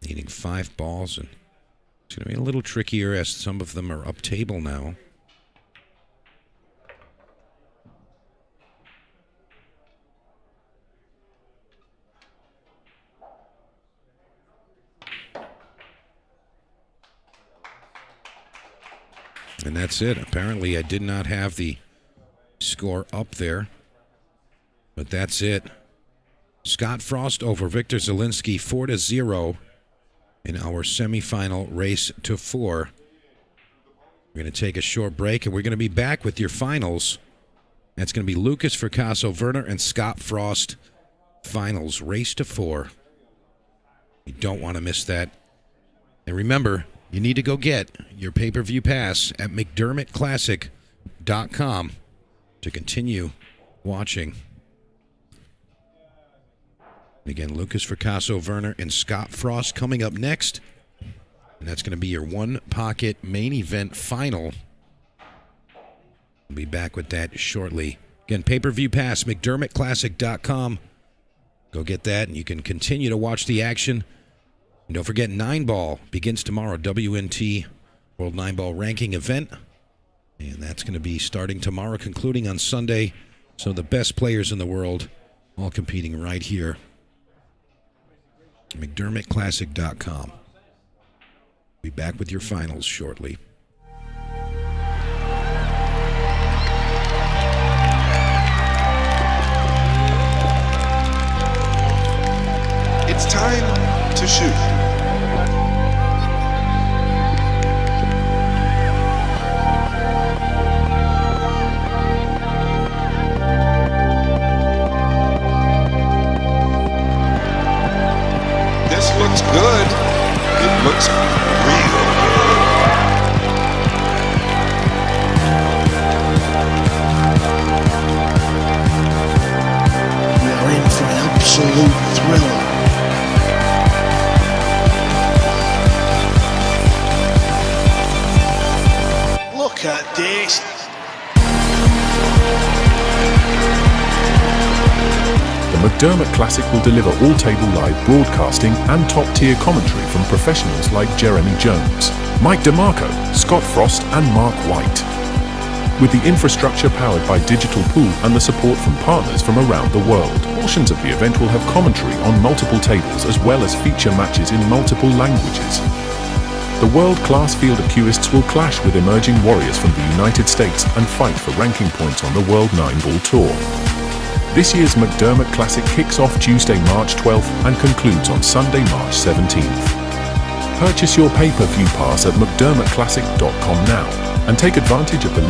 Needing 5 balls, and it's going to be a little trickier as some of them are up table now. And that's it. Apparently, I did not have the score up there. But that's it. Scott Frost over Victor Zielinski, 4-0 in our semifinal race to 4. We're going to take a short break, and we're going to be back with your finals. That's going to be Lucas Fracasso-Werner and Scott Frost finals, race to 4. You don't want to miss that. And remember, you need to go get your pay-per-view pass at McDermottClassic.com to continue watching. Again, Lucas Fracasso-Werner and Scott Frost coming up next. And that's going to be your one-pocket main event final. We'll be back with that shortly. Again, pay-per-view pass, McDermottClassic.com. Go get that, and you can continue to watch the action. And don't forget, 9-ball begins tomorrow, WNT World 9-ball ranking event. And that's going to be starting tomorrow, concluding on Sunday. So the best players in the world all competing right here. McDermottClassic.com. Be back with your finals shortly. It's time to shoot. This looks good. It looks real good. We're in for an absolute thriller. Look at this. The McDermott Classic will deliver all-table live broadcasting and top-tier commentary from professionals like Jeremy Jones, Mike DeMarco, Scott Frost, and Mark White. With the infrastructure powered by Digital Pool and the support from partners from around the world, portions of the event will have commentary on multiple tables as well as feature matches in multiple languages. The world-class field of cueists will clash with emerging warriors from the United States and fight for ranking points on the World 9-Ball Tour. This year's McDermott Classic kicks off Tuesday, March 12th and concludes on Sunday, March 17th. Purchase your pay-per-view pass at McDermottClassic.com now and take advantage of the